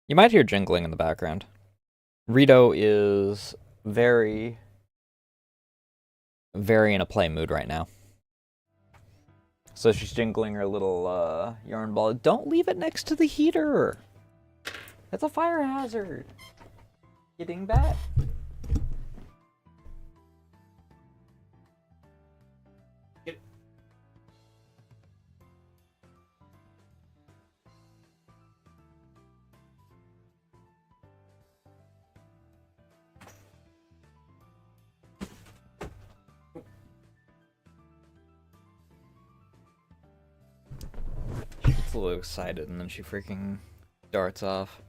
You might hear jingling in the background. Rito is very, very in a play mood right now. So she's jingling her little yarn ball. Don't leave it next to the heater. That's a fire hazard. You dingbat. Get it. She gets a little excited and then she freaking darts off.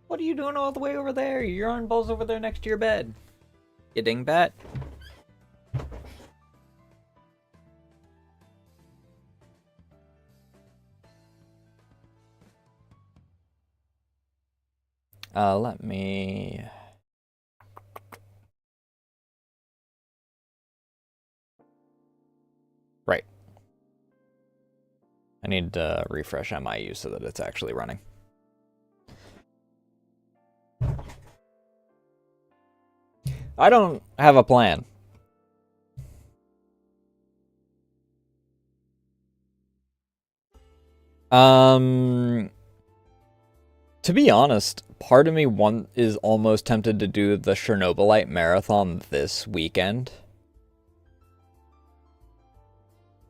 What are you doing all the way over there? Your yarn ball's over there next to your bed. You dingbat. Let me... Right. I need to refresh MIU so that it's actually running. I don't have a plan. To be honest, part of me is almost tempted to do the Chernobylite marathon this weekend.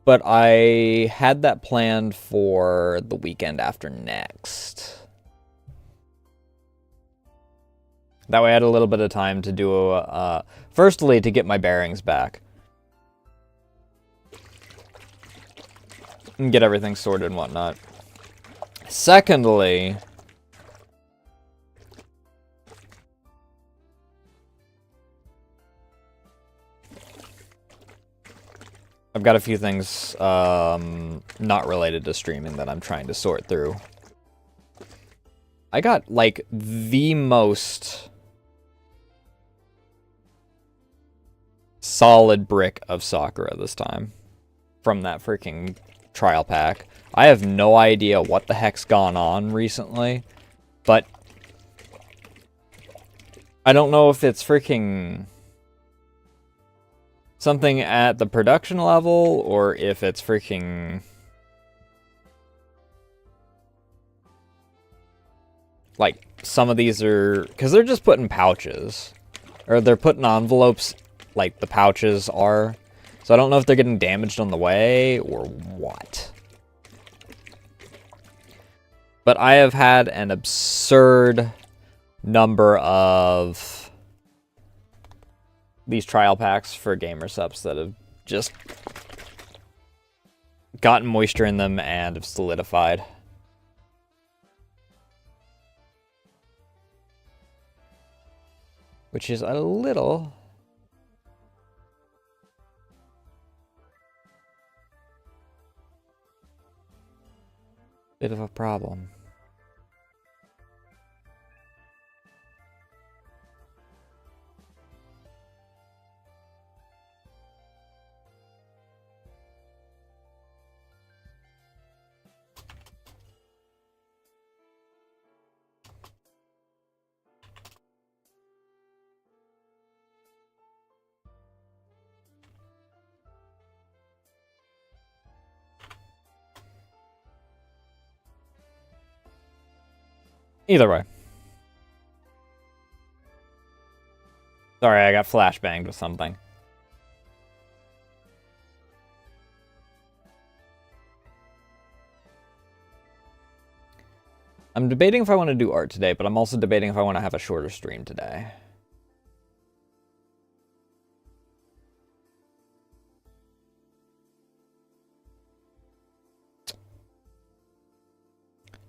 But I had that planned for the weekend after next. That way I had a little bit of time to do firstly, to get my bearings back. And get everything sorted and whatnot. Secondly... I've got a few things not related to streaming that I'm trying to sort through. I got, like, the most solid brick of Sakura this time from that freaking trial pack. I have no idea what the heck's gone on recently, but I don't know if it's freaking something at the production level or if it's freaking like some of these are, because they're just putting pouches or they're putting envelopes like the pouches are, so I don't know if they're getting damaged on the way or what. But I have had an absurd number of these trial packs for gamer subs that have just gotten moisture in them and have solidified. Which is a little bit of a problem. Either way. Sorry, I got flashbanged with something. I'm debating if I want to do art today, but I'm also debating if I want to have a shorter stream today.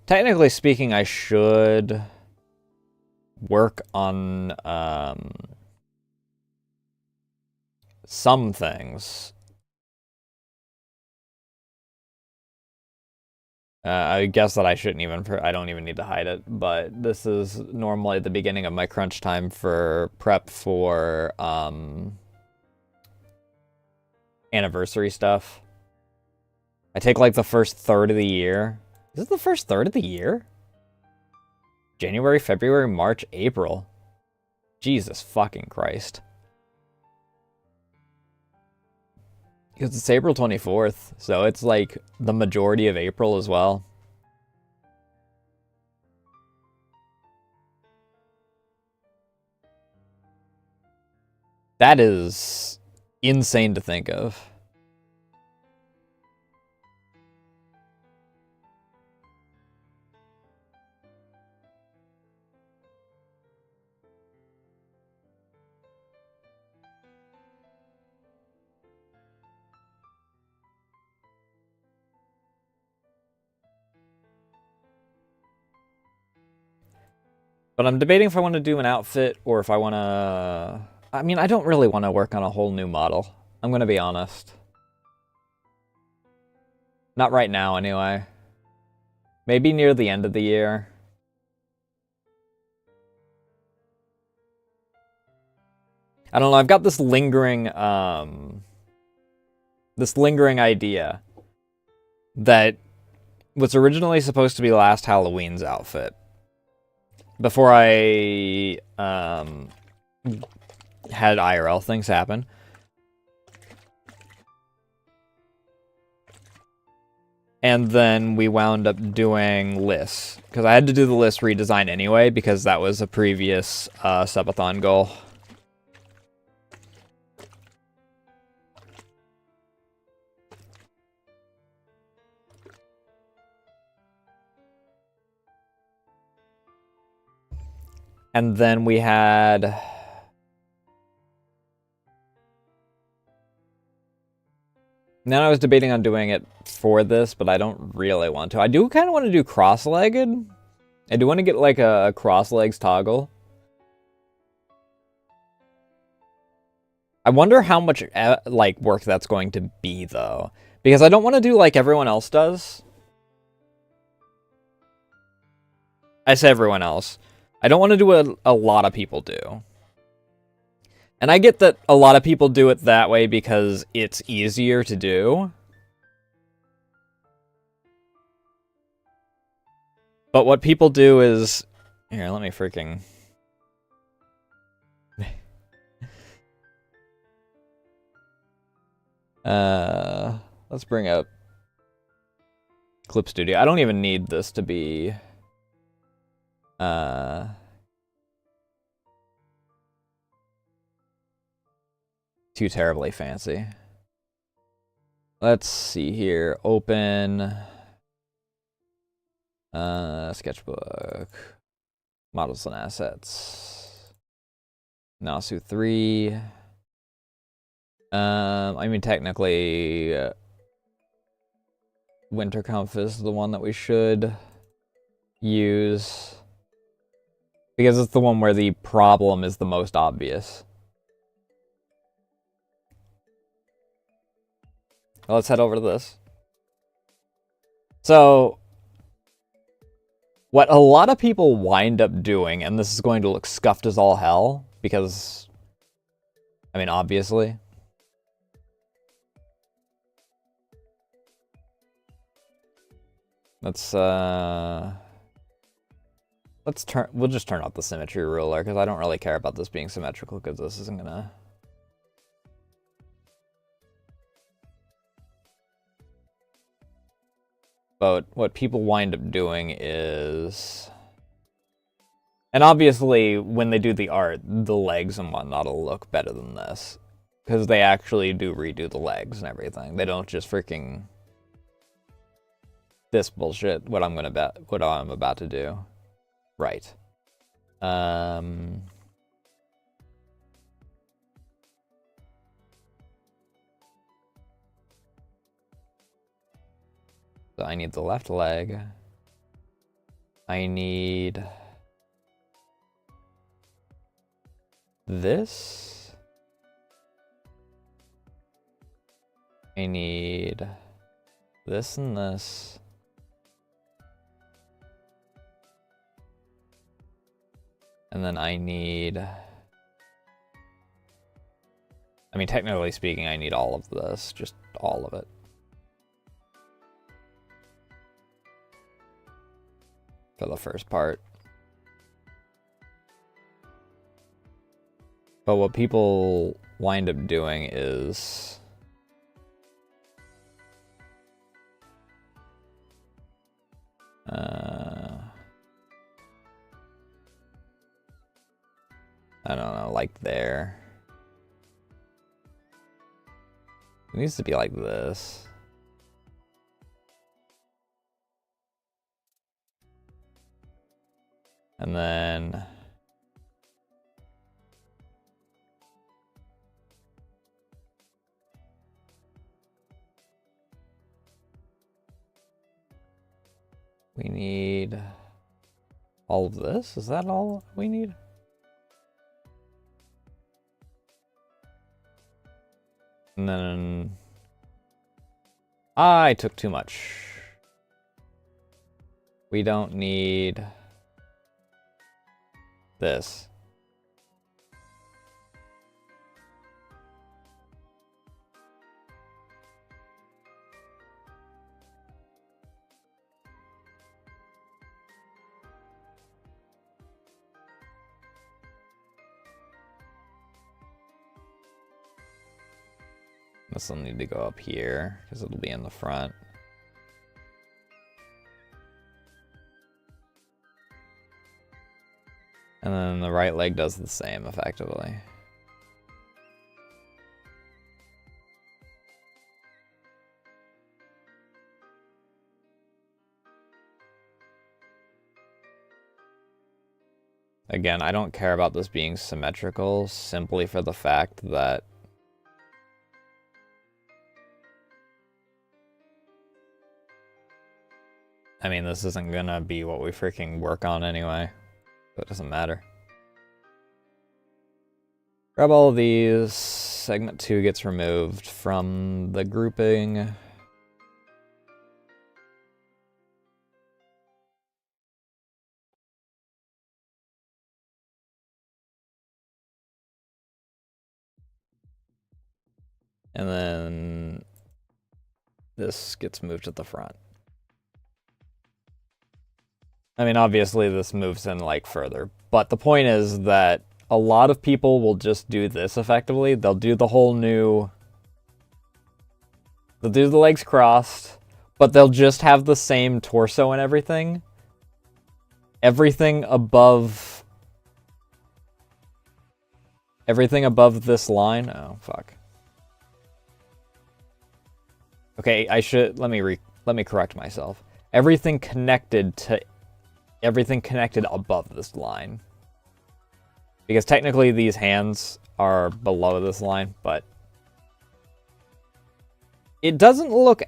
Technically speaking, I should work on some things. I guess that I shouldn't even, I don't even need to hide it, but this is normally the beginning of my crunch time for prep for anniversary stuff. I take like the first third of the year. Is it the first third of the year? January, February, March, April. Jesus fucking Christ. Because it's April 24th, so it's like the majority of April as well. That is insane to think of. But I'm debating if I want to do an outfit or if I want to... I mean, I don't really want to work on a whole new model. I'm going to be honest. Not right now, anyway. Maybe near the end of the year. I don't know, I've got this lingering idea that was originally supposed to be last Halloween's outfit. Before I had IRL things happen. And then we wound up doing lists. Because I had to do the list redesign anyway, because that was a previous subathon goal. And then we had... Then I was debating on doing it for this, but I don't really want to. I do kind of want to do cross-legged. I do want to get like a cross-legs toggle. I wonder how much like work that's going to be though. Because I don't want to do like everyone else does. I say everyone else. I don't want to do what a lot of people do. And I get that a lot of people do it that way because it's easier to do. But what people do is... Here, let me freaking... let's bring up Clip Studio. I don't even need this to be... too terribly fancy. Let's see here. Open sketchbook. Models and assets. Nasu 3. I mean technically Winter Comf is the one that we should use. Because it's the one where the problem is the most obvious. Well, let's head over to this. So, what a lot of people wind up doing, and this is going to look scuffed as all hell, because, I mean, obviously. We'll just turn off the symmetry ruler, because I don't really care about this being symmetrical, because this isn't gonna... But what people wind up doing is... And obviously, when they do the art, the legs and whatnot will look better than this. Because they actually do redo the legs and everything. They don't just freaking... This bullshit, what I'm about to do. Right. So I need the left leg. I need this. I need this and this. And then I need... I mean, technically speaking, I need all of this. Just all of it. for the first part. But what people wind up doing is I don't know, like there. It needs to be like this. And then we need all of this. Is that all we need? And then I took too much. We don't need this. This will need to go up here because it'll be in the front. And then the right leg does the same effectively. Again, I don't care about this being symmetrical simply for the fact that I mean, this isn't gonna be what we freaking work on anyway, so it doesn't matter. Grab all of these. Segment 2 gets removed from the grouping. And then this gets moved to the front. I mean, obviously this moves in like further, but the point is that a lot of people will just do this effectively. They'll do the whole new, they'll do the legs crossed, but they'll just have the same torso and everything. Everything above this line. Oh, fuck. Okay, let me correct myself. Everything connected above this line. Because technically these hands are below this line, but it doesn't look...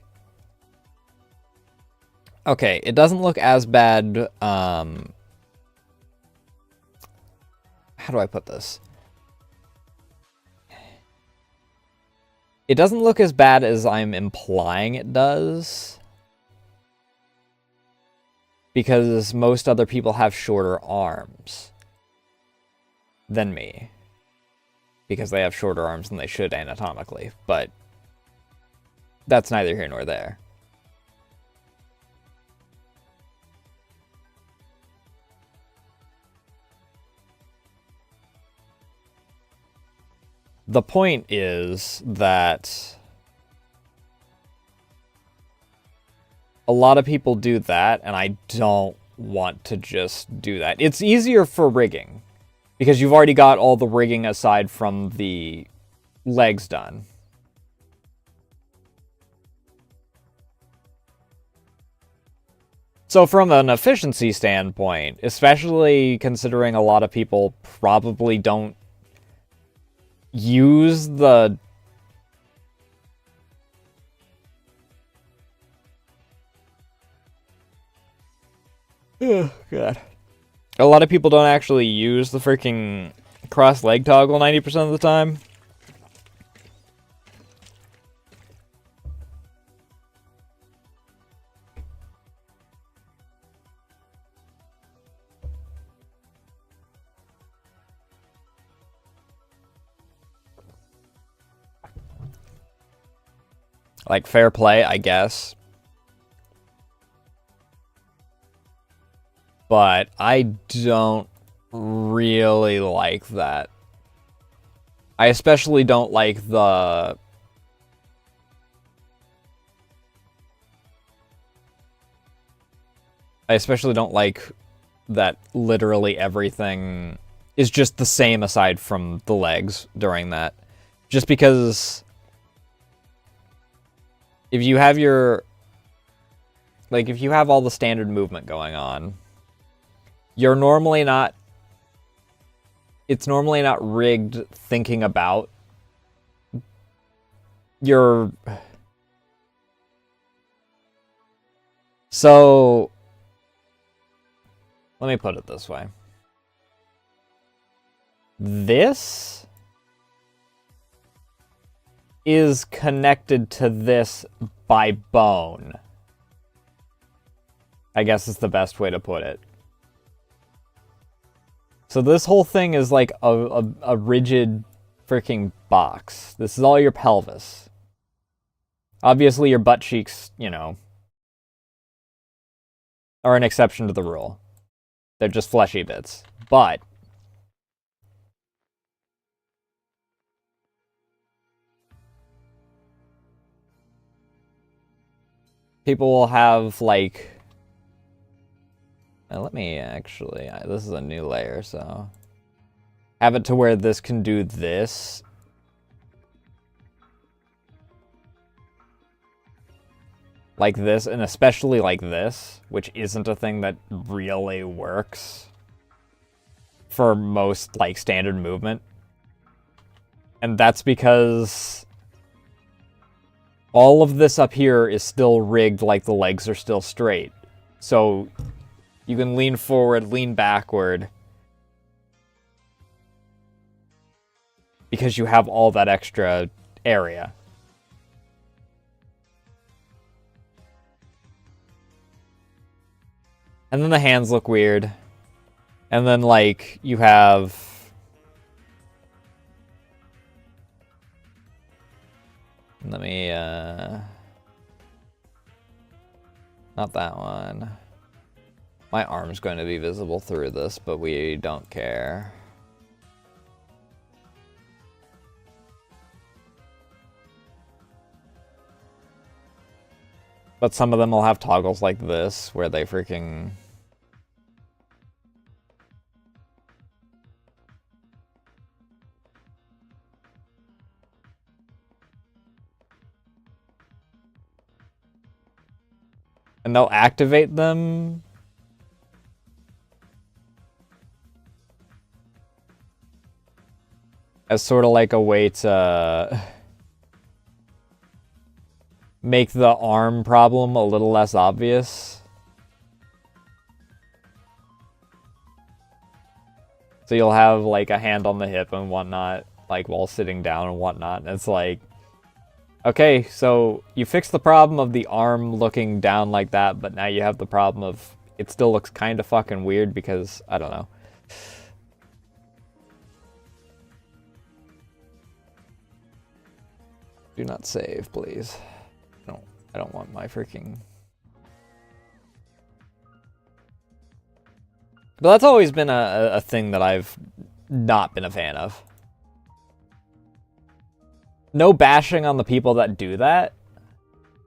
Okay, it doesn't look as bad, how do I put this? It doesn't look as bad as I'm implying it does. Because most other people have shorter arms than me. Because they have shorter arms than they should anatomically. But that's neither here nor there. The point is that a lot of people do that, and I don't want to just do that. It's easier for rigging, because you've already got all the rigging aside from the legs done. So from an efficiency standpoint, especially considering a lot of people probably don't use the... Oh, God. A lot of people don't actually use the freaking cross-leg toggle 90% of the time. Like, fair play, I guess. but I don't really like that. I especially don't like the... I especially don't like that literally everything is just the same aside from the legs during that. Just because if you have your... Like, if you have all the standard movement going on, you're normally not... It's normally not rigged thinking about your... So... Let me put it this way. This is connected to this by bone. I guess is the best way to put it. So this whole thing is like a rigid freaking box. This is all your pelvis. Obviously your butt cheeks, you know, are an exception to the rule. They're just fleshy bits. But people will have, like... Now let me actually... This is a new layer, so... Have it to where this can do this. Like this, and especially like this, which isn't a thing that really works for most, like, standard movement. And that's because all of this up here is still rigged like the legs are still straight. So you can lean forward, lean backward, because you have all that extra area. And then the hands look weird. And then, like, you have... Let me, not that one. My arm's going to be visible through this, but we don't care. But some of them will have toggles like this, where they freaking... And they'll activate them as sort of like a way to make the arm problem a little less obvious. So you'll have, like, a hand on the hip and whatnot, like, while sitting down and whatnot. And it's like, okay, so you fixed the problem of the arm looking down like that, but now you have the problem of it still looks kind of fucking weird because, I don't know. Do not save, please. I don't want my freaking... But that's always been a thing that I've not been a fan of. No bashing on the people that do that,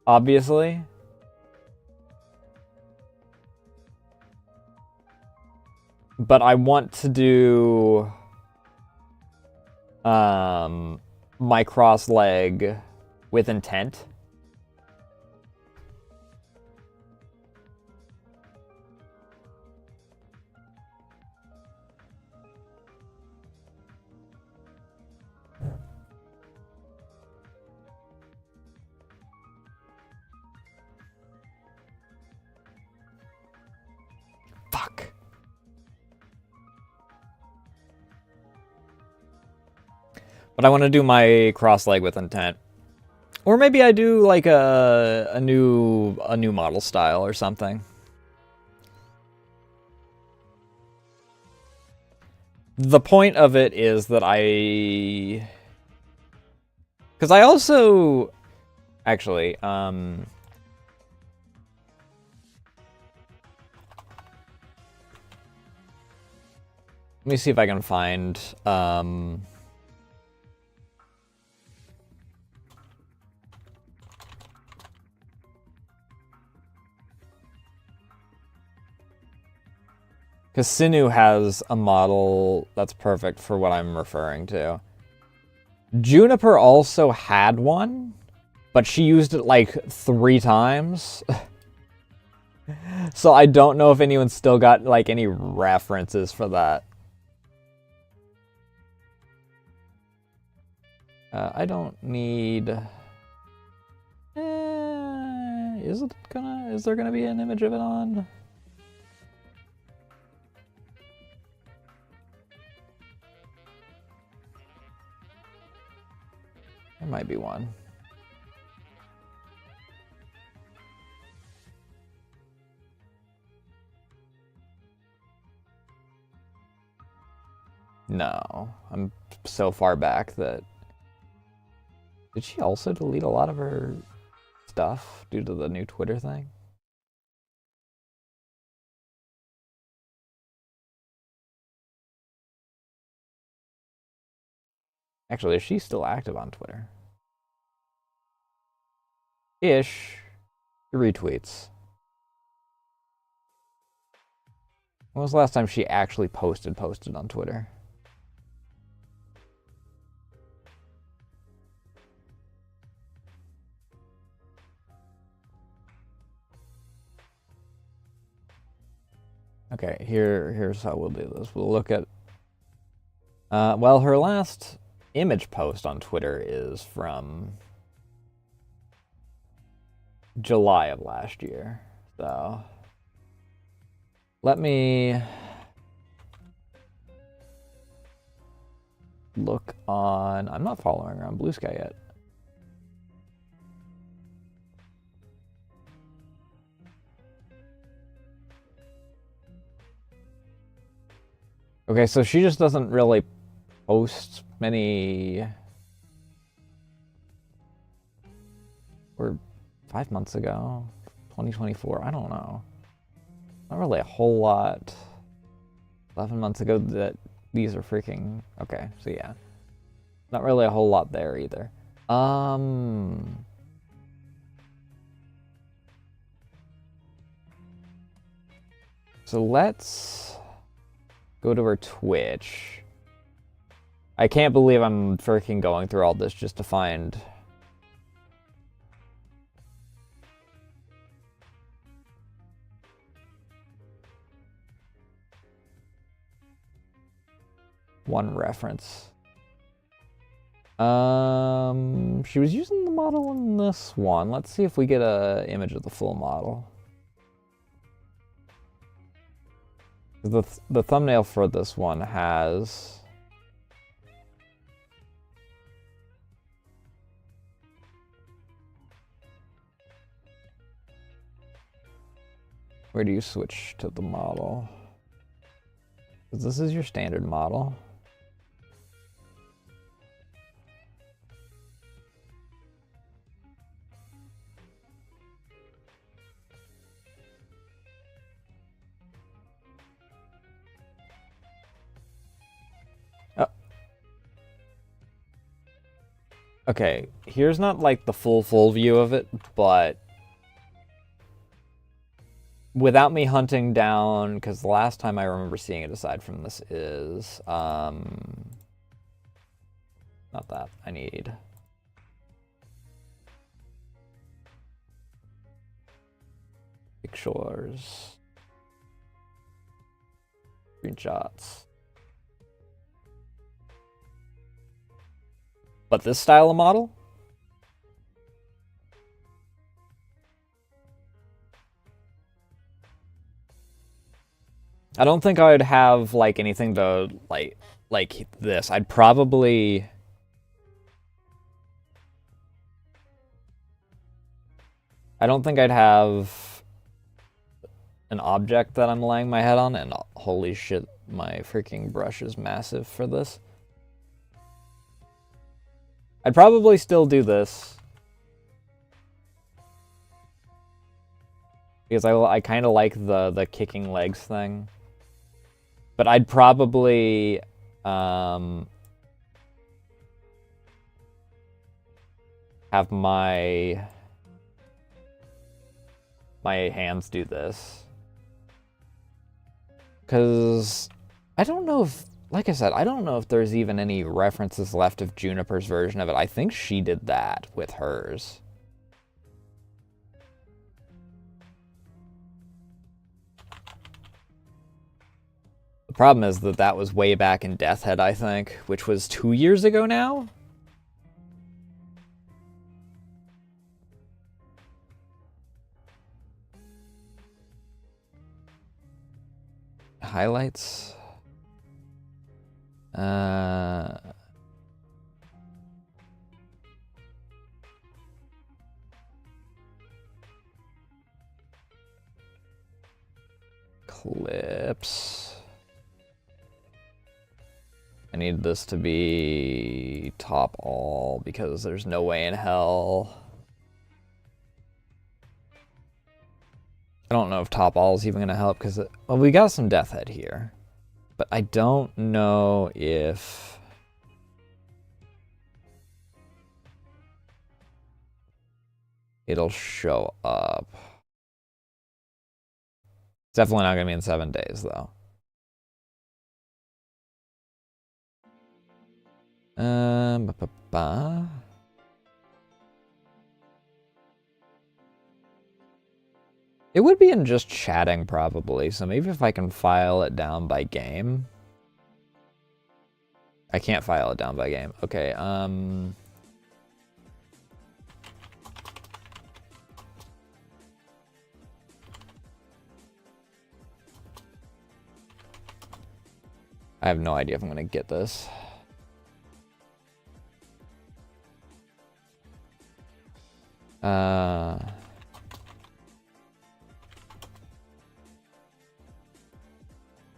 obviously. But I want to do my cross leg with intent. Fuck. But I want to do my cross leg with intent. Or maybe I do like a new model style or something. The point of it is that because I also actually Let me see if I can find because Sinu has a model that's perfect for what I'm referring to. Juniper also had one, but she used it like 3 times. So I don't know if anyone's still got like any references for that. I don't need... is there gonna be an image of it on? There might be one. No, I'm so far back that... Did she also delete a lot of her stuff due to the new Twitter thing? Actually, is she still active on Twitter? Ish. Retweets. When was the last time she actually posted on Twitter? Okay, here's how we'll do this. We'll look at... well, her last image post on Twitter is from July of last year. So let me look on... I'm not following her on Blue Sky yet. Okay, so she just doesn't really post many... Or 5 months ago, 2024, I don't know. Not really a whole lot. 11 months ago that these are freaking... Okay, so yeah. Not really a whole lot there either. So let's go to her Twitch. I can't believe I'm freaking going through all this just to find... one reference. She was using the model in this one. Let's see if we get an image of the full model. The thumbnail for this one has... Where do you switch to the model? Because this is your standard model. Okay, here's not like the full view of it, but without me hunting down, because the last time I remember seeing it aside from this is, not that, I need pictures, screenshots. But this style of model? I don't think I would have like anything to like this. I'd probably... I don't think I'd have an object that I'm laying my head on, and holy shit, my freaking brush is massive for this. I'd probably still do this. Because I kind of like the kicking legs thing. But I'd probably have my hands do this. Because I don't know if, like I said, I don't know if there's even any references left of Juniper's version of it. I think she did that with hers. The problem is that that was way back in Death Head, I think, which was 2 years ago now? Highlights? Clips. I need this to be top all because there's no way in hell. I don't know if top all is even going to help because, well, we got some Death Head here. But I don't know if it'll show up. It's definitely not going to be in 7 days, though. It would be in just chatting, probably. So maybe if I can file it down by game. I can't file it down by game. Okay, I have no idea if I'm going to get this.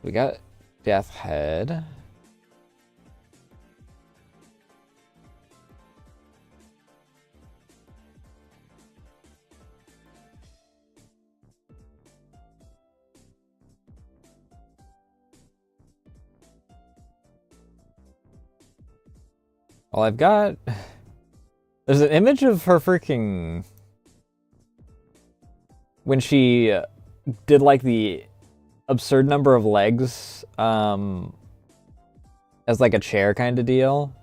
We got Death Head. Well, I've got... There's an image of her freaking... When she did, like, the absurd number of legs, as, like, a chair kind of deal.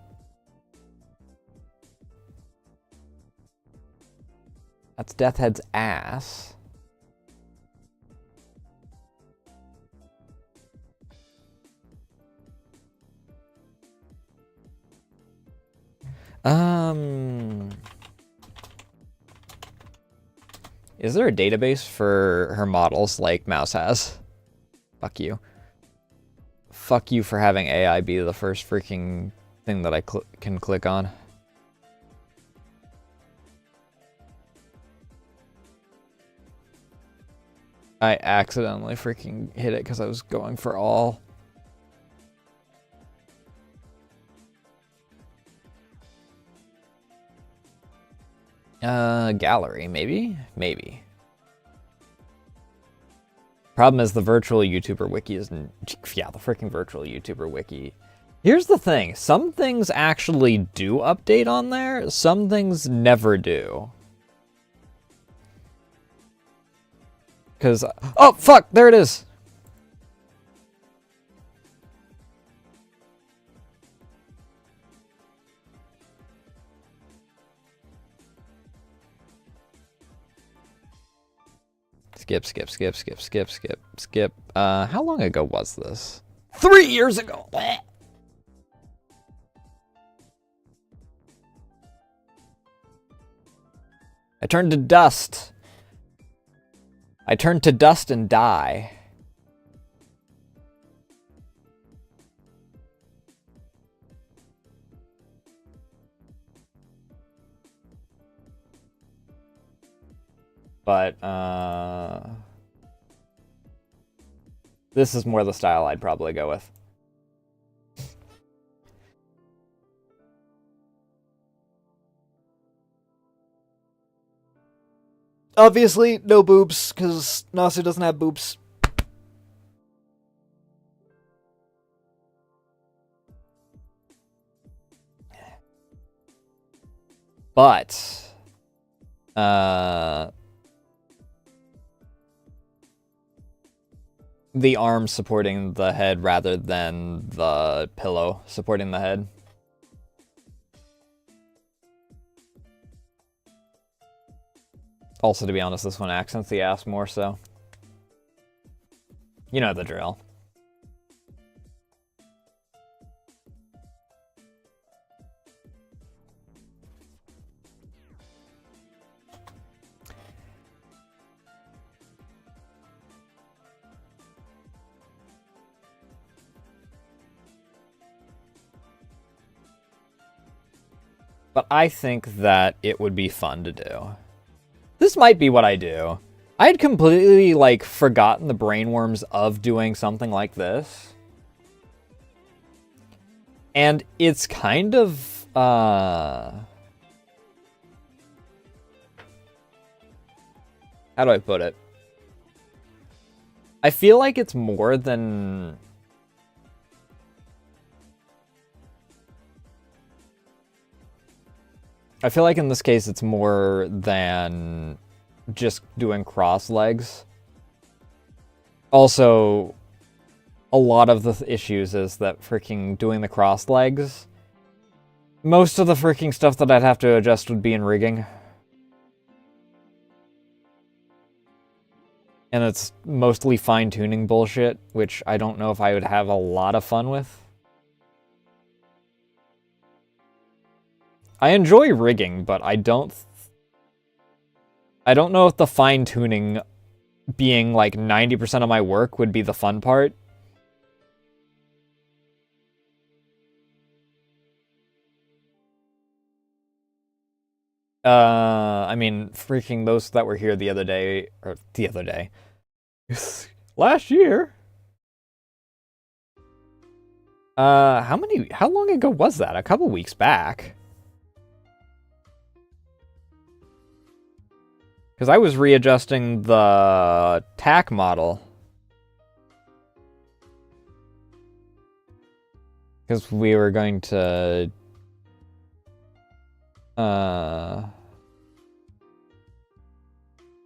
That's Death Head's ass. Is there a database for her models like Mouse has? Fuck you. Fuck you for having AI be the first freaking thing that I can click on. I accidentally freaking hit it because I was going for all. Gallery, maybe? Maybe. Problem is the virtual YouTuber wiki isn't... Yeah, the freaking virtual YouTuber wiki. Here's the thing. Some things actually do update on there. Some things never do. Because... Oh, fuck! There it is! Skip, skip, skip, skip, skip, skip, skip. How long ago was this? 3 years ago! Blech. I turned to dust. I turn to dust and die. But, this is more the style I'd probably go with. Obviously, no boobs, because Nasu doesn't have boobs. But the arm supporting the head rather than the pillow supporting the head. Also, to be honest, this one accents the ass more so. You know the drill. But I think that it would be fun to do. This might be what I do. I had completely, like, forgotten the brainworms of doing something like this. And it's kind of, how do I put it? I feel like it's more than... I feel like in this case it's more than just doing cross legs. Also, a lot of the issues is that freaking doing the cross legs, most of the freaking stuff that I'd have to adjust would be in rigging. And it's mostly fine-tuning bullshit, which I don't know if I would have a lot of fun with. I enjoy rigging, but I don't know if the fine-tuning being like 90% of my work would be the fun part. I mean, freaking those that were here the other day, last year. How long ago was that? A couple weeks back. Because I was readjusting the tack model. Because we were going to...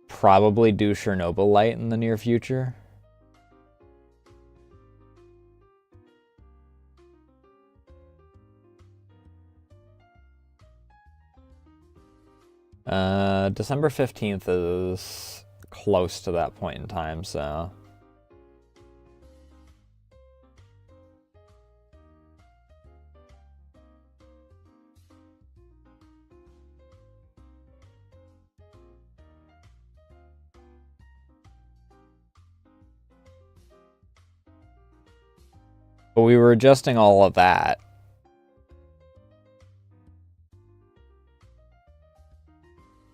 probably do Chernobyl Light in the near future. December 15th is close to that point in time, so... But we were adjusting all of that.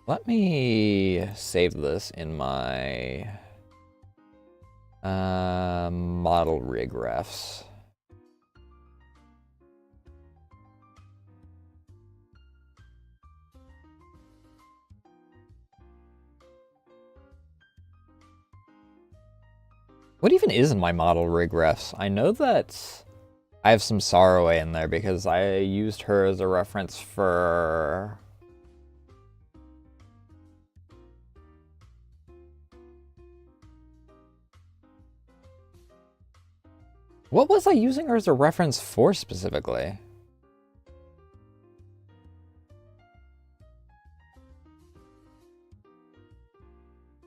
Let me save this in my model rig refs. What even is in my model rig refs? I know that I have some Sorroway in there because I used her as a reference for... What was I using her as a reference for specifically?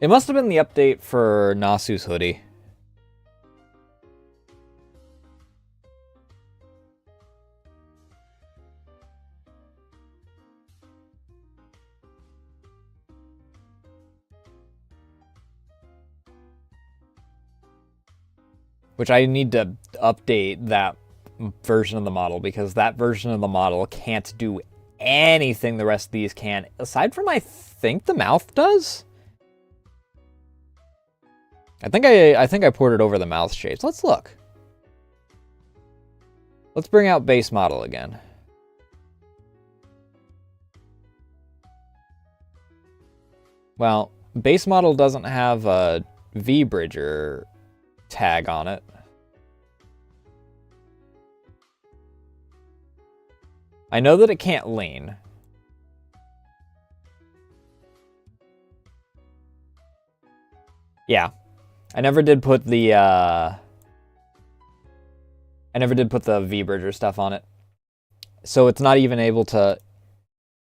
It must have been the update for Nasu's hoodie. Which I need to update that version of the model because that version of the model can't do anything the rest of these can. Aside from, I think the mouth does? I think I ported over the mouth shapes. Let's look. Let's bring out base model again. Well, base model doesn't have a V-bridger tag on it. I know that it can't lean. Yeah. I never did put the V-Bridger stuff on it. So it's not even able to...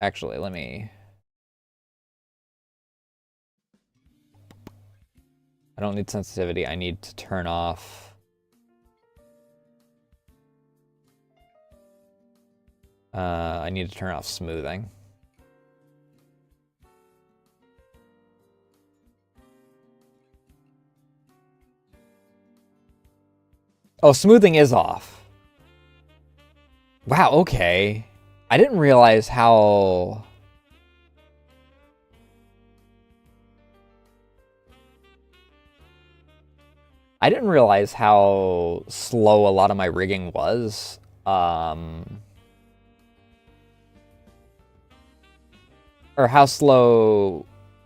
Actually, let me... I don't need sensitivity. I need to turn off... I need to turn off smoothing. Oh, smoothing is off. Wow, okay. I didn't realize how... I didn't realize how slow a lot of my rigging was. Or how slow,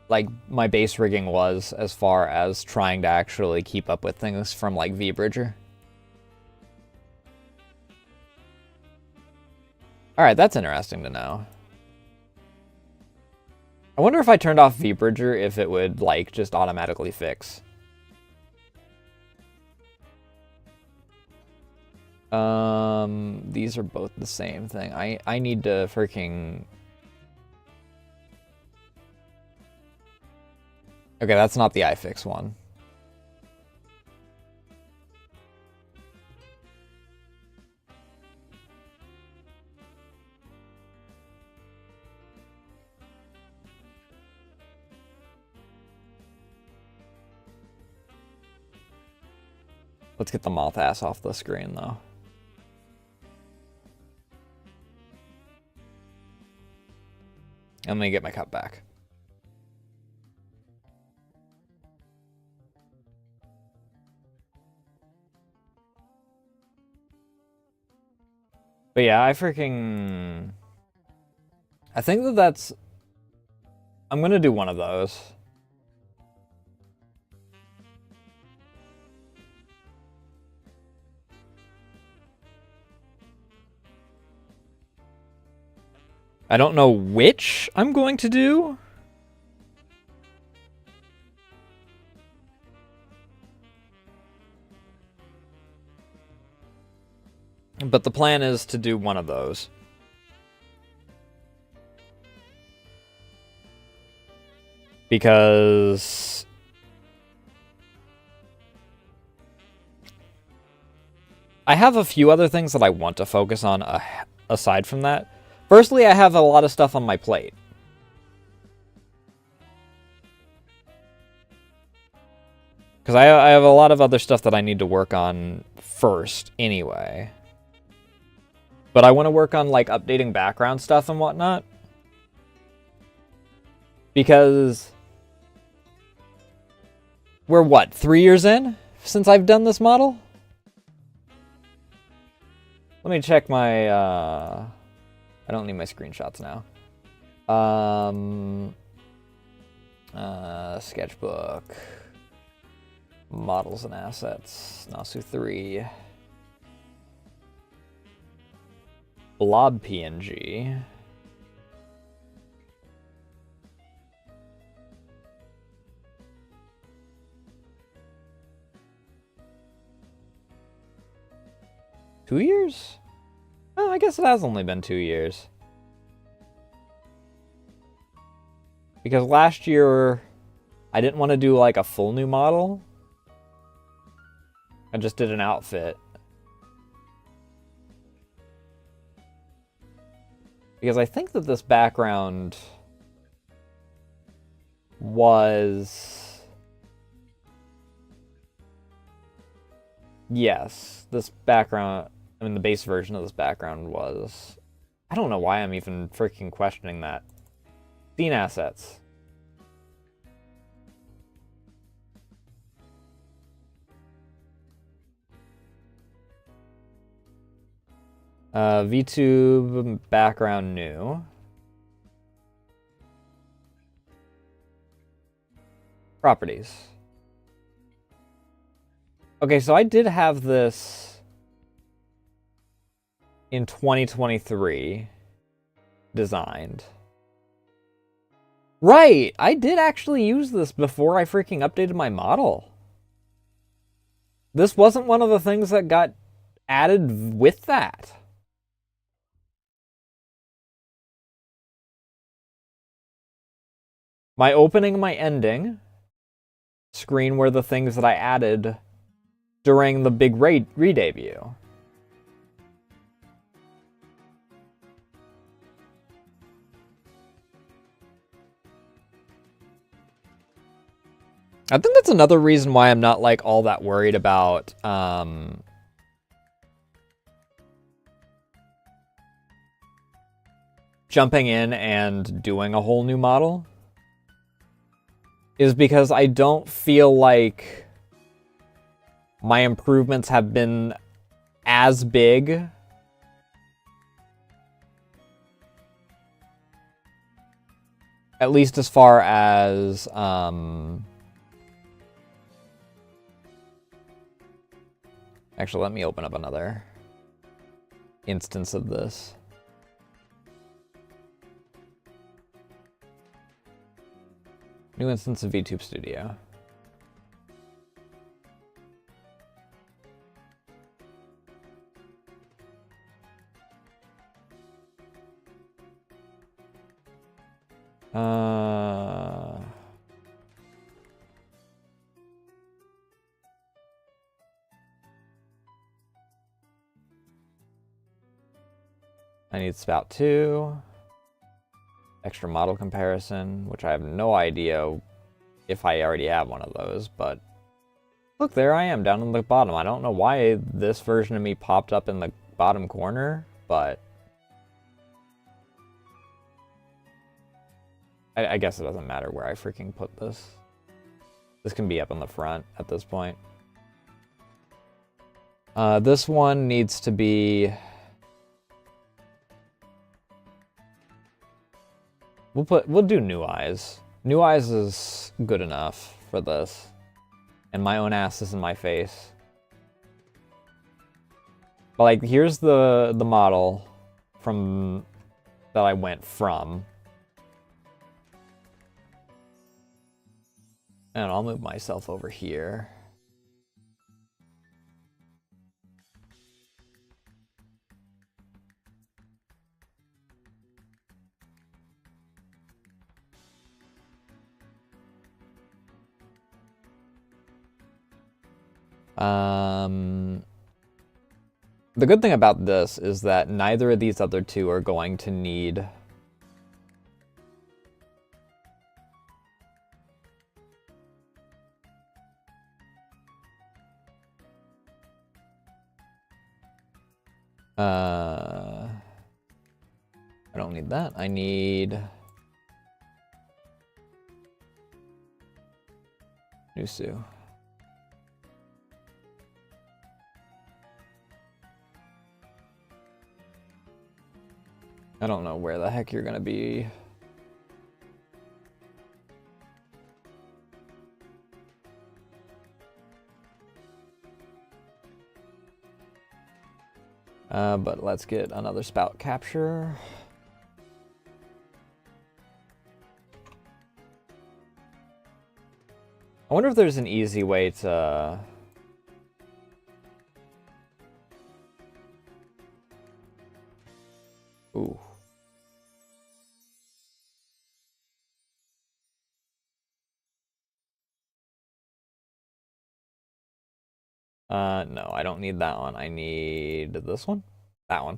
like, my base rigging was as far as trying to actually keep up with things from, like, V-Bridger. Alright, that's interesting to know. I wonder if I turned off V-Bridger if it would, like, just automatically fix. These are both the same thing. I need to freaking... Okay, that's not the iFix one. Let's get the moth ass off the screen, though. I'm gonna get my cup back. But yeah, I think that's... I'm gonna do one of those. I don't know which I'm going to do. But the plan is to do one of those. Because... I have a few other things that I want to focus on aside from that. Firstly, I have a lot of stuff on my plate. Because I have a lot of other stuff that I need to work on first anyway. But I want to work on, like, updating background stuff and whatnot. Because... We're, what, 3 years in since I've done this model? Let me check my, I don't need my screenshots now. Sketchbook. Models and assets. Nasu 3. Blob PNG. Two years? Oh, I guess it has only been 2 years. Because last year, I didn't want to do like a full new model. I just did an outfit. Because I think that this background was... Yes, this background... I mean, the base version of this background was... I don't know why I'm even freaking questioning that. Scene assets. VTube background new. Properties. Okay, so I did have this in 2023 designed. Right, I did actually use this before I freaking updated my model. This wasn't one of the things that got added with that. My opening and my ending screen were the things that I added during the big re-debut. I think that's another reason why I'm not like all that worried about jumping in and doing a whole new model, is because I don't feel like my improvements have been as big at least as far as actually, let me open up another instance of this. New instance of VTube Studio. I need spout 2. Extra model comparison, which I have no idea if I already have one of those, but look, there I am down in the bottom. I don't know why this version of me popped up in the bottom corner, but I guess it doesn't matter where I freaking put this. This can be up in the front at this point. This one needs to be... We'll do New Eyes. New Eyes is good enough for this. And my own ass is in my face. But like, here's the model from that I went from. And I'll move myself over here. The good thing about this is that neither of these other two are going to need I don't need that. I need Nasu. I don't know where the heck you're gonna be. But let's get another spout capture. I wonder if there's an easy way to... Ooh. No, I don't need that one. I need this one. That one.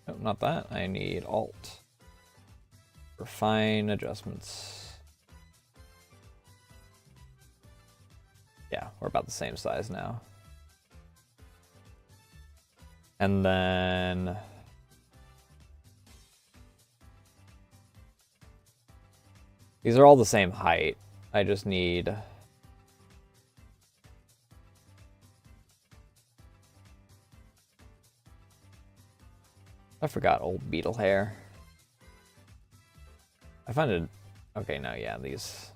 No, not that. I need Alt. Refine adjustments. Yeah, we're about the same size now. And then... These are all the same height. I just need... I forgot old beetle hair. I find it... Okay, no, yeah, these...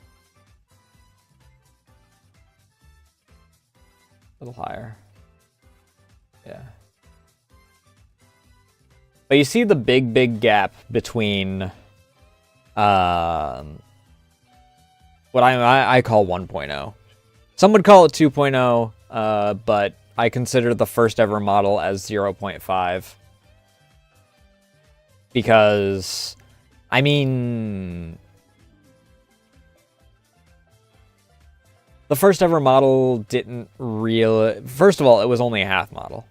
A little higher. Yeah. But you see the big gap between... what I call 1.0. Some would call it 2.0, but I consider the first ever model as 0.5. Because, I mean... The first ever model didn't really... First of all, it was only a half model.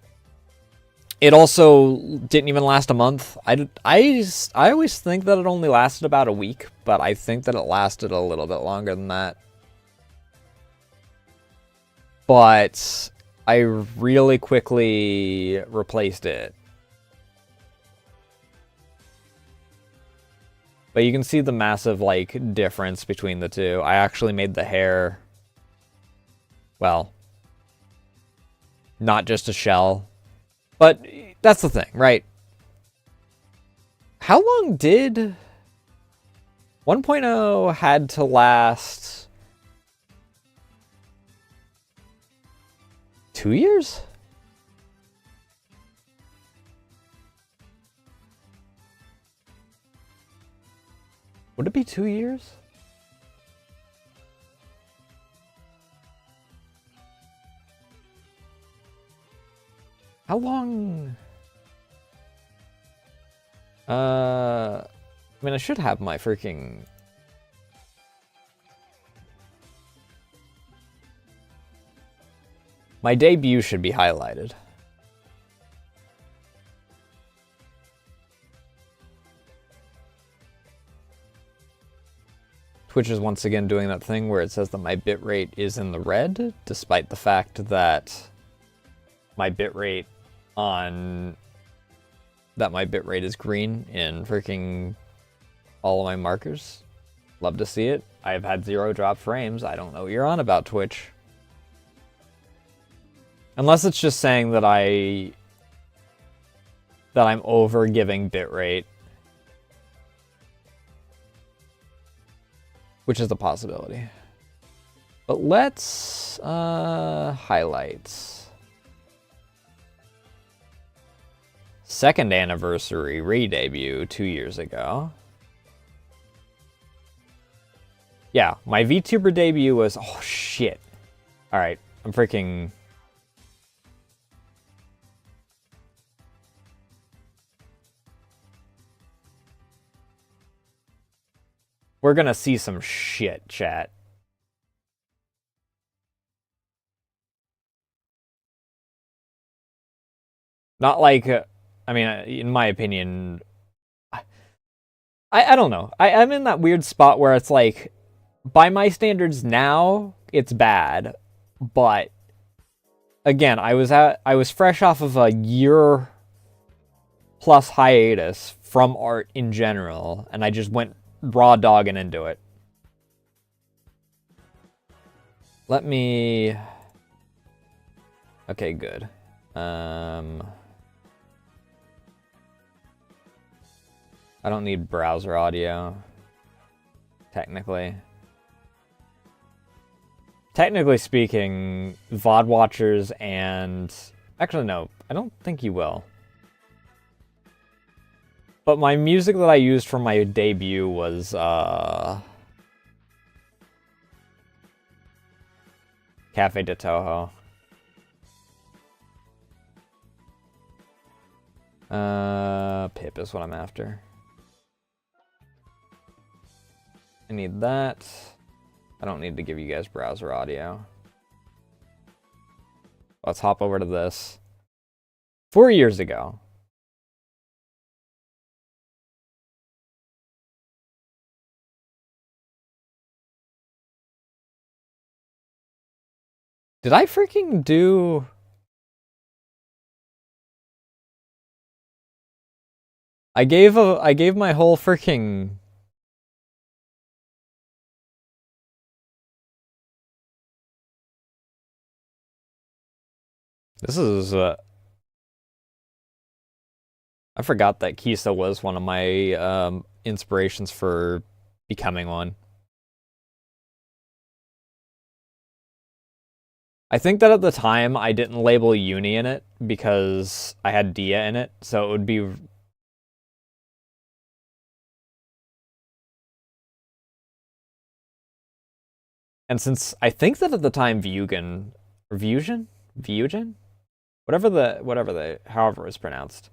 It also didn't even last a month. I always think that it only lasted about a week, but I think that it lasted a little bit longer than that. But I really quickly replaced it. But you can see the massive, like, difference between the two. I actually made the hair... Well, not just a shell. But that's the thing, right? How long did 1.0 had to last? 2 years? Would it be 2 years? How long? I mean, I should have my freaking... My debut should be highlighted. Twitch is once again doing that thing where it says that my bitrate is in the red, despite the fact that my bitrate is green in freaking all of my markers. Love to see it. I've had 0 drop frames. I don't know what you're on about, Twitch. Unless it's just saying that I'm over giving bitrate. Which is a possibility. But let's highlights. Second anniversary re-debut 2 years ago. Yeah, my VTuber debut was... Oh, shit. Alright, I'm freaking... We're gonna see some shit, chat. Not like... I mean, in my opinion... I don't know. I'm in that weird spot where it's like... By my standards now, it's bad. But... Again, I was fresh off of a year... plus hiatus from art in general. And I just went raw dogging into it. Let me... Okay, good. I don't need browser audio, technically. Technically speaking, VOD watchers and... Actually, no, I don't think you will. But my music that I used for my debut was, Cafe de Toho. Pip is what I'm after. I need that. I don't need to give you guys browser audio. Let's hop over to this. 4 years ago. Did I freaking do... I gave my whole freaking... This is, I forgot that Kisa was one of my, inspirations for becoming one. I think that at the time I didn't label Uni in it because I had Dia in it, so it would be... And since I think that at the time Vugen, or Vugen? However it was pronounced.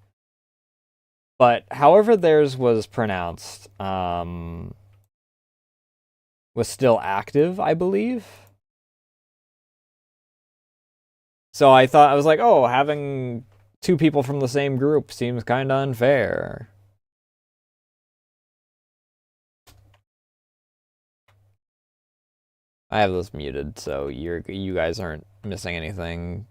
But however theirs was pronounced, was still active, I believe. So I was like, oh, having two people from the same group seems kind of unfair. I have this muted, so you guys aren't missing anything.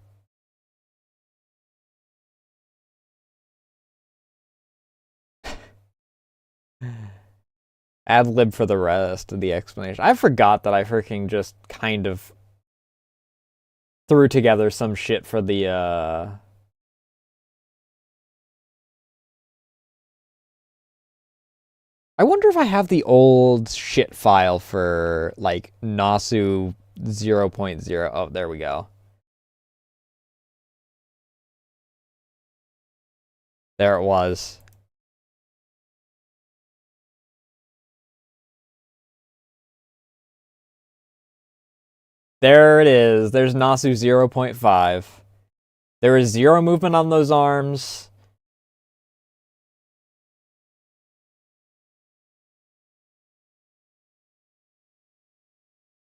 Ad lib for the rest of the explanation. I forgot that I freaking just kind of threw together some shit for the I wonder if I have the old shit file for like Nasu 0.0. Oh, there we go. There it was. There it is. There's Nasu 0.5. There is 0 movement on those arms.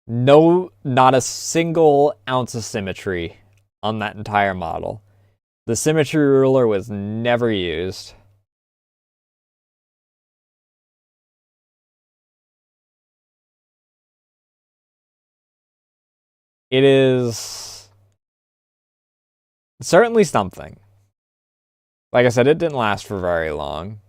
No, not a single ounce of symmetry on that entire model. The symmetry ruler was never used. It is certainly something. Like I said, it didn't last for very long.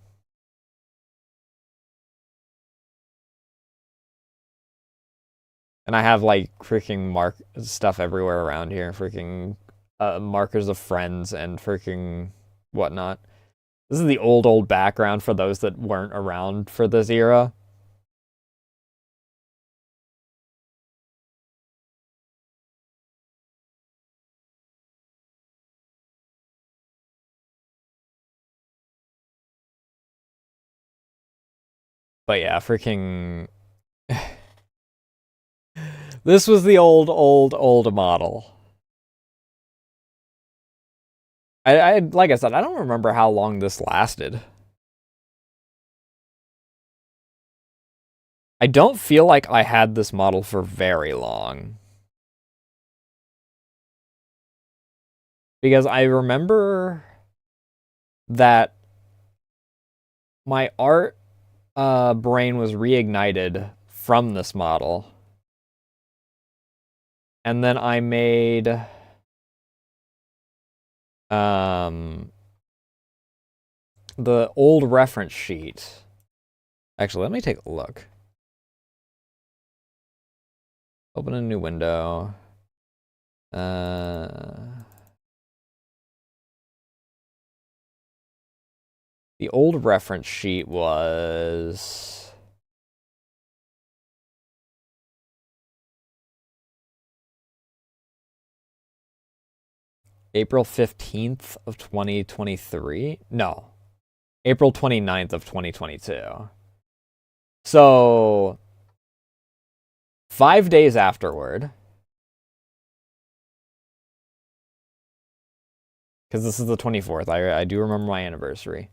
And I have like freaking mark stuff everywhere around here. Freaking markers of friends and freaking whatnot. This is the old background for those that weren't around for this era. But yeah, freaking... This was the old model. I like I said, I don't remember how long this lasted. I don't feel like I had this model for very long. Because I remember that my art brain was reignited from this model. And then I made the old reference sheet. Actually, let me take a look. Open a new window. The old reference sheet was... April 15th of 2023? No. April 29th of 2022. So, 5 days afterward, because this is the 24th, I do remember my anniversary.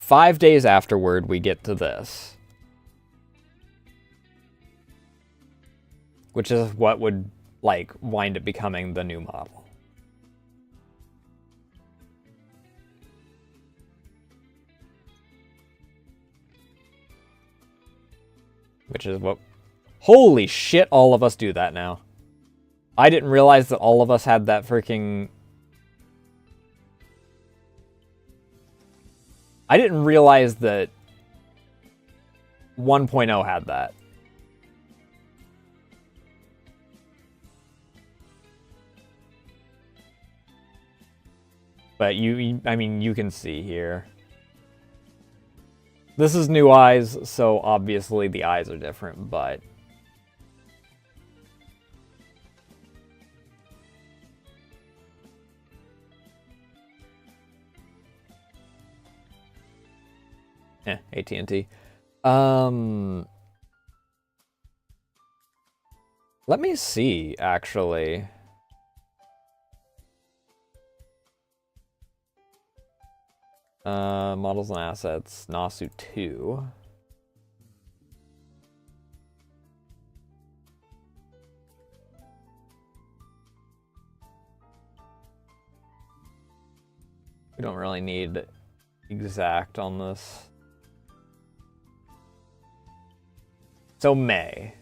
5 days afterward, we get to this. Which is what would, like, wind up becoming the new model. Which is what... Holy shit, all of us do that now. I didn't realize that all of us had that freaking... I didn't realize that 1.0 had that. But I mean, you can see here. This is new eyes, so obviously the eyes are different, but... AT&T. Let me see, actually. Models and assets, Nasu 2. We don't really need exact on this. So May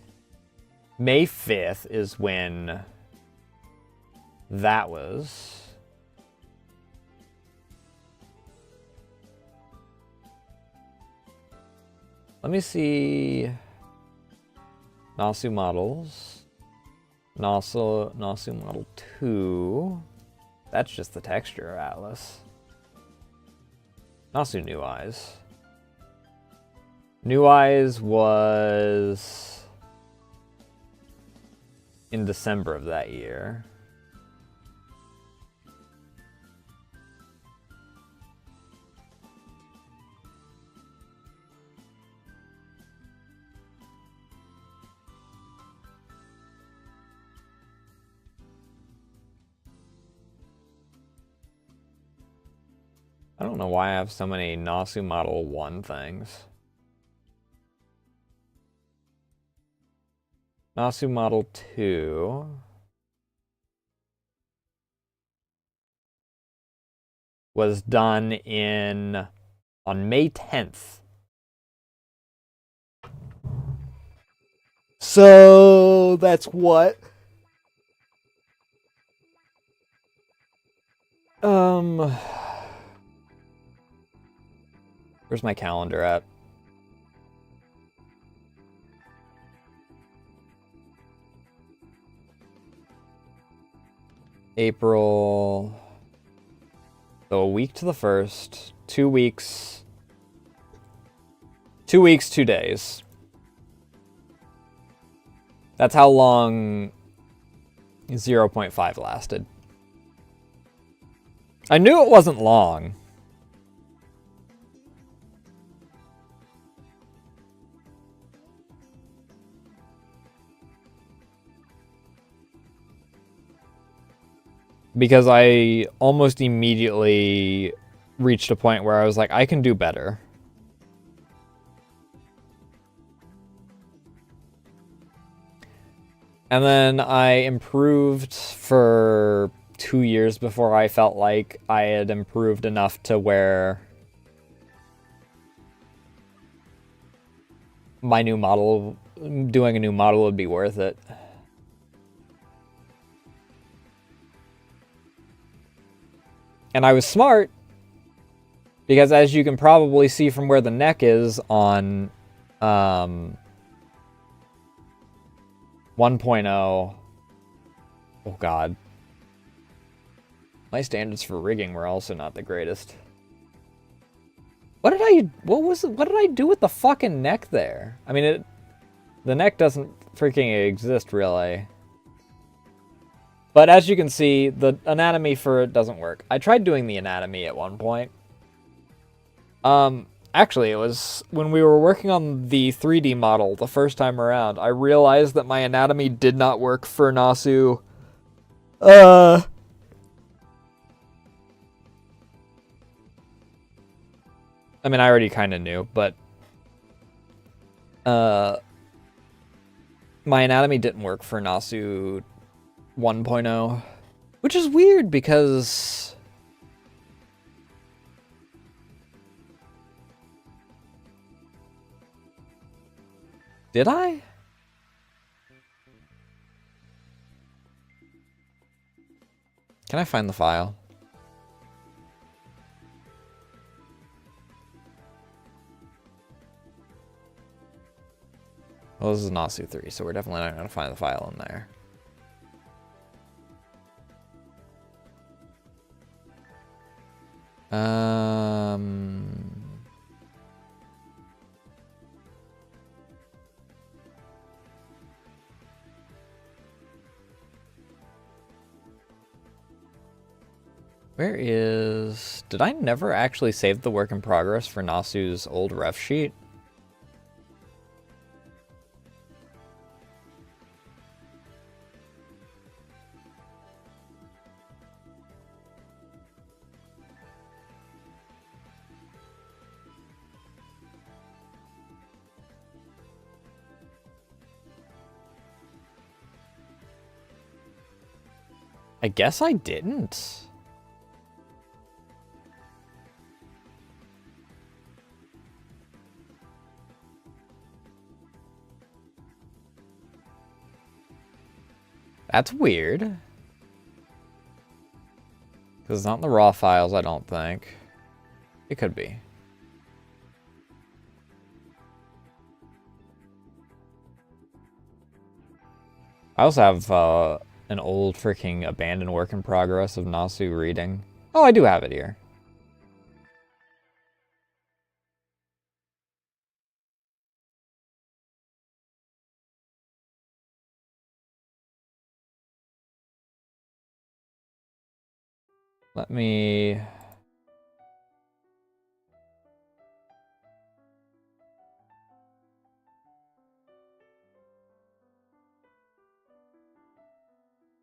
5th is when that was. Let me see. Nasu models. Nasu model 2. That's just the texture atlas. Nasu New Eyes. New Eyes was in December of that year. I don't know why I have so many Nasu Model 1 things. Nasu Model 2. Was done on May 10th. So that's what? Where's my calendar at? April. So a week to the 1st. 2 weeks. 2 weeks, 2 days. That's how long 0.5 lasted. I knew it wasn't long. Because I almost immediately reached a point where I was like, I can do better. And then I improved for 2 years before I felt like I had improved enough to where my new model, doing a new model would be worth it. And I was smart, because as you can probably see from where the neck is on 1.0, oh god. My standards for rigging were also not the greatest. What did I do with the fucking neck there? I mean, the neck doesn't freaking exist, really. But as you can see, the anatomy for it doesn't work. I tried doing the anatomy at one point. Actually, it was when we were working on the 3D model the first time around, I realized that my anatomy did not work for Nasu. I mean, I already kind of knew, but my anatomy didn't work for Nasu 1.0, which is weird because did I? Can I find the file? Well, this is Nasu 3, so we're definitely not going to find the file in there. Where is... Did I never actually save the work in progress for Nasu's old ref sheet? I guess I didn't. That's weird. Because it's not in the raw files, I don't think. It could be. I also have an old freaking abandoned work in progress of Nasu reading. Oh, I do have it here. Let me...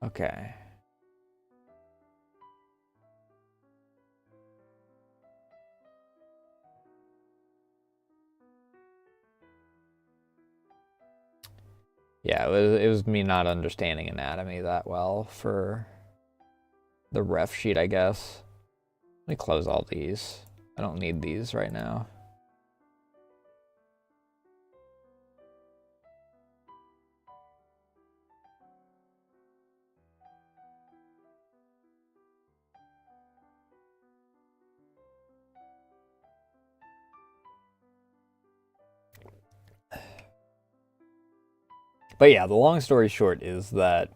Okay. Yeah, it was me not understanding anatomy that well for the ref sheet, I guess. Let me close all these. I don't need these right now. But yeah, the long story short is that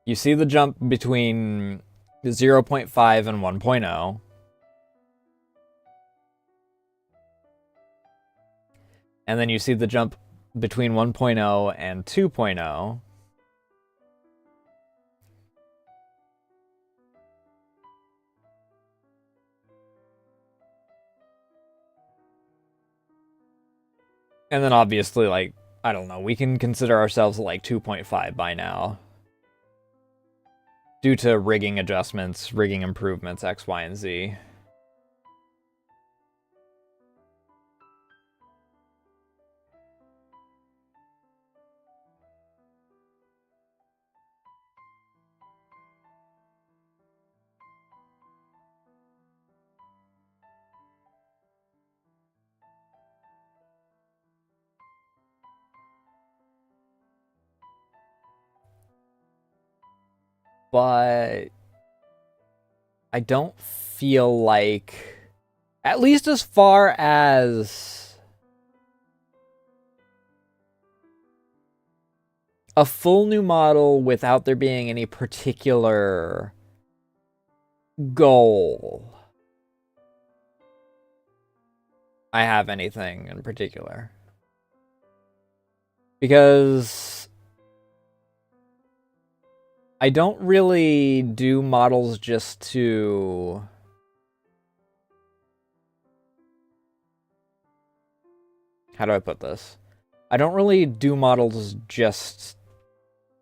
you see the jump between 0.5 and 1.0. And then you see the jump between 1.0 and 2.0. And then obviously, like, I don't know, we can consider ourselves like 2.5 by now. Due to rigging adjustments, rigging improvements, X, Y, and Z. But I don't feel like, at least as far as a full new model without there being any particular goal, I have anything in particular. Because I don't really do models just to... How do I put this? I don't really do models just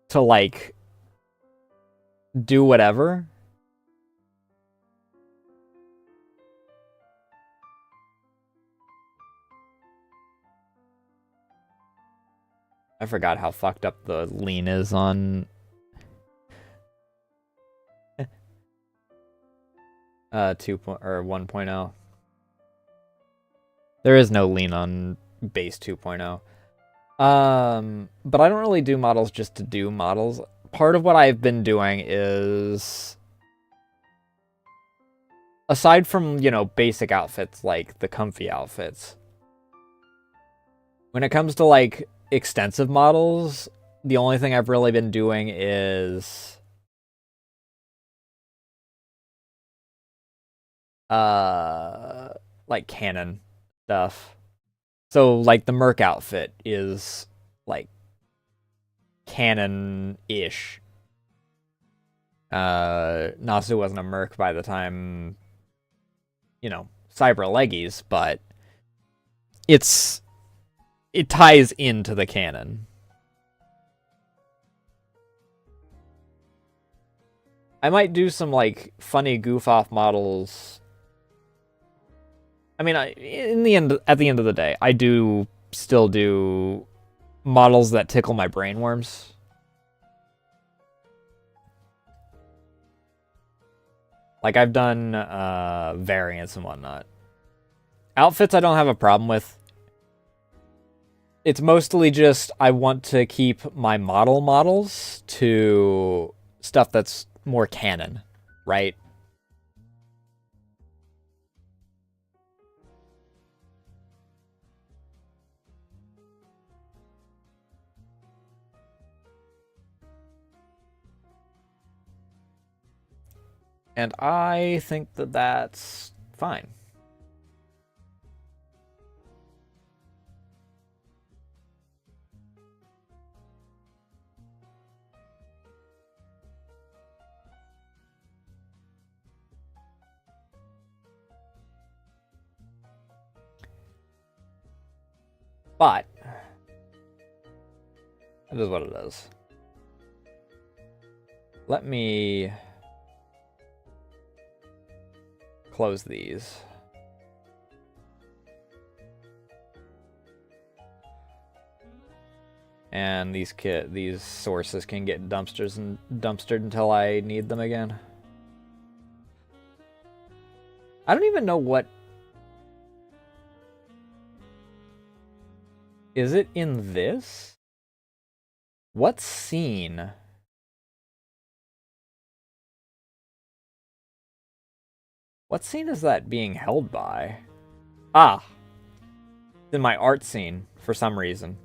to, like, do whatever. I forgot how fucked up the lean is on... 1.0. There is no lean on base 2.0. But I don't really do models just to do models. Part of what I've been doing is, aside from, you know, basic outfits like the comfy outfits, when it comes to, like, extensive models, the only thing I've really been doing is like canon stuff. So, like, the Merc outfit is, like, canon-ish. Nasu wasn't a merc by the time, you know, Cyber Leggies, but it ties into the canon. I might do some like funny goof off models. I mean, at the end of the day, I do still do models that tickle my brainworms. Like I've done variants and whatnot. Outfits I don't have a problem with. It's mostly just I want to keep my models to stuff that's more canon, right? And I think that that's fine. But it is what it is. Let me close these. And these sources can get dumpstered until I need them again. I don't even know what... Is it in this? What scene? What scene is that being held by? Ah! It's in my art scene, for some reason.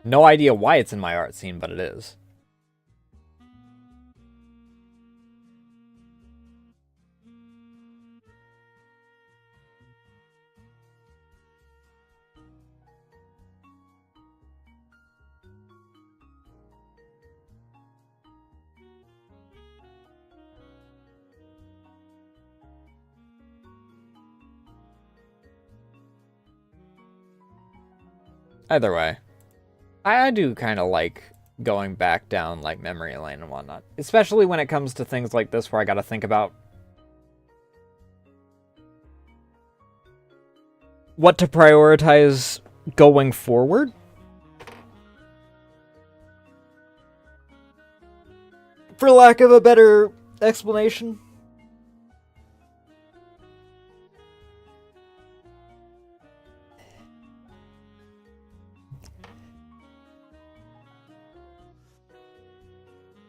No idea why it's in my art scene, but it is. Either way, I do kind of like going back down like memory lane and whatnot, especially when it comes to things like this where I got to think about what to prioritize going forward. For lack of a better explanation.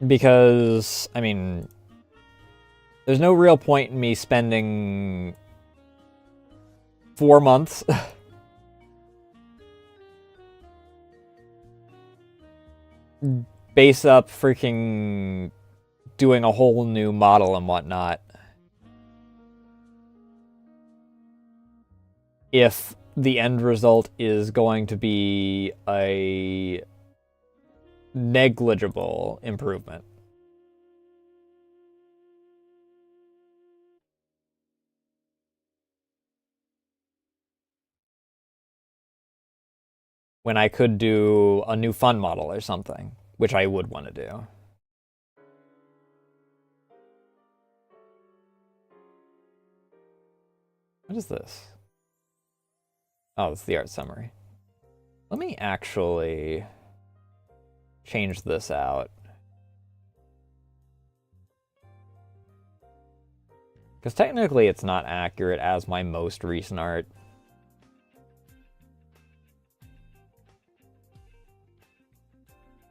Because, I mean, there's no real point in me spending 4 months base up freaking doing a whole new model and whatnot if the end result is going to be a negligible improvement. When I could do a new fun model or something, which I would want to do. What is this? Oh, it's the art summary. Let me actually change this out. Because technically it's not accurate as my most recent art.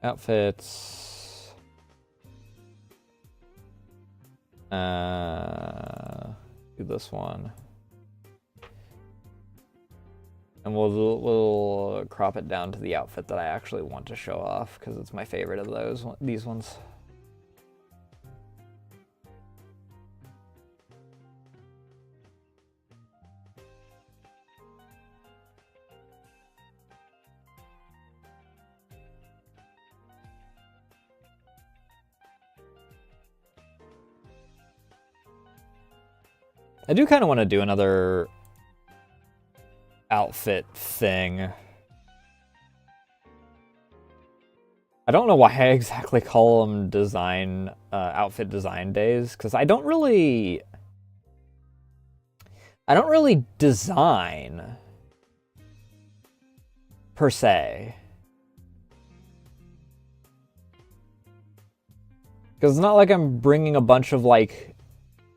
Outfits. Do this one. And we'll crop it down to the outfit that I actually want to show off, because it's my favorite of these ones. I do kind of want to do another outfit thing. I don't know why I exactly call them outfit design days, because I don't really design per se. Because it's not like I'm bringing a bunch of, like,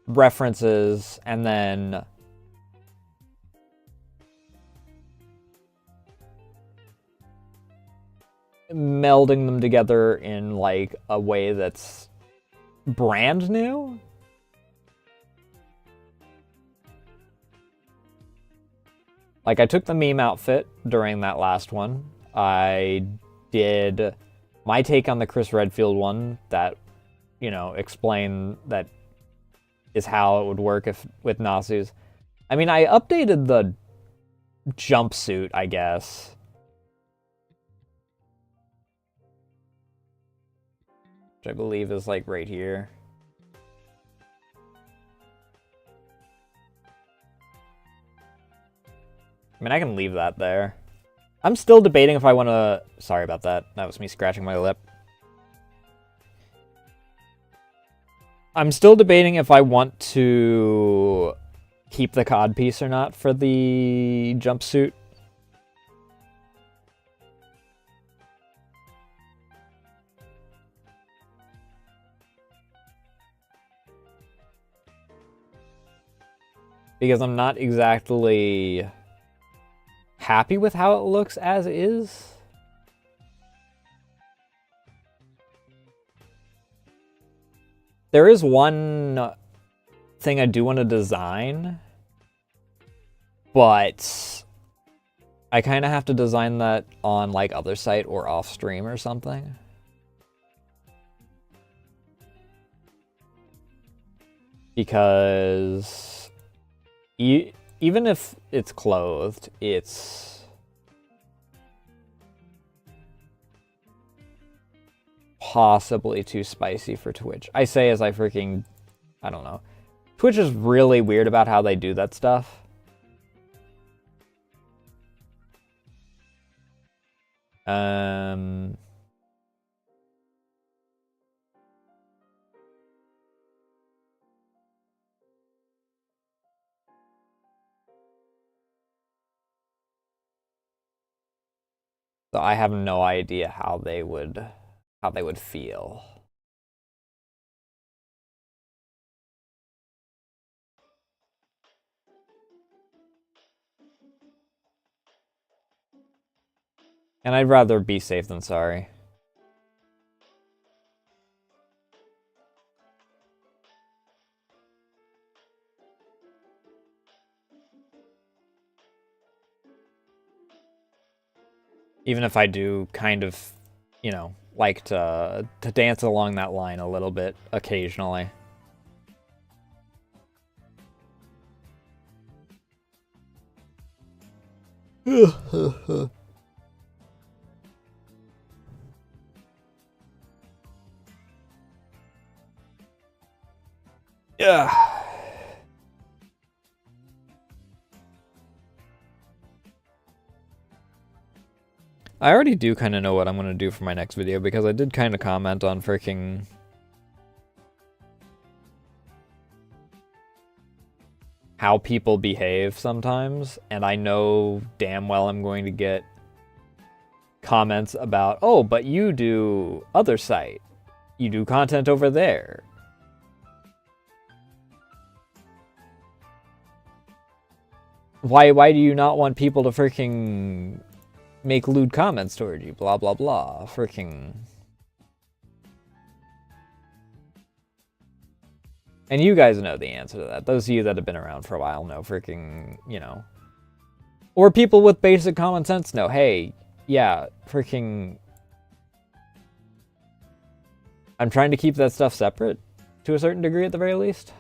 references and then melding them together in, like, a way that's brand new. Like, I took the meme outfit during that last one. I did my take on the Chris Redfield one that, you know, explain that is how it would work if with Nasu's. I mean, I updated the jumpsuit, I guess. Which I believe is, like, right here. I mean, I can leave that there. I'm still debating if I want to... Sorry about that. That was me scratching my lip. I'm still debating if I want to keep the codpiece or not for the jumpsuit. Because I'm not exactly happy with how it looks as is. There is one thing I do want to design, but I kind of have to design that on, like, other site or off stream or something. Because even if it's clothed, it's possibly too spicy for Twitch. I say as I freaking... I don't know. Twitch is really weird about how they do that stuff. So I have no idea how they would feel. And I'd rather be safe than sorry. Even if I do kind of, you know, like to dance along that line a little bit occasionally. Yeah. I already do kind of know what I'm going to do for my next video, because I did kind of comment on freaking... how people behave sometimes, and I know damn well I'm going to get comments about, oh, but you do other site. You do content over there. Why do you not want people to freaking make lewd comments towards you? Blah, blah, blah. Freaking... And you guys know the answer to that. Those of you that have been around for a while know freaking, you know. Or people with basic common sense know, hey, yeah, freaking... I'm trying to keep that stuff separate, to a certain degree at the very least.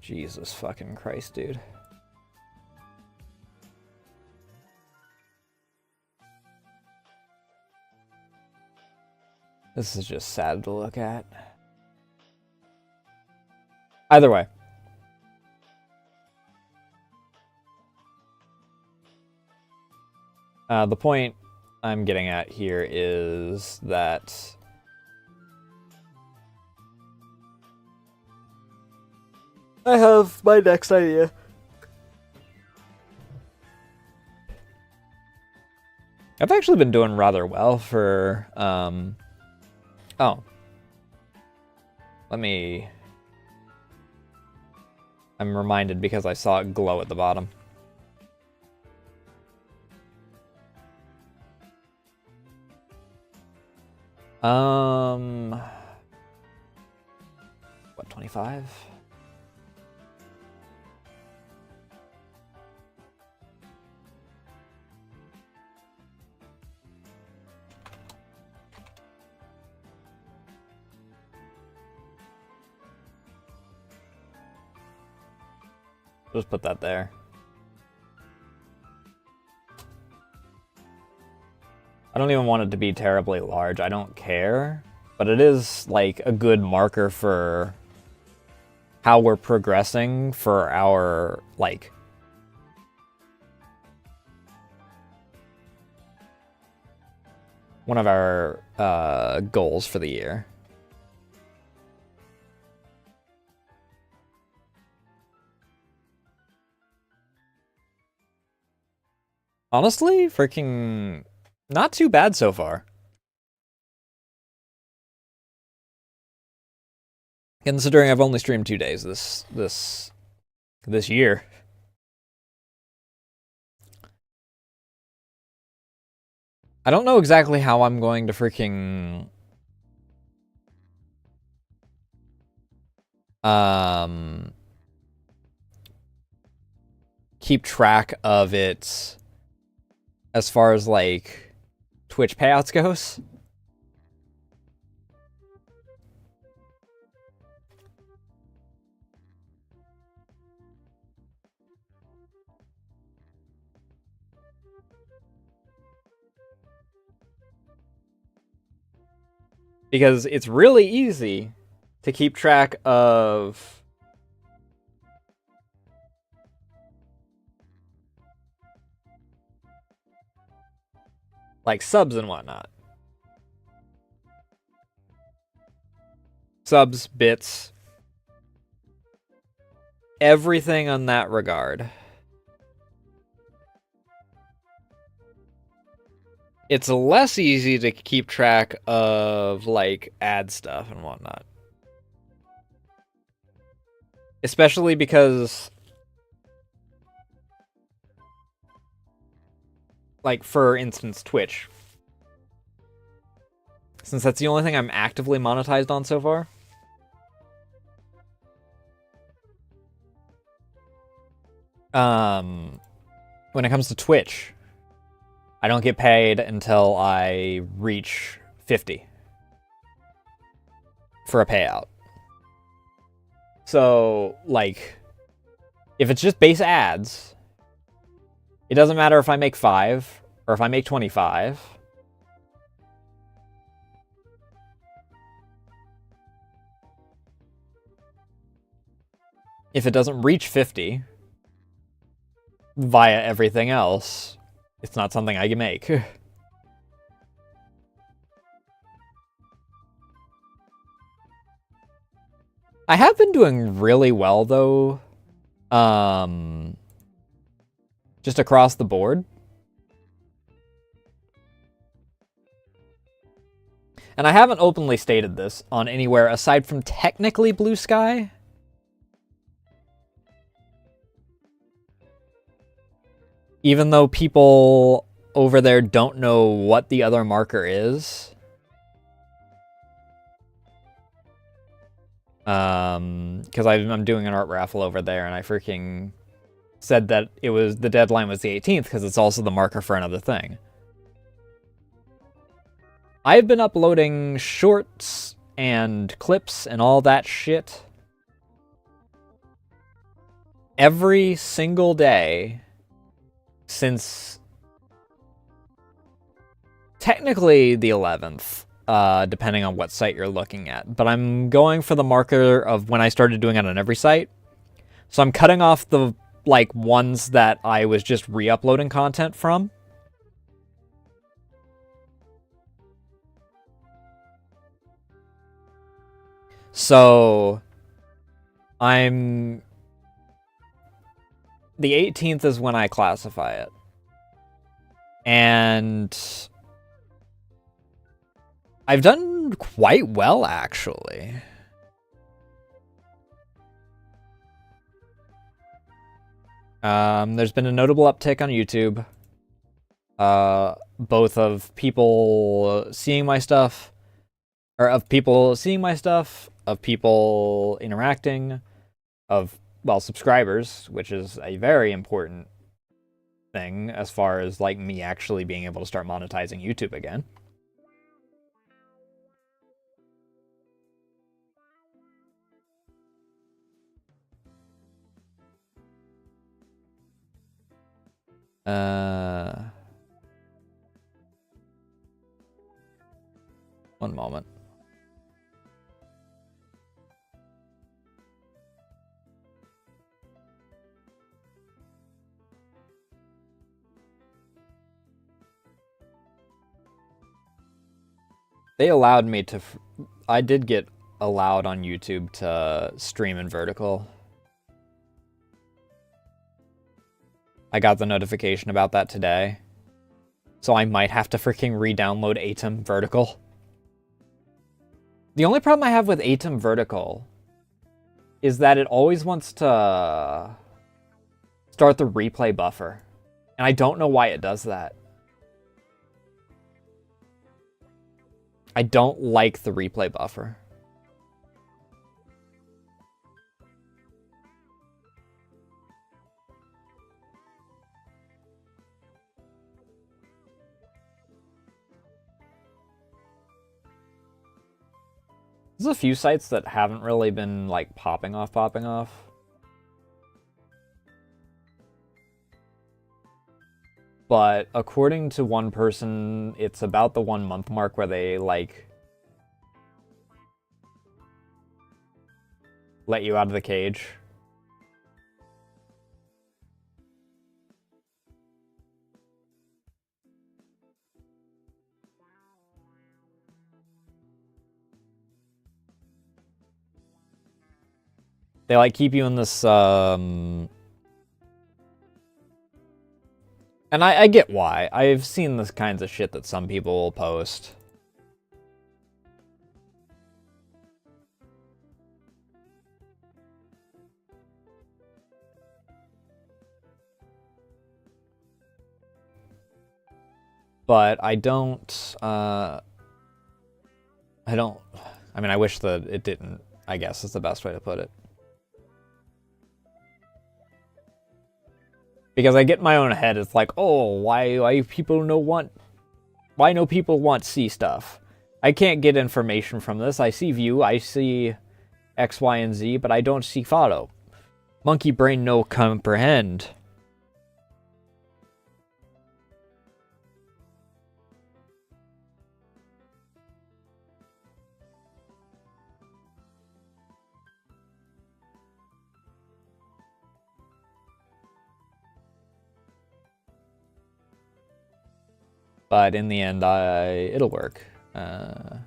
Jesus fucking Christ, dude. This is just sad to look at. Either way. The point I'm getting at here is that I have my next idea. I've actually been doing rather well for, oh. I'm reminded because I saw it glow at the bottom. What, 25? Just put that there. I don't even want it to be terribly large. I don't care. But it is, like, a good marker for how we're progressing for our, like, one of our goals for the year. Honestly, freaking not too bad so far. Considering I've only streamed 2 days this year. I don't know exactly how I'm going to freaking keep track of it as far as, like, Twitch payouts goes. Because it's really easy to keep track of like subs and whatnot. Subs, bits, everything on that regard. It's less easy to keep track of, like, ad stuff and whatnot. Especially because, like, for instance, Twitch. Since that's the only thing I'm actively monetized on so far. When it comes to Twitch, I don't get paid until I reach 50 for a payout. So, like, if it's just base ads, it doesn't matter if I make 5 or if I make 25. If it doesn't reach 50 via everything else, it's not something I can make. I have been doing really well, though. Just across the board. And I haven't openly stated this on anywhere aside from technically Blue Sky. Even though people over there don't know what the other marker is. Because I'm doing an art raffle over there, and I freaking said that the deadline was the 18th, because it's also the marker for another thing. I've been uploading shorts and clips and all that shit every single day since technically the 11th, depending on what site you're looking at. But I'm going for the marker of when I started doing it on every site. So I'm cutting off the like ones that I was just re-uploading content from. So the 18th is when I classify it. And I've done quite well, actually. There's been a notable uptick on YouTube. Both of people seeing my stuff, of people interacting, of, well, subscribers, which is a very important thing as far as, like, me actually being able to start monetizing YouTube again. One moment. They allowed me to... I did get allowed on YouTube to stream in vertical. I got the notification about that today. So I might have to freaking re-download Atom Vertical. The only problem I have with Atom Vertical is that it always wants to start the replay buffer. And I don't know why it does that. I don't like the replay buffer. There's a few sites that haven't really been, like, popping off. But according to one person, it's about the 1 month mark where they, like, let you out of the cage. They, like, keep you in this, And I get why. I've seen this kinds of shit that some people will post. But I don't, I mean, I wish that it didn't, I guess is the best way to put it. Because I get in my own head, it's like, oh, why people why no people want see stuff? I can't get information from this. I see view, I see X, Y, and Z, but I don't see follow. Monkey brain no comprehend. But in the end, it'll work. I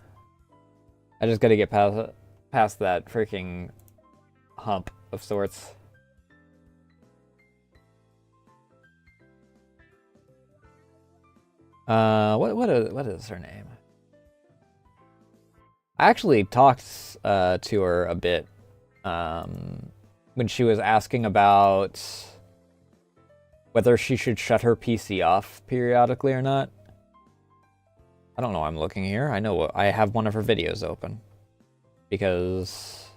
just gotta get past that freaking hump of sorts. What is her name? I actually talked to her a bit when she was asking about whether she should shut her PC off periodically or not. I don't know why I'm looking here. I know I have one of her videos open. Because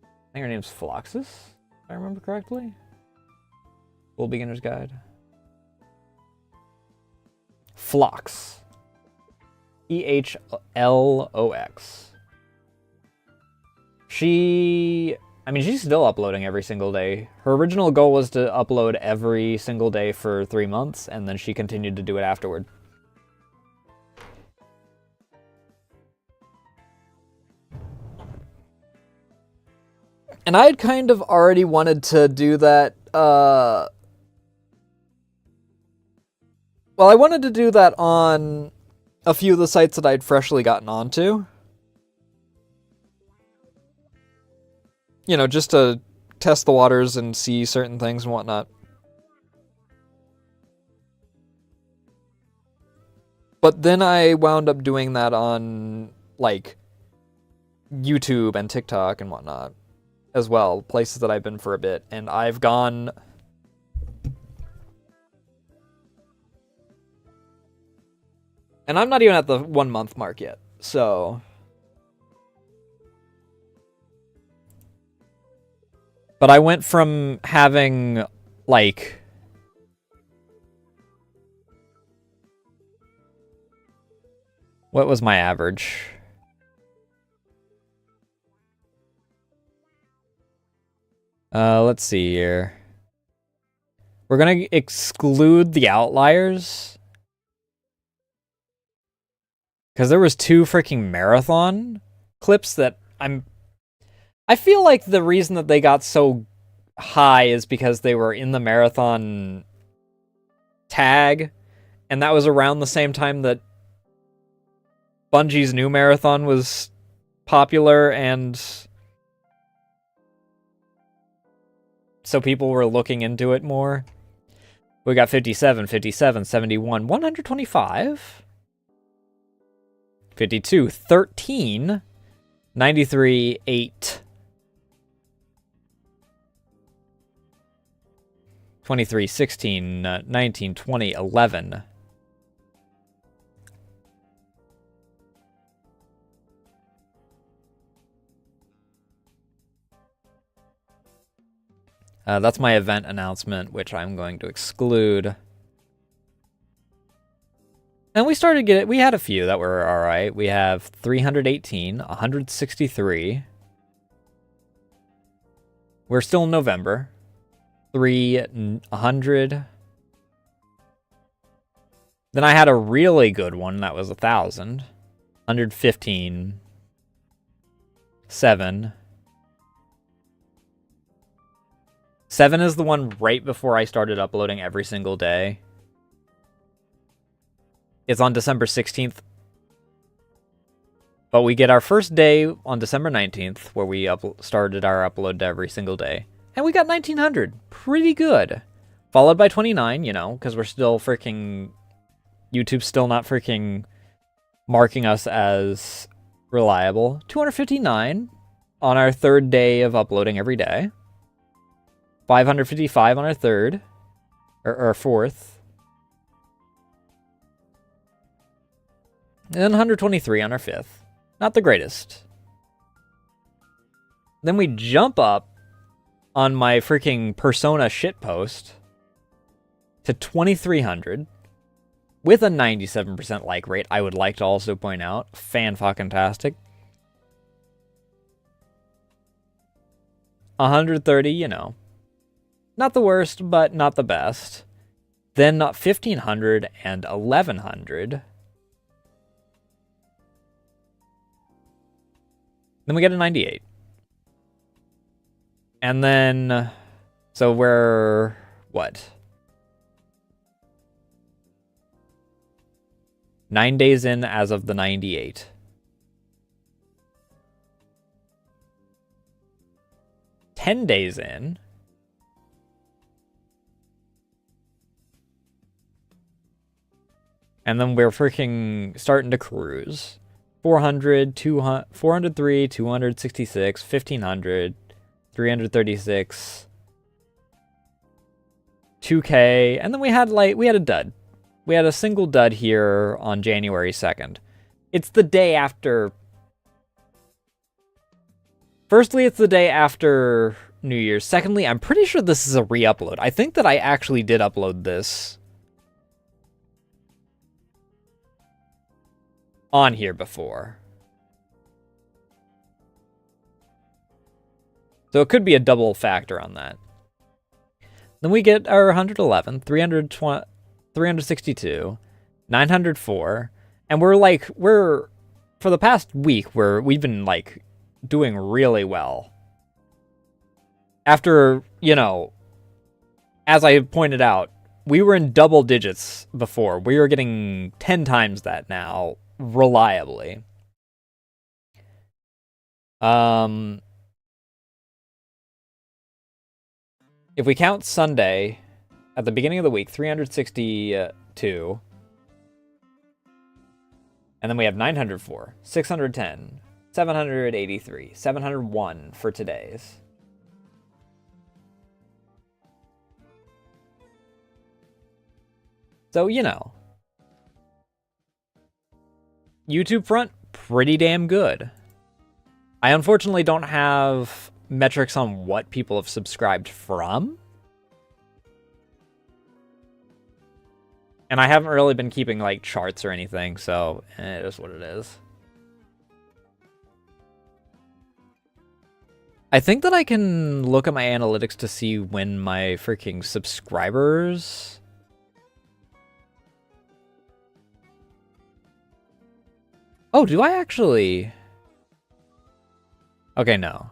I think her name's Floxus, if I remember correctly. Full Beginner's Guide. Phlox. EHLOX. She I mean, she's still uploading every single day. Her original goal was to upload every single day for 3 months, and then she continued to do it afterward. And I had kind of already wanted to do that, well, I wanted to do that on a few of the sites that I'd freshly gotten onto. You know, just to test the waters and see certain things and whatnot. But then I wound up doing that on, like, YouTube and TikTok and whatnot as well, places that I've been for a bit. And I've gone... And I'm not even at the 1 month mark yet, so... But I went from having, like... What was my average? Let's see here. We're gonna exclude the outliers. Because there was 2 freaking marathon clips that I feel like the reason that they got so high is because they were in the marathon tag, and that was around the same time that Bungie's new marathon was popular, and so people were looking into it more. We got 57, 57, 71, 125, 52, 13, 93, 8, 23, 16, 19, 20, 11. That's my event announcement, which I'm going to exclude. And we had a few that were alright. We have 318, 163. We're still in November. 100. Then I had a really good one that was 1,000. 115. 7. 7 is the one right before I started uploading every single day. It's on December 16th. But we get our first day on December 19th, where we started our upload to every single day. And we got 1,900. Pretty good. Followed by 29, you know, because we're still freaking... YouTube's still not freaking marking us as reliable. 259 on our 3rd day of uploading every day. 555 on our 3rd. Or 4th. And then 123 on our 5th. Not the greatest. Then we jump up on my freaking Persona shitpost to 2,300 with a 97% like rate. I would like to also point out, fan-fucking-tastic. 130, you know, not the worst, but not the best. Then 1,500 and 1,100. Then we get a 98. And then, so we're, what? 9 days in as of the 98. Ten days in. And then we're freaking starting to cruise. 400, 200, 403, 266, 1,500, 336, 2K, and then we had a dud. We had a single dud here on January 2nd. It's the day after... Firstly, it's the day after New Year's. Secondly, I'm pretty sure this is a re-upload. I think that I actually did upload this on here before. So it could be a double factor on that. Then we get our 111, 320, 362, 904, and we're for the past week we've been like doing really well. After, you know, as I pointed out, we were in double digits before. We are getting 10 times that now, reliably. If we count Sunday, at the beginning of the week, 362. And then we have 904, 610, 783, 701 for today's. So, you know. YouTube front, pretty damn good. I unfortunately don't have metrics on what people have subscribed from. And I haven't really been keeping, like, charts or anything, so it is what it is. I think that I can look at my analytics to see when my freaking subscribers... Oh, do I actually... Okay, no.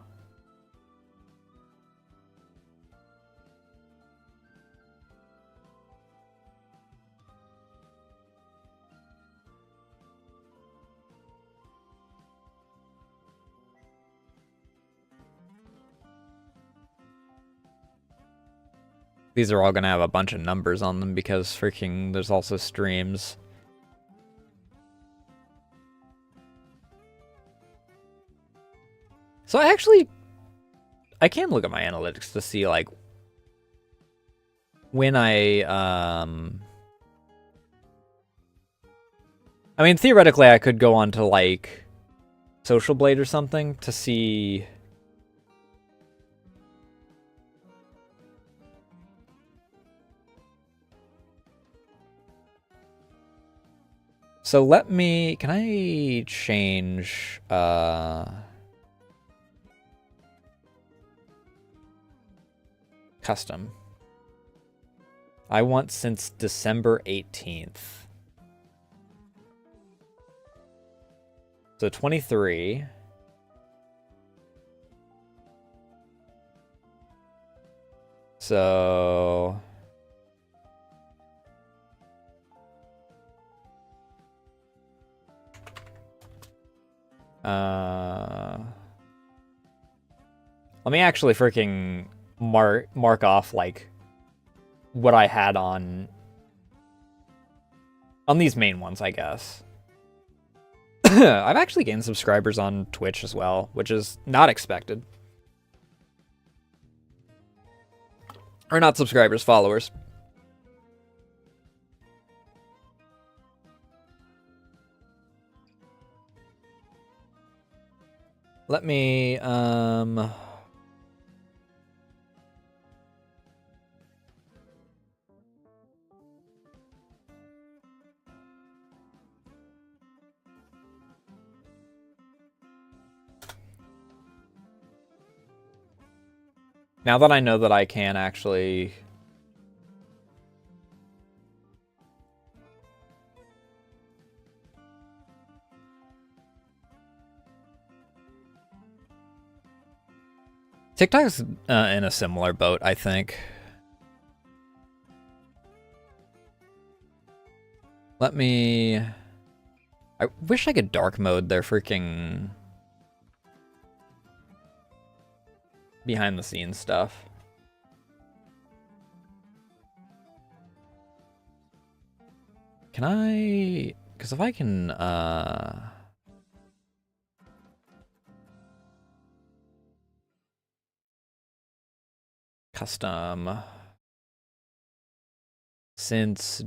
These are all gonna have a bunch of numbers on them because freaking there's also streams. So I can look at my analytics to see like when I mean theoretically I could go on to like Social Blade or something to see. So let me, can I change, custom? I want since December 18th. So 23. So... let me actually freaking mark off like what I had on these main ones, I guess. I've actually gained subscribers on Twitch as well, which is not expected. Or not subscribers, followers. Let me, now that I know that I can actually... TikTok's in a similar boat, I think. Let me... I wish I could dark mode their freaking... behind the scenes stuff. Can I... Because if I can, custom since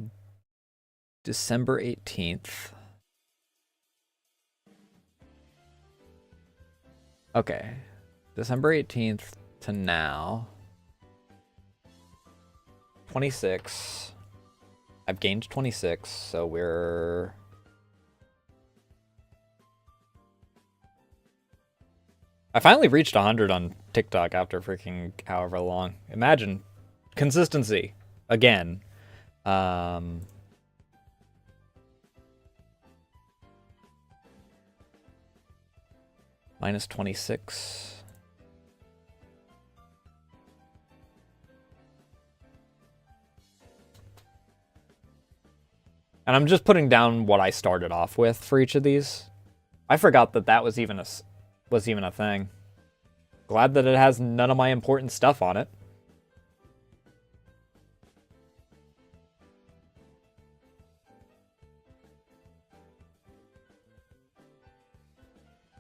December 18th. Okay. December 18th to now. 26. I've gained 26, so we're... I finally reached 100 on TikTok after freaking however long. Imagine. Consistency. Again. Minus 26. And I'm just putting down what I started off with for each of these. I forgot that that was even a thing. Glad that it has none of my important stuff on it.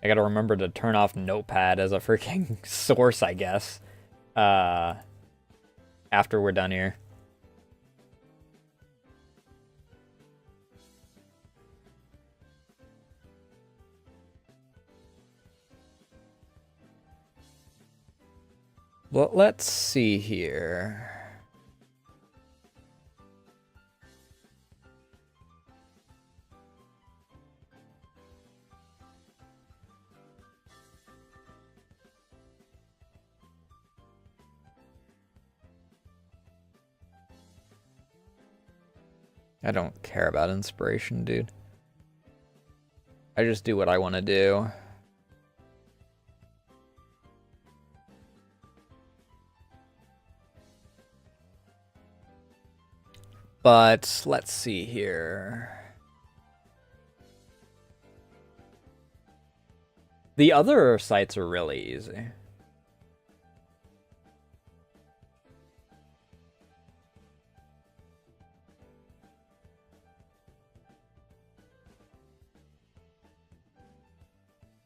I gotta remember to turn off Notepad as a freaking source, I guess. After we're done here. Well, let's see here. I don't care about inspiration, dude. I just do what I want to do. But let's see here. The other sites are really easy.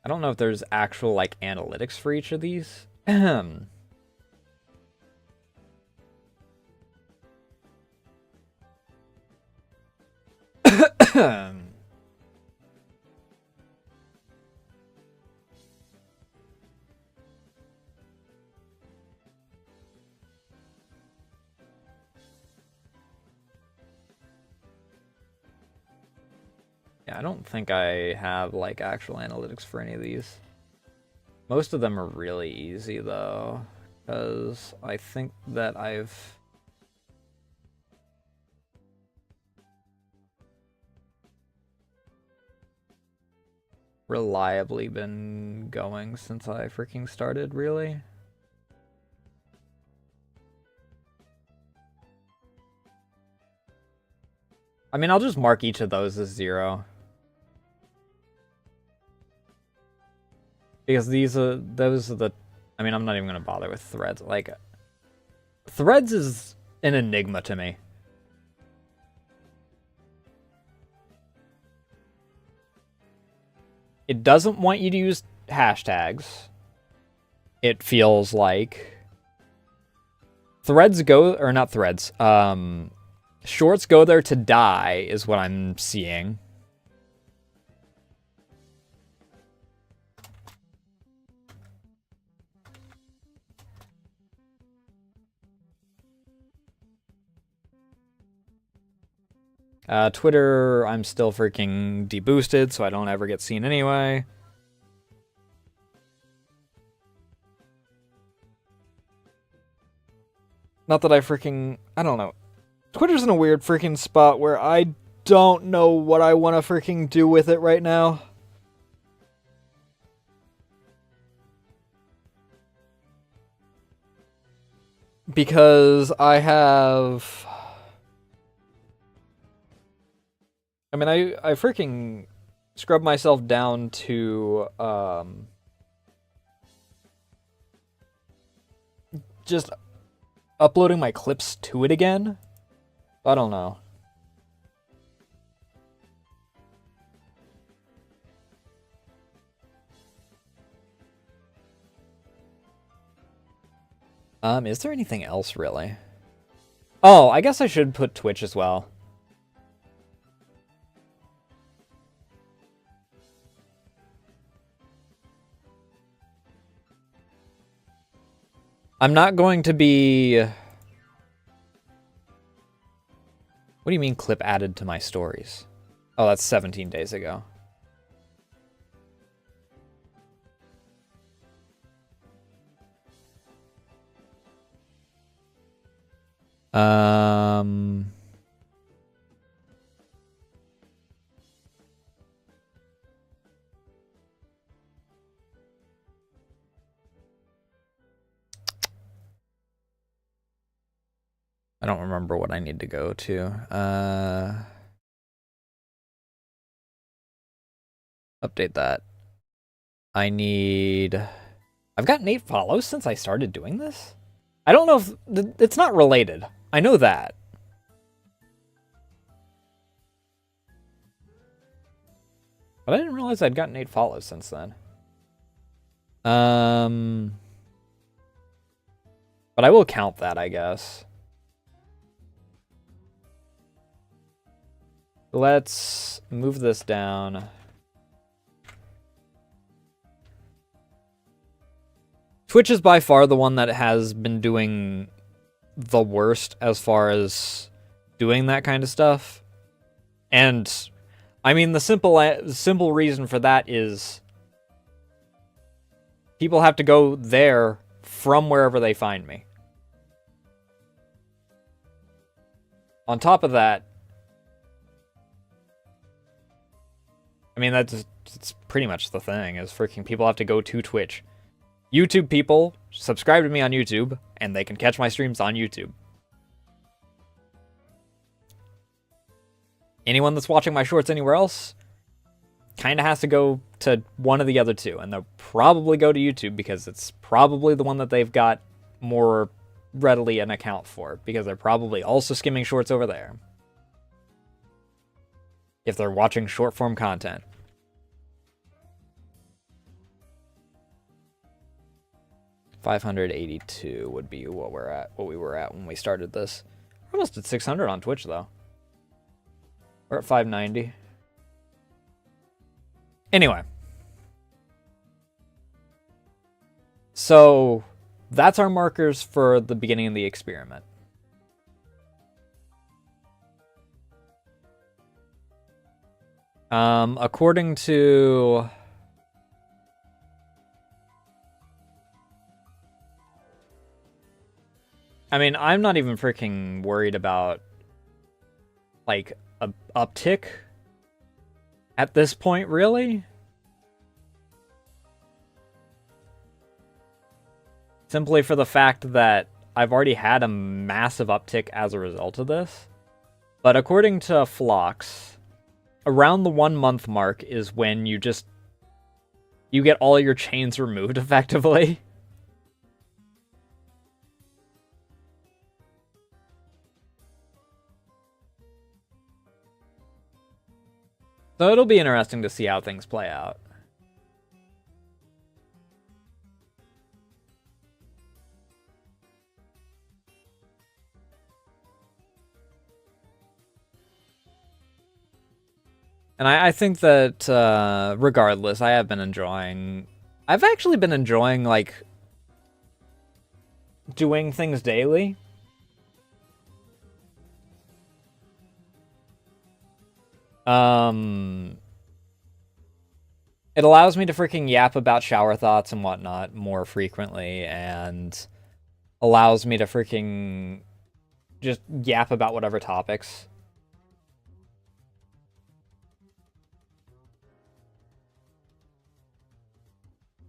I don't know if there's actual, like, analytics for each of these. Yeah, I don't think I have, like, actual analytics for any of these. Most of them are really easy, though, because I think that I've... reliably been going since I freaking started, really. I mean, I'll just mark each of those as 0. Because those are the... I mean, I'm not even going to bother with threads. Like, threads is an enigma to me. It doesn't want you to use hashtags. It feels like... Threads go... Or not threads. Shorts go there to die, is what I'm seeing. Twitter, I'm still freaking deboosted, so I don't ever get seen anyway. Not that I freaking... I don't know. Twitter's in a weird freaking spot where I don't know what I want to freaking do with it right now. Because I have... I mean, I freaking scrubbed myself down to, just uploading my clips to it again. I don't know. Is there anything else, really? Oh, I guess I should put Twitch as well. I'm not going to be... What do you mean clip added to my stories? Oh, that's 17 days ago. Um... I don't remember what I need to go to. Update that. I need... I've gotten 8 follows since I started doing this? I don't know if... It's not related. I know that. But I didn't realize I'd gotten 8 follows since then. But I will count that, I guess. Let's move this down. Twitch is by far the one that has been doing the worst as far as doing that kind of stuff. And I mean, the simple reason for that is people have to go there from wherever they find me. On top of that, I mean, it's pretty much the thing, is freaking people have to go to Twitch. YouTube people subscribe to me on YouTube, and they can catch my streams on YouTube. Anyone that's watching my shorts anywhere else kind of has to go to one of the other two, and they'll probably go to YouTube because it's probably the one that they've got more readily an account for, because they're probably also skimming shorts over there if they're watching short form content. $582 would be what we were at when we started this. We're almost at 600 on Twitch though. We're at 590. Anyway. So that's our markers for the beginning of the experiment. According to... I mean, I'm not even freaking worried about, like, a uptick at this point, really. Simply for the fact that I've already had a massive uptick as a result of this. But according to Phlox, around the 1 month mark is when you get all your chains removed effectively. So it'll be interesting to see how things play out. And I think that, regardless, I've actually been enjoying, like, doing things daily. It allows me to freaking yap about shower thoughts and whatnot more frequently, and allows me to freaking just yap about whatever topics.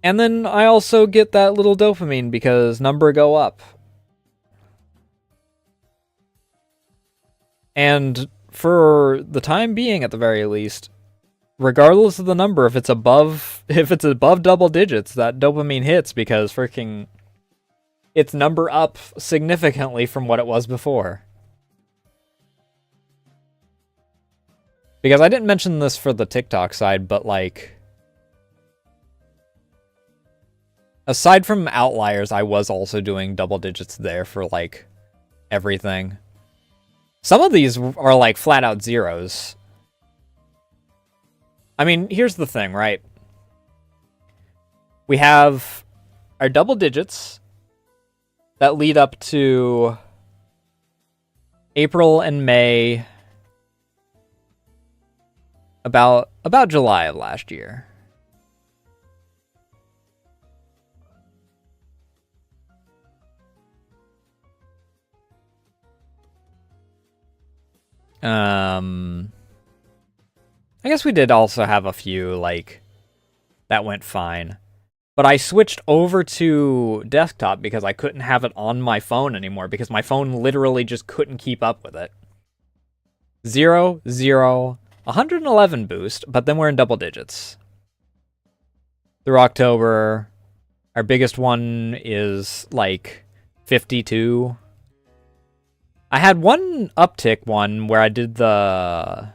And then I also get that little dopamine because number go up. And for the time being, at the very least, regardless of the number, if it's above double digits, that dopamine hits because freaking it's number up significantly from what it was before. Because I didn't mention this for the TikTok side, but like, aside from outliers, I was also doing double digits there for like everything. Some of these are like flat out zeros. I mean, here's the thing, right? We have our double digits that lead up to April and May, about July of last year. I guess we did also have a few, like, that went fine. But I switched over to desktop because I couldn't have it on my phone anymore because my phone literally just couldn't keep up with it. 0, 0, 111 boost, but then we're in double digits. Through October, our biggest one is like 52. I had one uptick one where I did the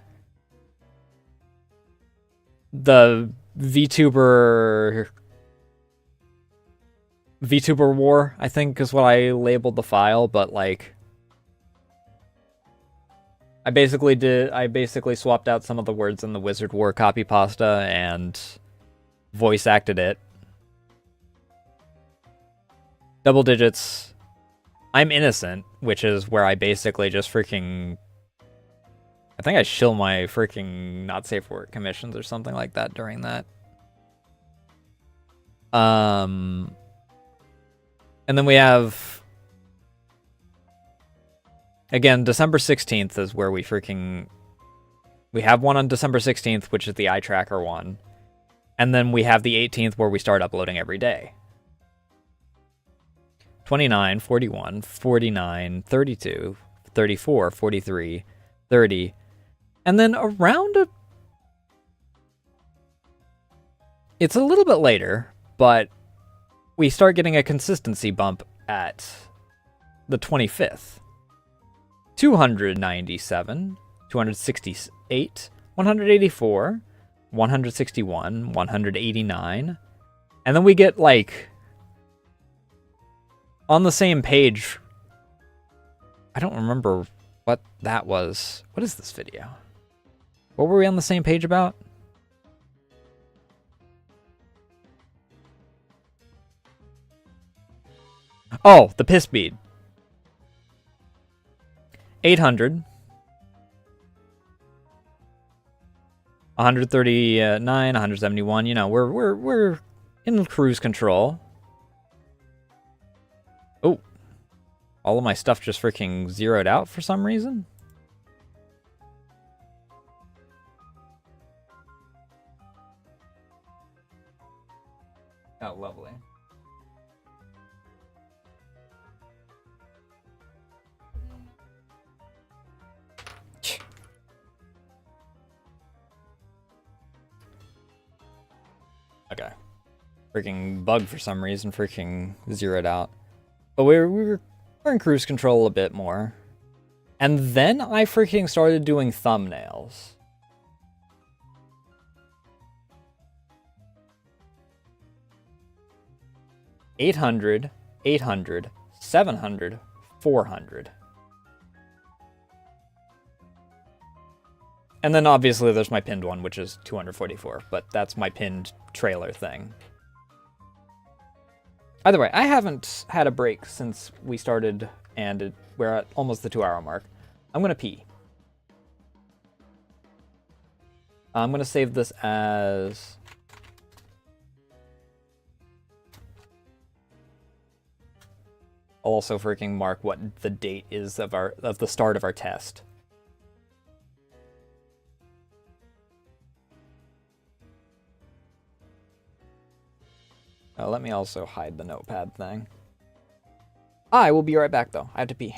VTuber war, I think is what I labeled the file, but like I basically swapped out some of the words in the Wizard War copy pasta and voice acted it. Double digits. I'm innocent, which is where I basically just freaking... I think I shill my freaking not safe for work commissions or something like that during that. And then we have... Again, December 16th is where we freaking... We have one on December 16th, which is the eye tracker one. And then we have the 18th where we start uploading every day. 29, 41, 49, 32, 34, 43, 30. And then around a... It's a little bit later, but we start getting a consistency bump at the 25th. 297, 268, 184, 161, 189. And then we get, like, on the same page. I don't remember what that was. What is this video? What were we on the same page about? Oh, the piss bead. 800. 139, 171. You know, we're in cruise control. Oh, all of my stuff just freaking zeroed out for some reason. Oh, lovely. Okay. Freaking bug for some reason freaking zeroed out. But we're in cruise control a bit more. And then I freaking started doing thumbnails. $800, 800, 700, 400. And then obviously there's my pinned one, which is 244, but that's my pinned trailer thing. Either way, I haven't had a break since we started, and we're at almost the 2-hour mark. I'm going to pee. I'm going to save this as... I'll also freaking mark what the date is of the start of our test. Let me also hide the notepad thing. I will be right back, though. I have to pee.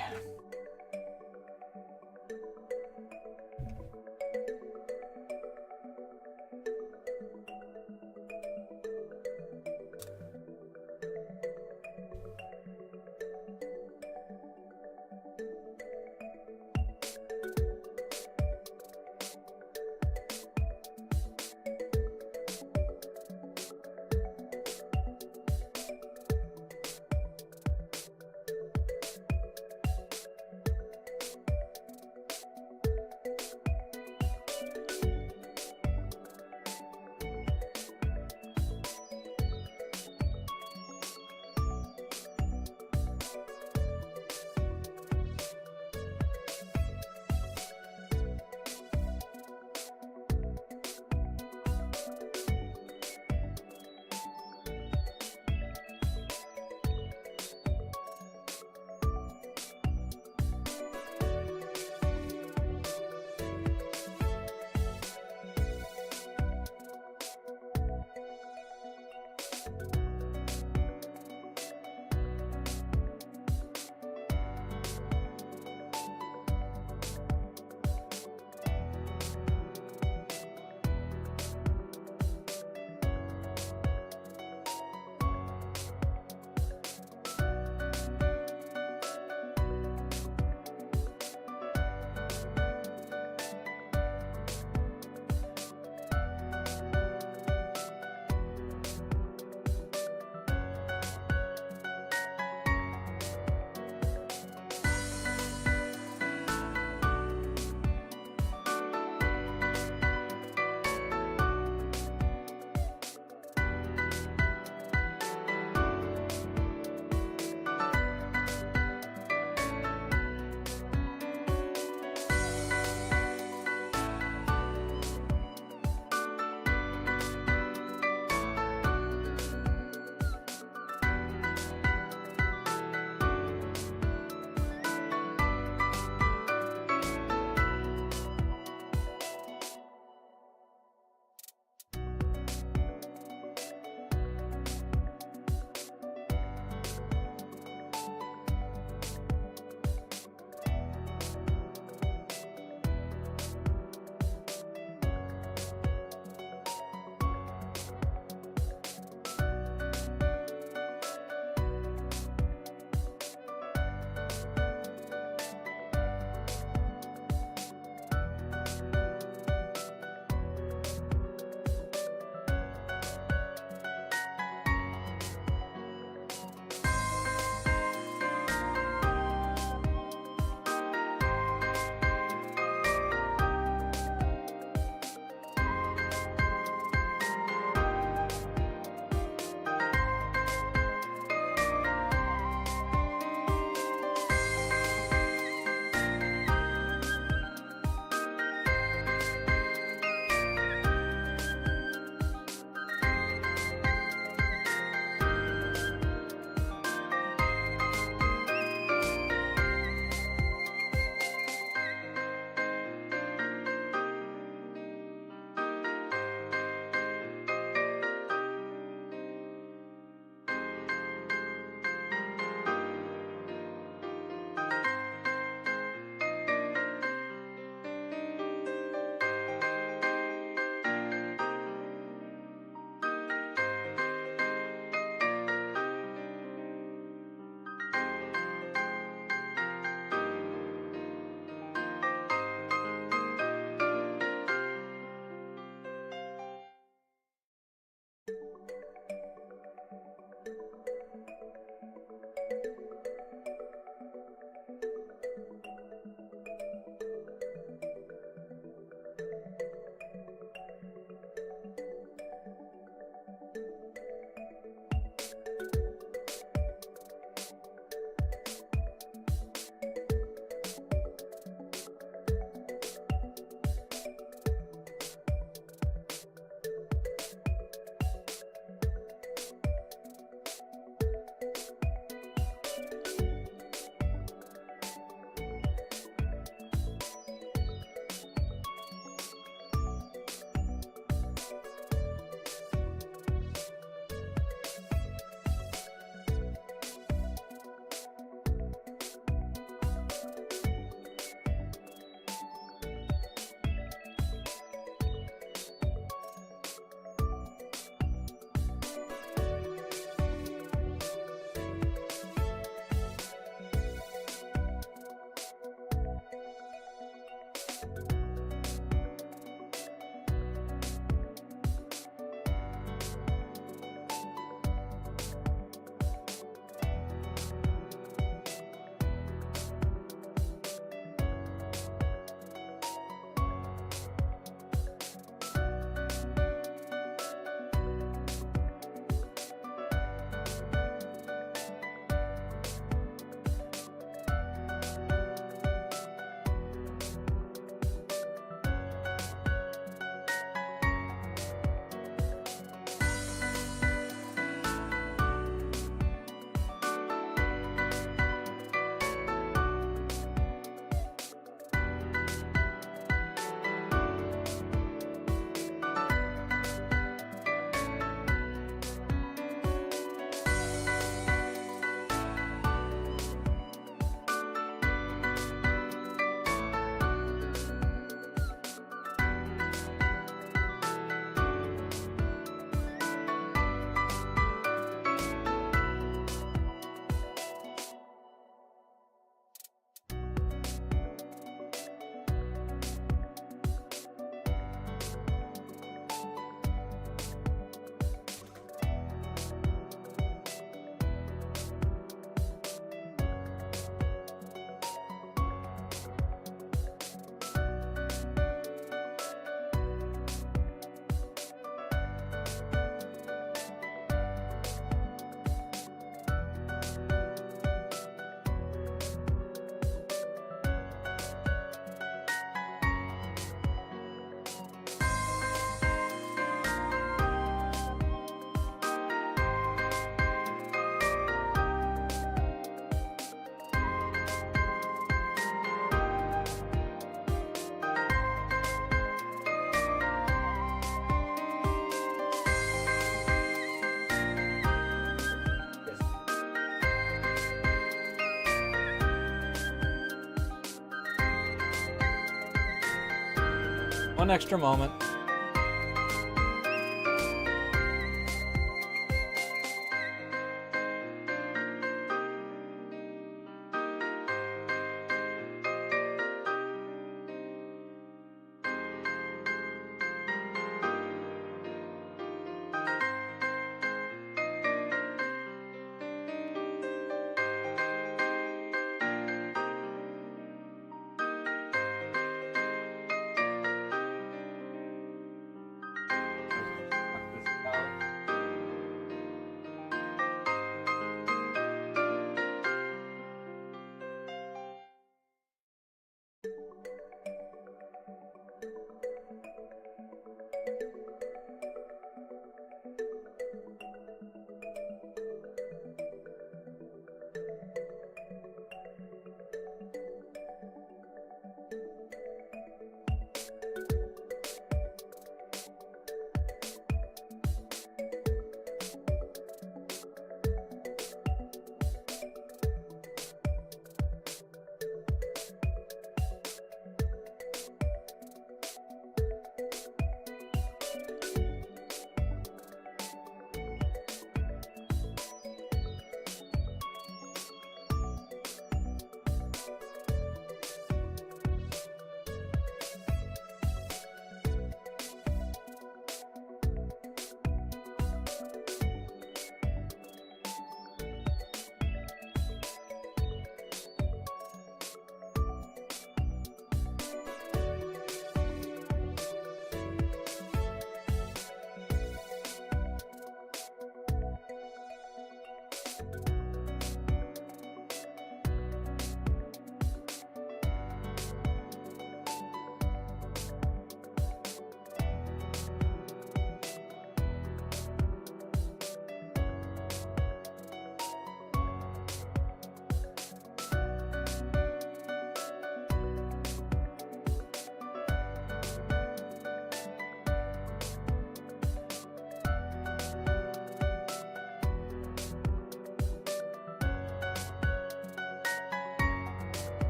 One extra moment.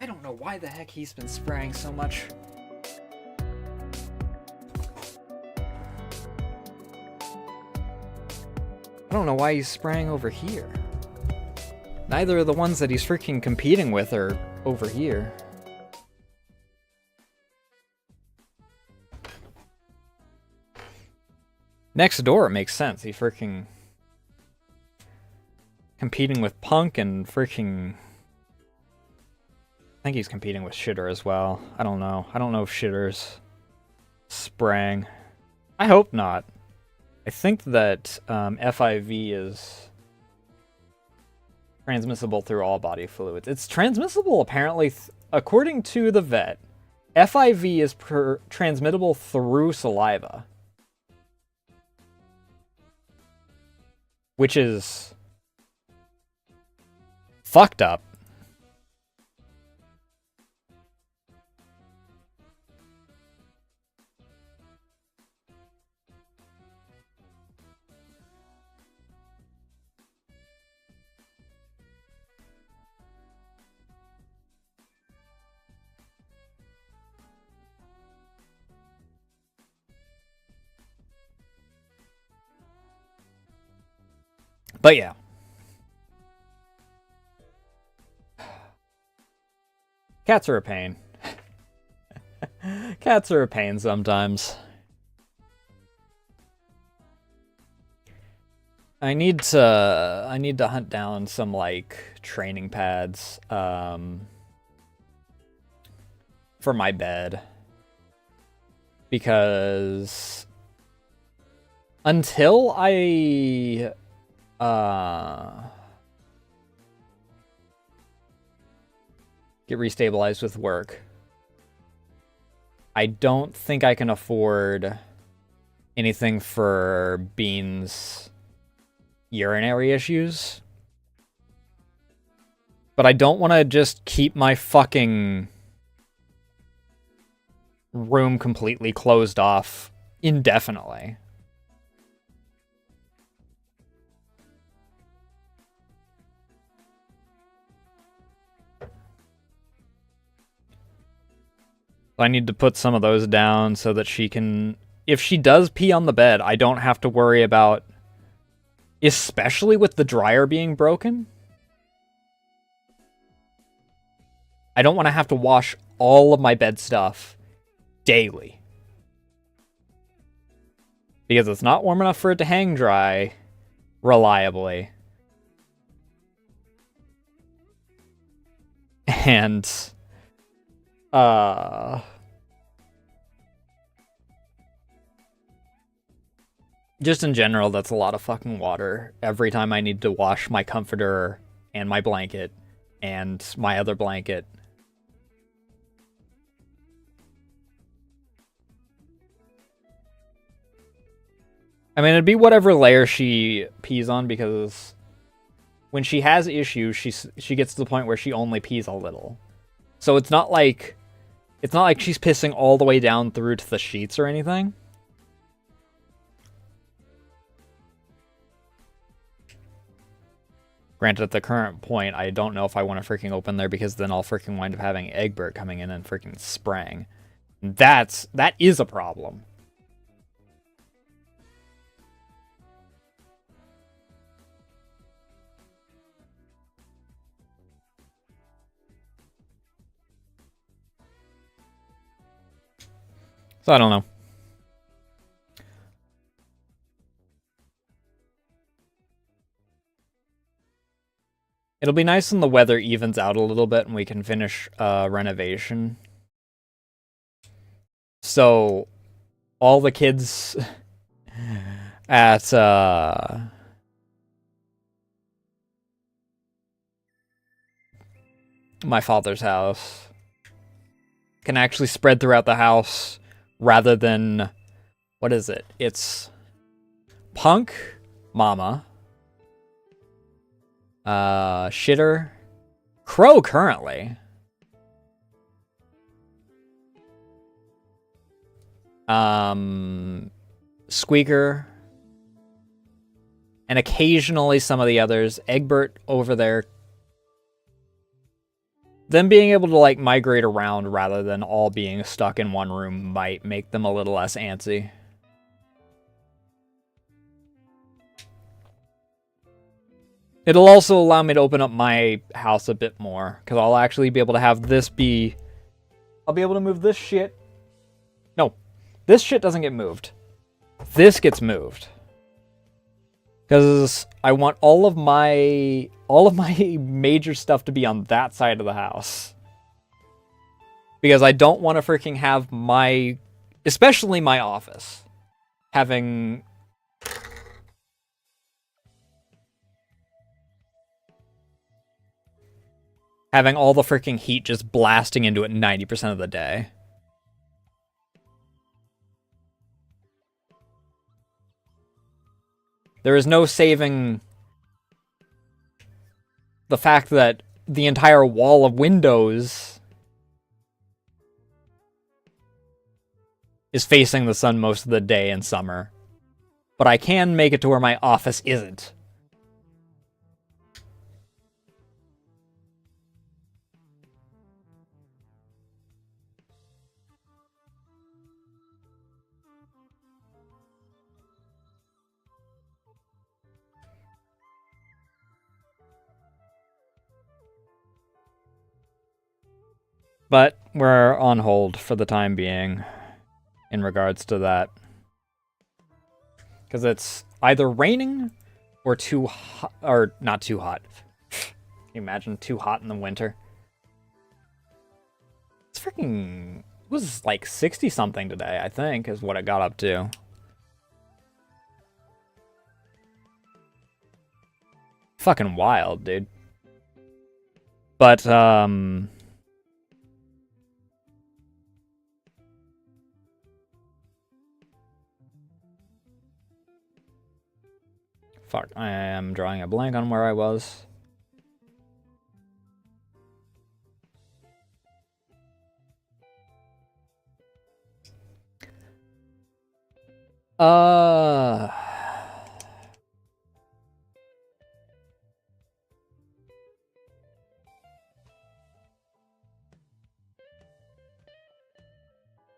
I don't know why the heck he's been spraying so much. I don't know why he's spraying over here. Neither of the ones that he's freaking competing with are over here. Next door, it makes sense. He freaking competing with Punk and freaking... I think he's competing with Shitter as well. I don't know. I don't know if Shitter's spraying. I hope not. I think that FIV is transmissible through all body fluids. It's transmissible, apparently, according to the vet. FIV is transmittable through saliva. Which is fucked up. But yeah. Cats are a pain. Cats are a pain sometimes. I need to hunt down some like training pads for my bed. Because until I get restabilized with work. I don't think I can afford anything for Bean's urinary issues. But I don't want to just keep my fucking room completely closed off indefinitely. I need to put some of those down so that she can... If she does pee on the bed, I don't have to worry about... Especially with the dryer being broken. I don't want to have to wash all of my bed stuff daily. Because it's not warm enough for it to hang dry reliably. And... just in general, that's a lot of fucking water. Every time I need to wash my comforter and my blanket and my other blanket. I mean, it'd be whatever layer she pees on, because when she has issues, she gets to the point where she only pees a little. So it's not like she's pissing all the way down through to the sheets or anything. Granted, at the current point, I don't know if I want to freaking open there, because then I'll freaking wind up having Egbert coming in and freaking spraying. That is a problem. So I don't know. It'll be nice when the weather evens out a little bit and we can finish renovation. So all the kids at my father's house can actually spread throughout the house, rather than, what is it? It's Punk, Mama, Shitter, Crow currently, Squeaker, and occasionally some of the others. Egbert over there. Them being able to, like, migrate around rather than all being stuck in one room might make them a little less antsy. It'll also allow me to open up my house a bit more, because I'll actually be able to have this be... I'll be able to move this shit. No, this shit doesn't get moved. This gets moved. Because I want all of my major stuff to be on that side of the house. Because I don't want to freaking have my, especially my office, having all the freaking heat just blasting into it 90% of the day. There is no saving the fact that the entire wall of windows is facing the sun most of the day in summer. But I can make it to where my office isn't. But we're on hold for the time being in regards to that. Because it's either raining or too hot, or not too hot. Can you imagine too hot in the winter? It's freaking, it was like 60 something today, I think, is what it got up to. Fucking wild, dude. But, Fuck, I am drawing a blank on where I was.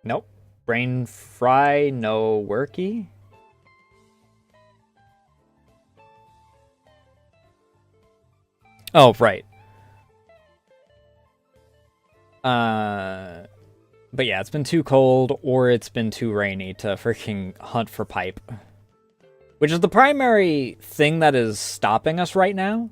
Nope. Brain fry, no worky. Oh, right. But yeah, it's been too cold or it's been too rainy to freaking hunt for pipe. Which is the primary thing that is stopping us right now.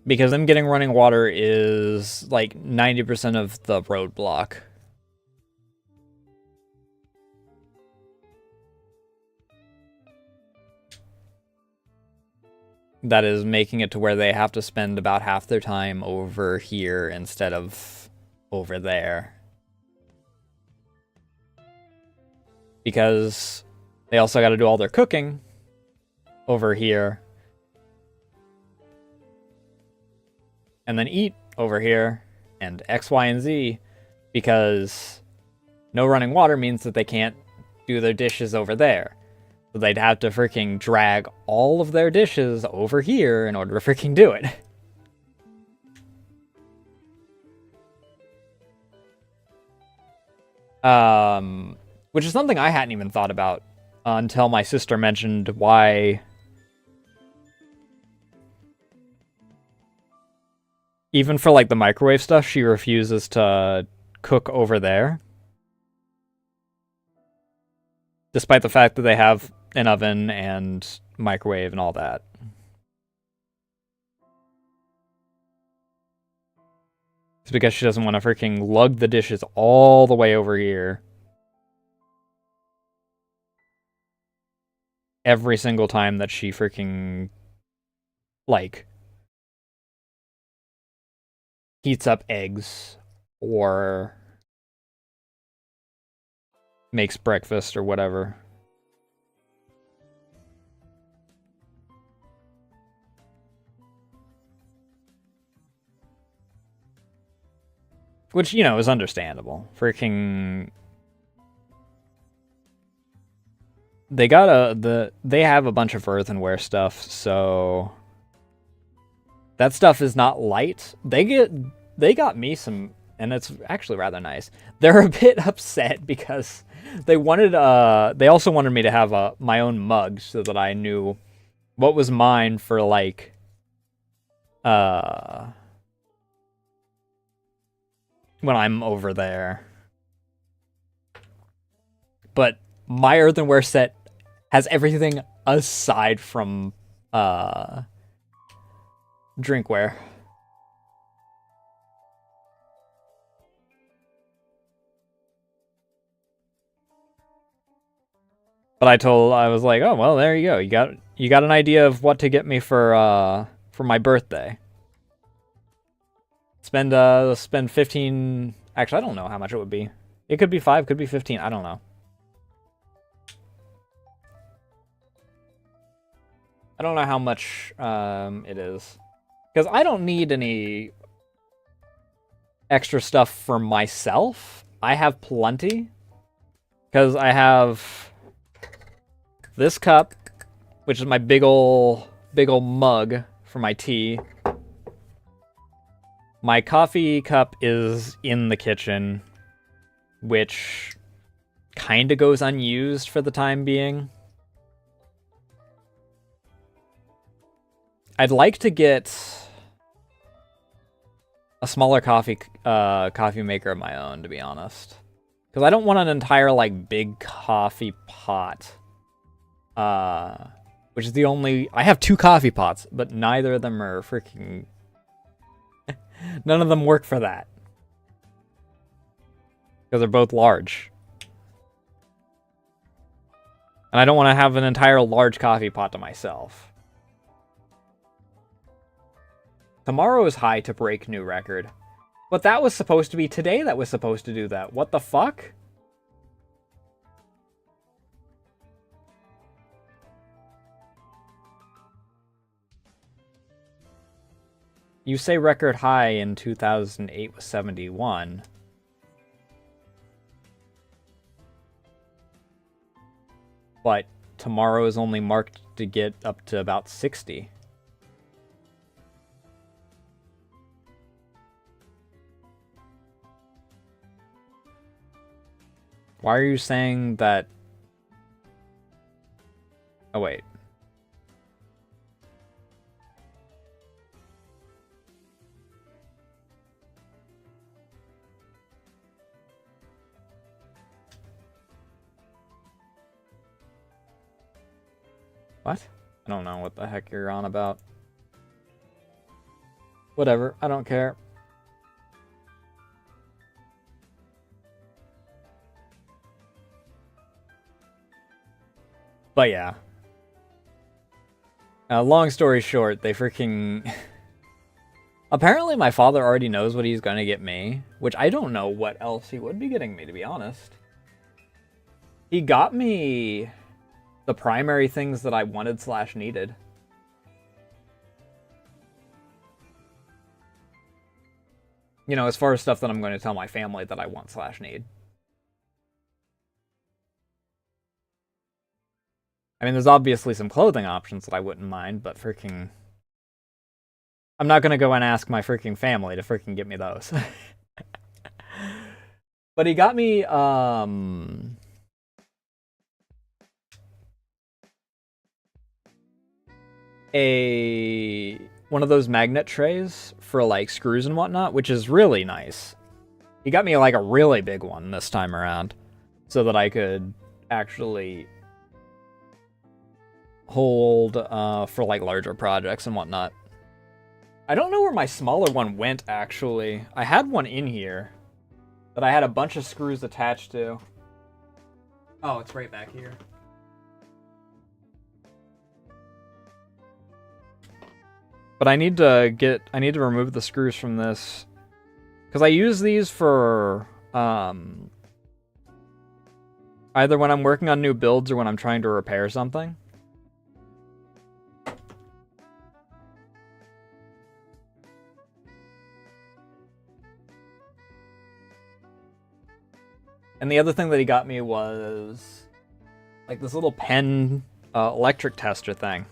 Because them getting running water is like 90% of the roadblock. That is making it to where they have to spend about half their time over here instead of over there. Because they also got to do all their cooking over here. And then eat over here, and X, Y, and Z, because no running water means that they can't do their dishes over there. So they'd have to freaking drag all of their dishes over here in order to freaking do it. Which is something I hadn't even thought about until my sister mentioned why... Even for, like, the microwave stuff, she refuses to cook over there. Despite the fact that they have an oven and microwave and all that. It's because she doesn't want to freaking lug the dishes all the way over here. Every single time that she freaking, like... heats up eggs or makes breakfast or whatever. Which, you know, is understandable. Freaking... They have a bunch of earthenware stuff, so... That stuff is not light. They got me some, and it's actually rather nice. They're a bit upset because they also wanted me to have my own mug so that I knew what was mine for, like, when I'm over there. But my earthenware set has everything aside from drinkware. But I was like, oh well, there you go. You got an idea of what to get me for my birthday. Spend 15. Actually, I don't know how much it would be. It could be 5, could be 15. I don't know. I don't know how much it is. Because I don't need any extra stuff for myself. I have plenty. Because I have this cup, which is my big ol' mug for my tea. My coffee cup is in the kitchen, which kind of goes unused for the time being. I'd like to get a smaller coffee maker of my own, to be honest. Because I don't want an entire, like, big coffee pot. Which is the only... I have 2 coffee pots, but neither of them are freaking... None of them work for that. Because they're both large. And I don't want to have an entire large coffee pot to myself. Tomorrow is high to break new record. But that was supposed to be today that was supposed to do that. What the fuck? You say record high in 2008 was 71. But tomorrow is only marked to get up to about 60. Why are you saying that? Oh, wait. What? I don't know what the heck you're on about. Whatever, I don't care. But yeah. Long story short, they freaking... Apparently my father already knows what he's gonna get me, which I don't know what else he would be getting me, to be honest. He got me the primary things that I wanted / needed. You know, as far as stuff that I'm going to tell my family that I want / need. I mean, there's obviously some clothing options that I wouldn't mind, but freaking... I'm not going to go and ask my freaking family to freaking get me those. But he got me, one of those magnet trays for, like, screws and whatnot, which is really nice. He got me, like, a really big one this time around, so that I could actually hold for, like, larger projects and whatnot. I don't know where my smaller one went, actually. I had one in here that I had a bunch of screws attached to. Oh, it's right back here. But I need to remove the screws from this, because I use these for either when I'm working on new builds or when I'm trying to repair something. And the other thing that he got me was like this little pen electric tester thing.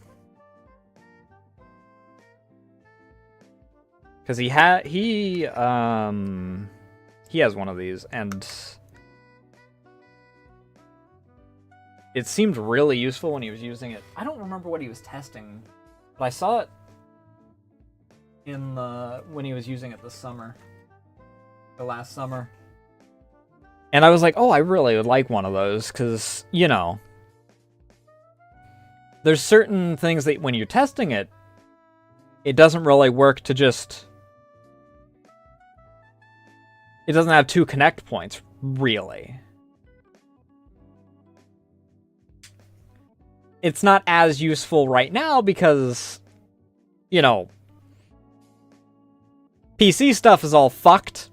Because he has one of these, and it seemed really useful when he was using it. I don't remember what he was testing, but I saw it in when he was using it this summer, the last summer. And I was like, oh, I really would like one of those, because, you know, there's certain things that when you're testing it, it doesn't really work to just... It doesn't have 2 connect points, really. It's not as useful right now because, you know, PC stuff is all fucked.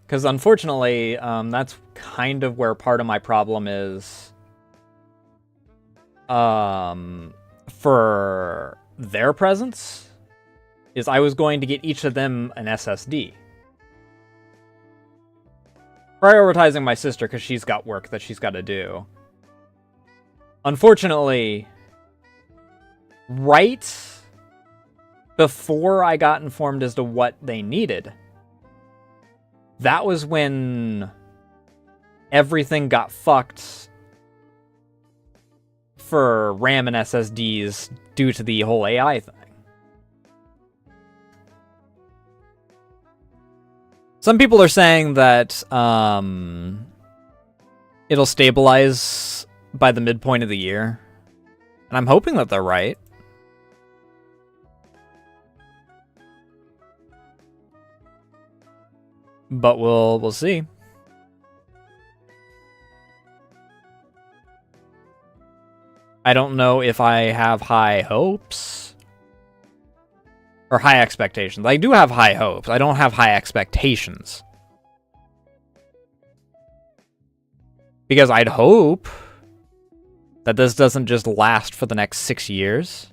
Because unfortunately, that's kind of where part of my problem is. For their presence, is I was going to get each of them an SSD. Prioritizing my sister because she's got work that she's got to do. Unfortunately, right before I got informed as to what they needed, that was when everything got fucked for RAM and SSDs due to the whole AI thing. Some people are saying that it'll stabilize by the midpoint of the year, and I'm hoping that they're right. But we'll see. I don't know if I have high hopes or high expectations. I do have high hopes. I don't have high expectations. Because I'd hope that this doesn't just last for the next 6 years.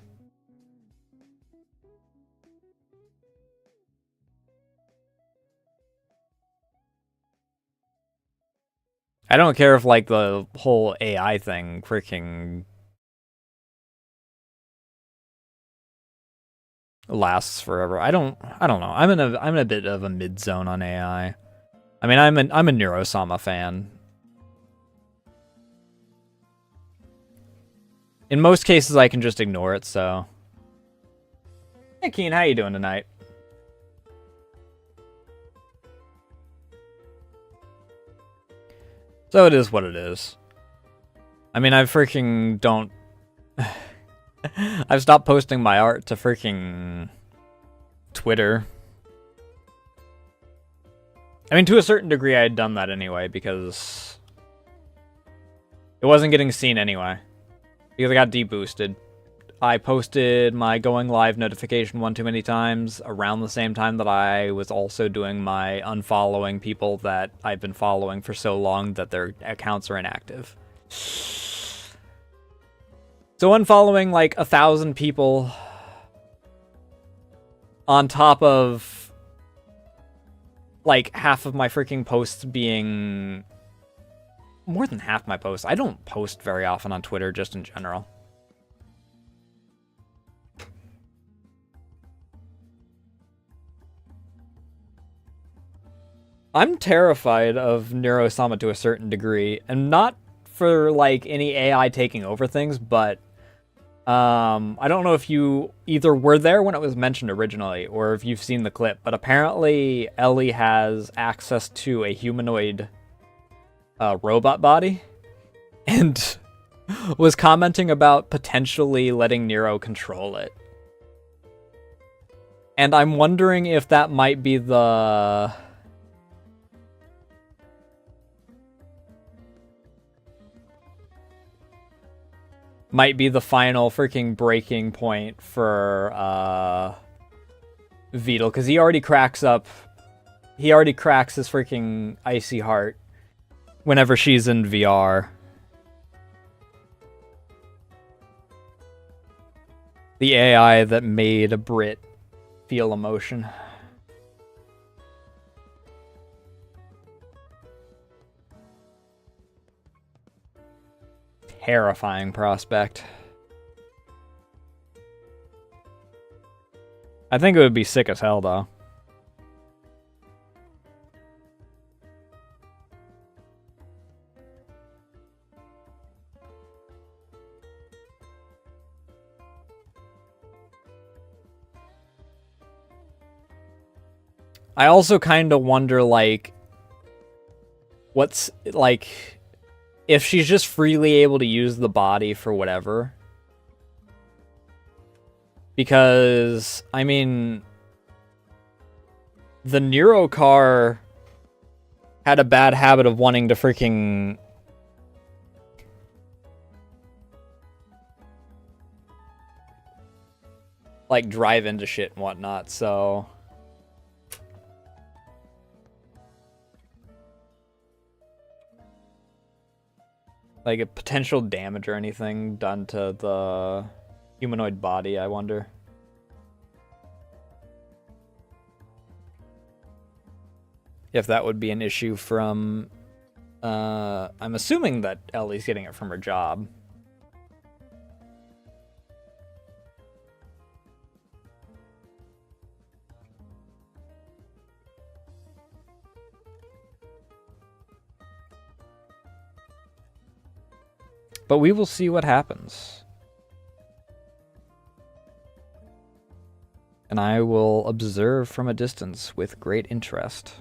I don't care if, like, the whole AI thing freaking lasts forever. I don't know. I'm in a bit of a mid zone on AI. I mean, I'm a Neurosama fan. In most cases, I can just ignore it. So, hey, Keen, how you doing tonight? So it is what it is. I mean, I freaking don't. I've stopped posting my art to freaking Twitter. I mean, to a certain degree, I had done that anyway because it wasn't getting seen anyway. Because I got deboosted. I posted my going live notification one too many times around the same time that I was also doing my unfollowing people that I've been following for so long that their accounts are inactive. So unfollowing like 1,000 people on top of like half of my freaking posts being more than half my posts. I don't post very often on Twitter just in general. I'm terrified of Neurosama to a certain degree, and not for like any AI taking over things, but I don't know if you either were there when it was mentioned originally or if you've seen the clip, but apparently Ellie has access to a humanoid robot body and was commenting about potentially letting Nero control it. And I'm wondering if that might be the final freaking breaking point for Beetle, because he already cracks his freaking icy heart whenever she's in VR. The AI that made a Brit feel emotion. Terrifying prospect. I think it would be sick as hell, though. I also kind of wonder, like, what's, like, if she's just freely able to use the body for whatever. Because, I mean, the Nero car had a bad habit of wanting to freaking like drive into shit and whatnot, so like a potential damage or anything done to the humanoid body, I wonder. If that would be an issue from I'm assuming that Ellie's getting it from her job. But we will see what happens. And I will observe from a distance with great interest.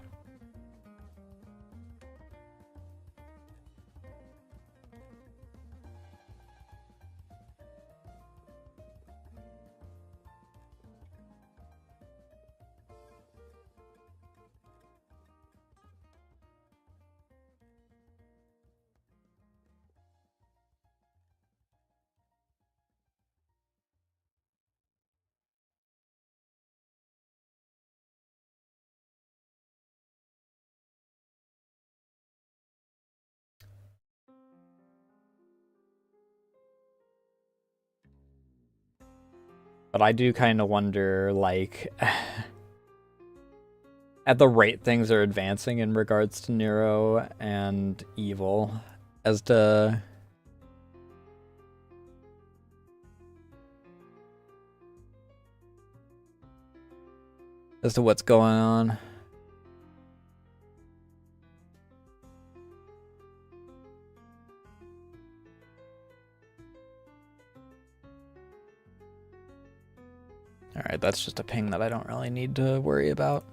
But I do kind of wonder, like, at the rate things are advancing in regards to Nero and Evil, as to what's going on. Alright, that's just a ping that I don't really need to worry about.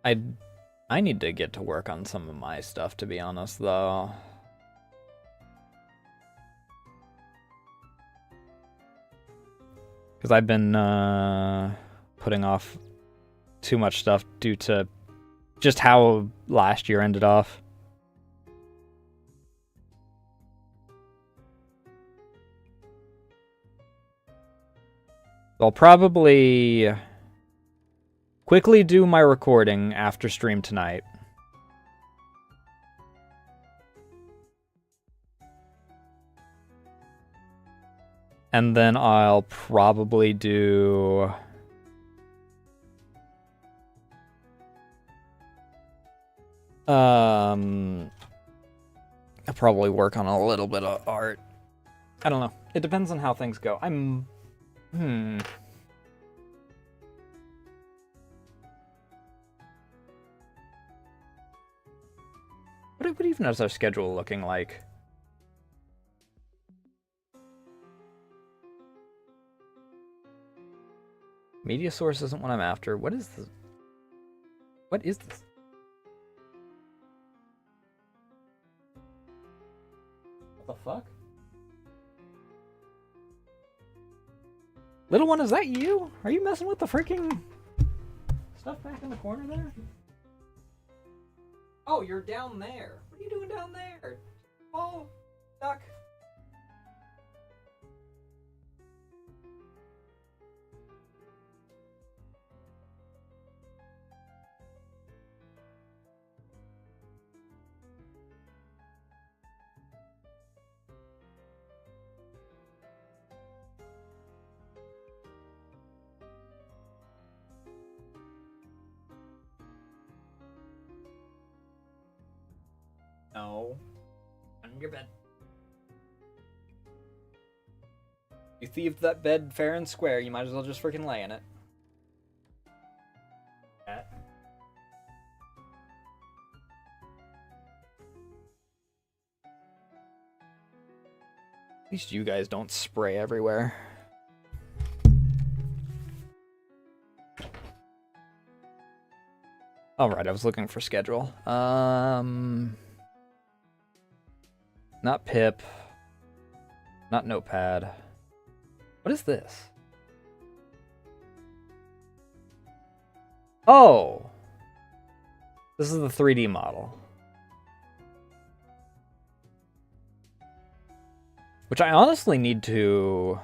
I need to get to work on some of my stuff, to be honest, though. Because I've been putting off too much stuff due to just how last year ended off. I'll probably quickly do my recording after stream tonight. And then I'll probably do... I'll probably work on a little bit of art. I don't know. It depends on how things go. What even is our schedule looking like? Media source isn't what I'm after. What is this? What is this? What the fuck? Little one, is that you? Are you messing with the freaking stuff back in the corner there? Oh, you're down there. What are you doing down there? Oh, duck. No. On your bed. You thieved that bed fair and square, you might as well just freaking lay in it. Cat. At least you guys don't spray everywhere. Alright, I was looking for schedule. Not Pip. Not Notepad. What is this? Oh! This is the 3D model. Which I honestly need to...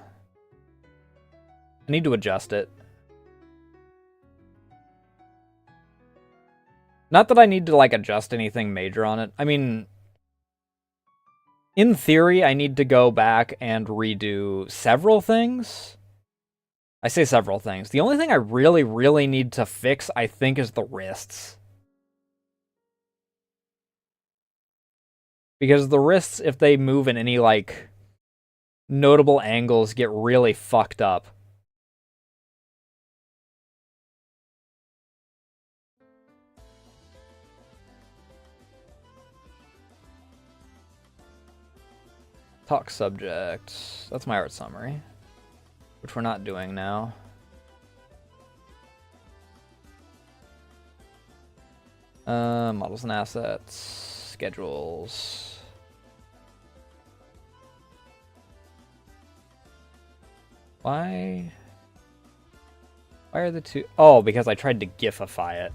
I need to adjust it. Not that I need to, like, adjust anything major on it. I mean... in theory, I need to go back and redo several things. I say several things. The only thing I really, really need to fix, I think, is the wrists. Because the wrists, if they move in any, like, notable angles, get really fucked up. Talk subject. That's my art summary, which we're not doing now. Models and assets, schedules. Why are the two? Oh, because I tried to gifify it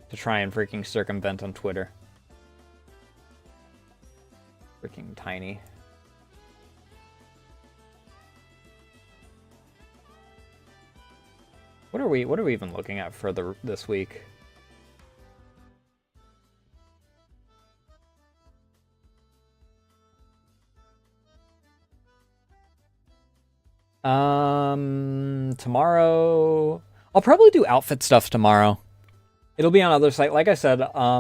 to try and freaking circumvent on Twitter. Freaking tiny. What are we even looking at for this week? Tomorrow I'll probably do outfit stuff tomorrow. It'll be on other site. Like I said, I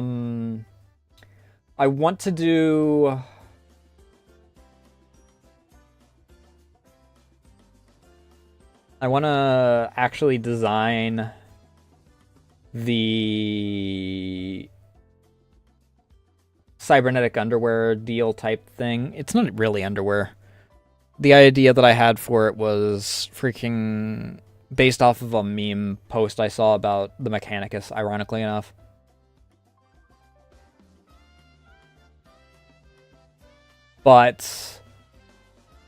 want to do I want to actually design the cybernetic underwear deal type thing. It's not really underwear. The idea that I had for it was freaking based off of a meme post I saw about the Mechanicus, ironically enough. But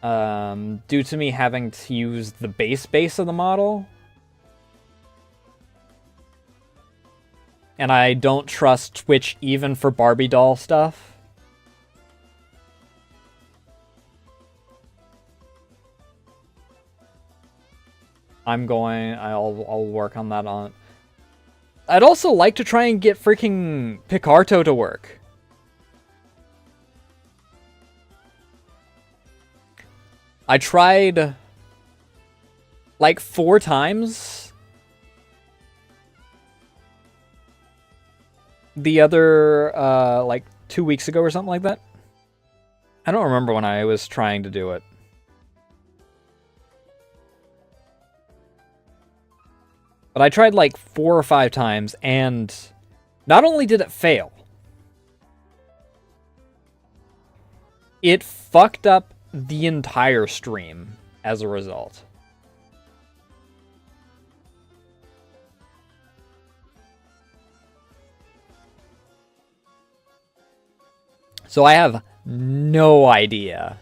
due to me having to use the base of the model, and I don't trust Twitch even for Barbie doll stuff, I'll work on that on. I'd also like to try and get freaking Picarto to work. I tried like 4 times the other like 2 weeks ago or something like that. I don't remember when I was trying to do it. But I tried like 4 or 5 times, and not only did it fail, it fucked up the entire stream as a result. So I have no idea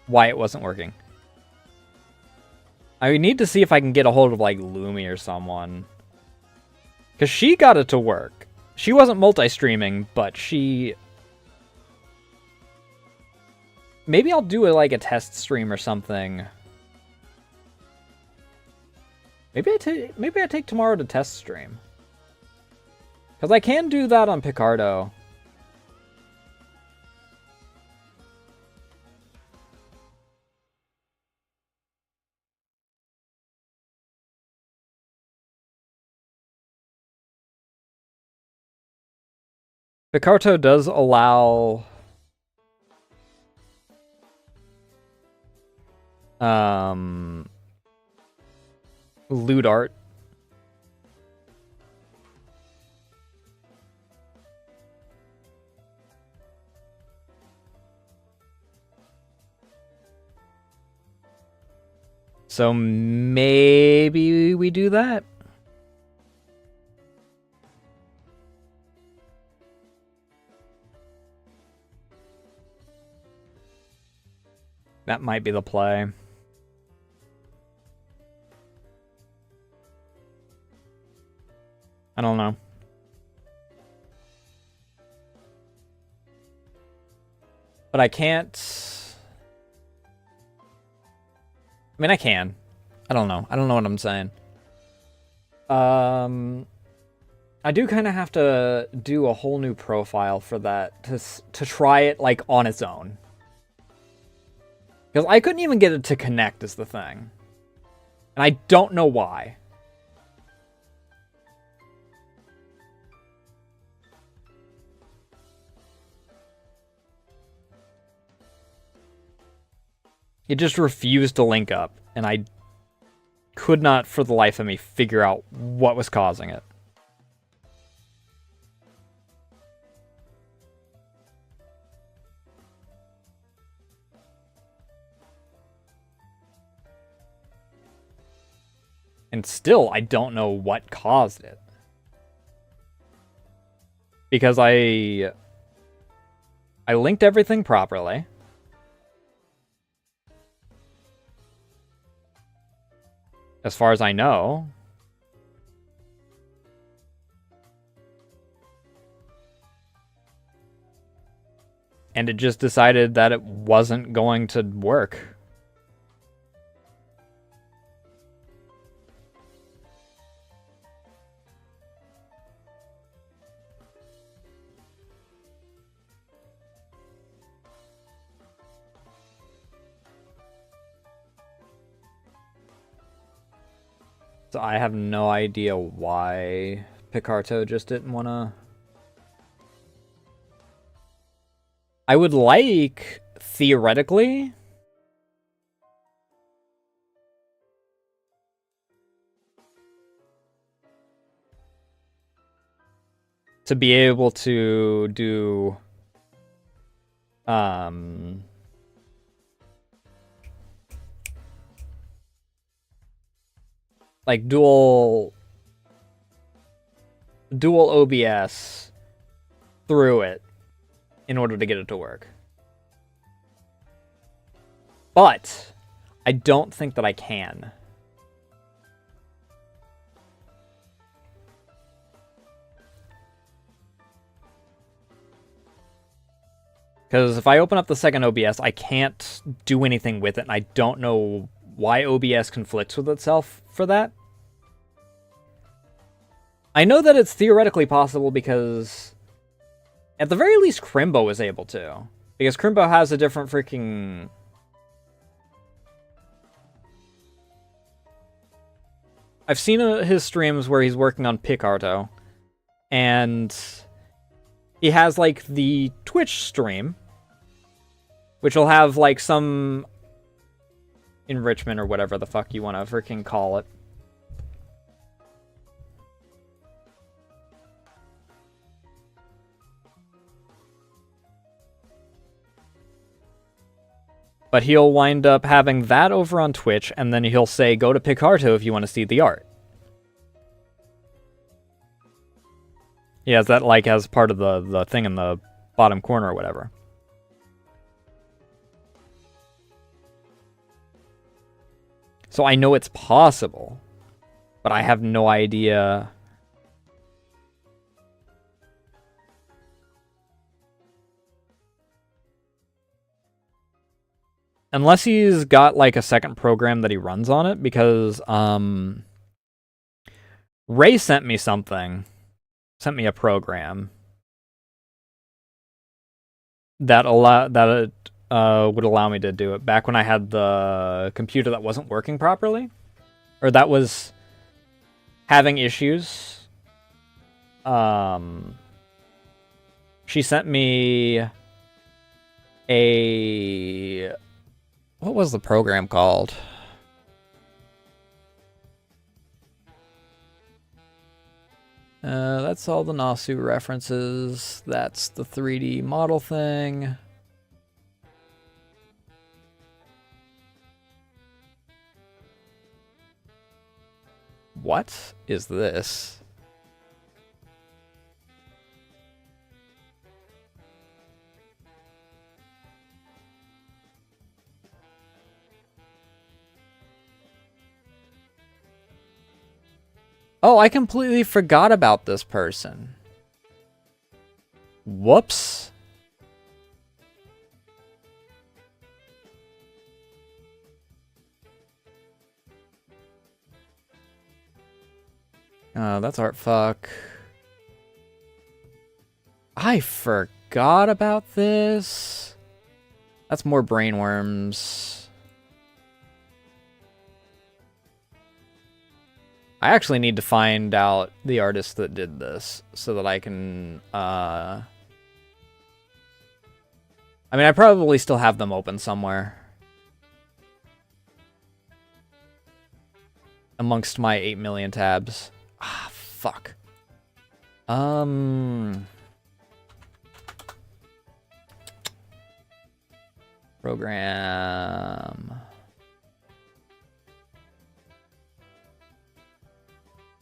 why it wasn't working. I need to see if I can get a hold of, like, Lumi or someone. Because she got it to work. She wasn't multi-streaming, but she... Maybe I'll do, like, a test stream or something. Maybe I take tomorrow to test stream. Because I can do that on Picardo. Picarto does allow loot art. So maybe we do that. That might be the play. I don't know. But I can't... I mean, I can. I don't know. I don't know what I'm saying. I do kind of have to do a whole new profile for that to try it, like, on its own. Because I couldn't even get it to connect is the thing. And I don't know why. It just refused to link up, and I could not for the life of me figure out what was causing it. And still, I don't know what caused it. Because I linked everything properly. As far as I know. And it just decided that it wasn't going to work. So I have no idea why Picarto just didn't want to... I would like, theoretically, to be able to do like dual OBS through it in order to get it to work. But I don't think that I can. Because if I open up the second OBS, I can't do anything with it, and I don't know why OBS conflicts with itself for that. I know that it's theoretically possible because, at the very least, Crimbo is able to. Because Crimbo has a different freaking... I've seen his streams where he's working on Picarto, and he has, like, the Twitch stream, which will have, like, some enrichment or whatever the fuck you want to freaking call it. But he'll wind up having that over on Twitch, and then he'll say, go to Picarto if you want to see the art. He has that, like, as part of the thing in the bottom corner or whatever. So I know it's possible, but I have no idea. Unless he's got, like, a second program that he runs on it, because, Ray sent me something. Sent me a program that would allow me to do it back when I had the computer that wasn't working properly, or that was having issues. She sent me a... What was the program called? That's all the Nasu references. That's the 3D model thing. What is this? Oh, I completely forgot about this person. Whoops. Oh, that's art fuck. I forgot about this. That's more brainworms. I actually need to find out the artist that did this so that I can, I mean, I probably still have them open somewhere amongst my 8 million tabs. Ah, fuck. Program.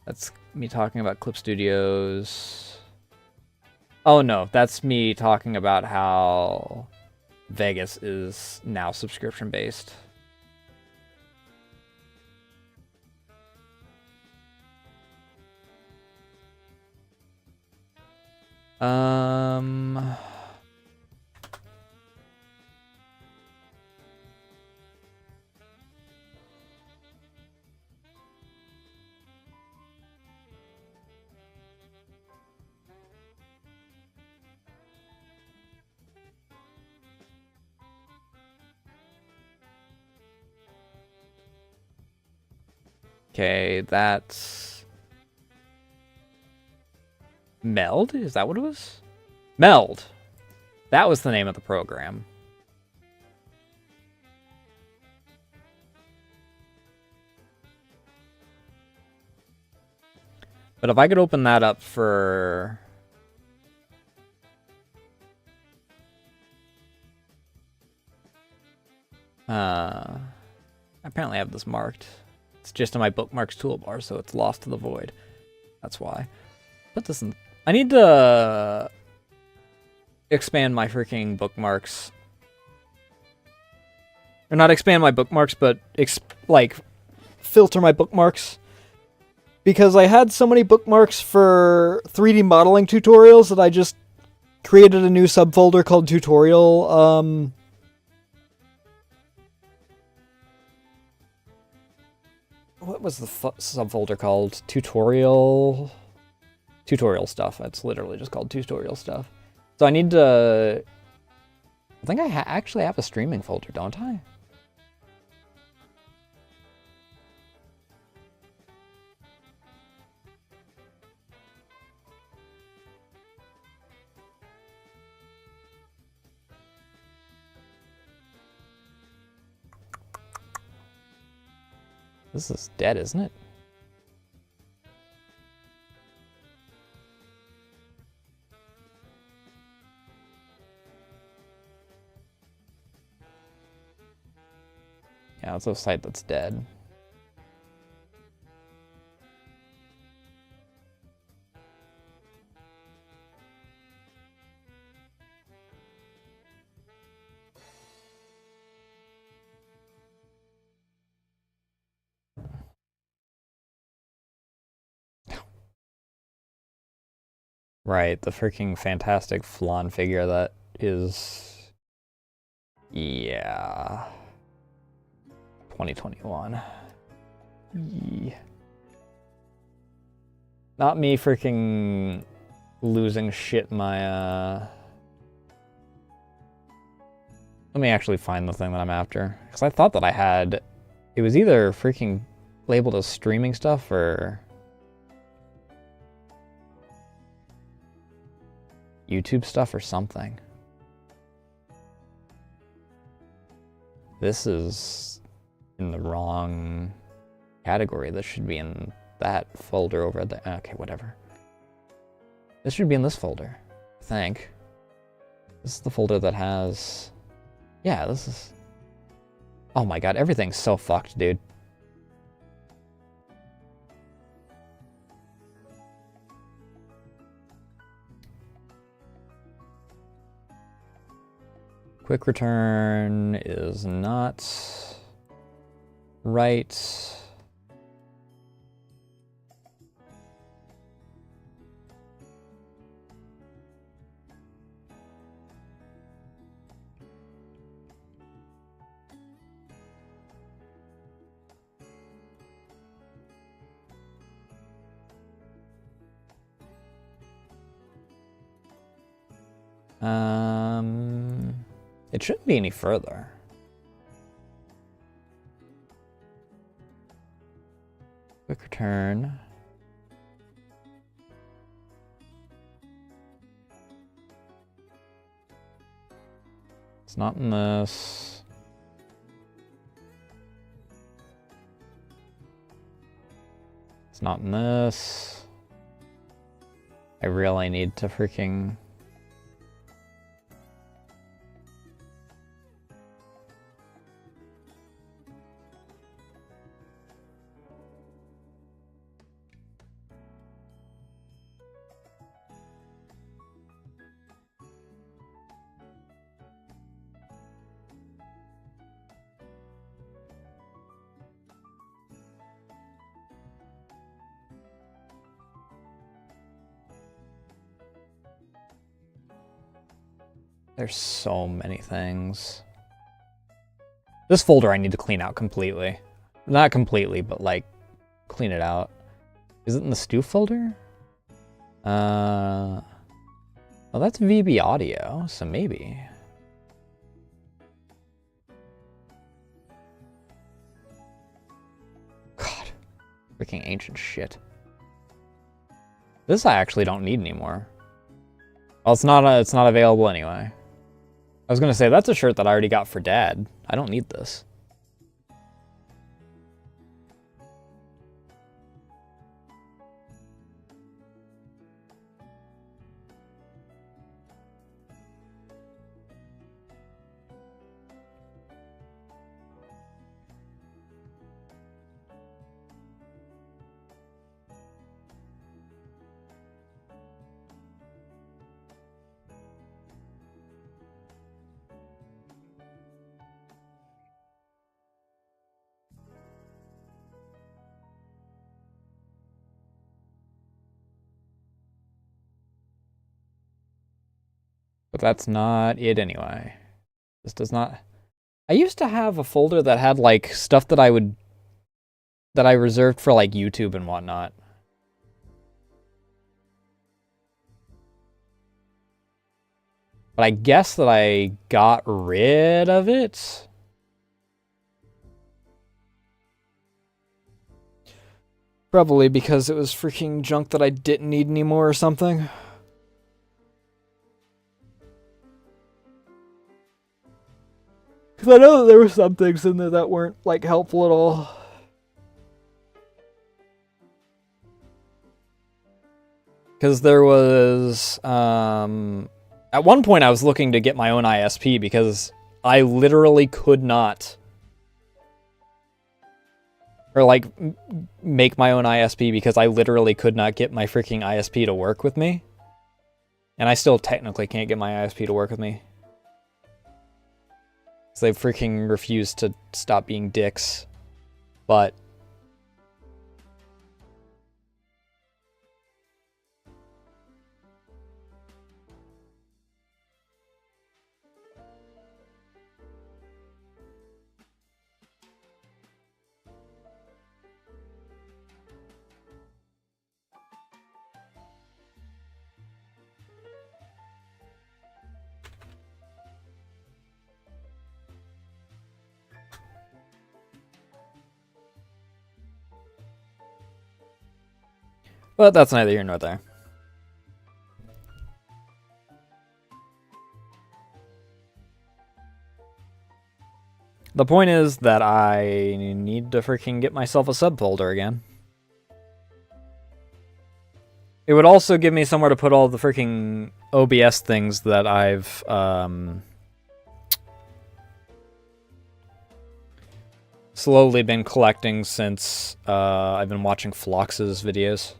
That's me talking about Clip Studios. Oh no, that's me talking about how Vegas is now subscription based. Okay, that's... Meld? Is that what it was? Meld! That was the name of the program. But if I could open that up for... apparently I have this marked. It's just in my bookmarks toolbar, so it's lost to the void. That's why. Put this in... I need to expand my freaking bookmarks. Or not expand my bookmarks, but like filter my bookmarks. Because I had so many bookmarks for 3D modeling tutorials that I just created a new subfolder called tutorial. What was the subfolder called? Tutorial stuff. That's literally just called tutorial stuff. So I need to... I think I actually have a streaming folder, don't I? This is dead, isn't it? Yeah, it's a site that's dead. Right, the freaking fantastic flan figure that is... Yeah... 2021. Yeah. Not me freaking losing shit my, Let me actually find the thing that I'm after. Because I thought that I had... It was either freaking labeled as streaming stuff or... YouTube stuff or something. This is in the wrong category. This should be in that folder over there. Okay, whatever. This should be in this folder, I think. This is the folder that has... Yeah, this is... Oh my god, everything's so fucked, dude. Quick return is not right. It shouldn't be any further. Quick return. It's not in this. It's not in this. I really need to freaking... There's so many things. This folder I need to clean out completely. Not completely, but like, clean it out. Is it in the stew folder? Well, that's VB audio, so maybe. God. Freaking ancient shit. This I actually don't need anymore. Well, it's not available anyway. I was gonna say, that's a shirt that I already got for Dad. I don't need this. But that's not it anyway. This does not... I used to have a folder that had, like, stuff that I reserved for, like, YouTube and whatnot. But I guess that I got rid of it. Probably because it was freaking junk that I didn't need anymore or something. Because I know that there were some things in there that weren't, like, helpful at all. Because there was, at one point I was looking to get my own ISP because I literally could not, or like, make my own ISP because I literally could not get my freaking ISP to work with me. And I still technically can't get my ISP to work with me. They freaking refuse to stop being dicks. But that's neither here nor there. The point is that I need to freaking get myself a subfolder again. It would also give me somewhere to put all the freaking OBS things that I've slowly been collecting since I've been watching Flox's videos.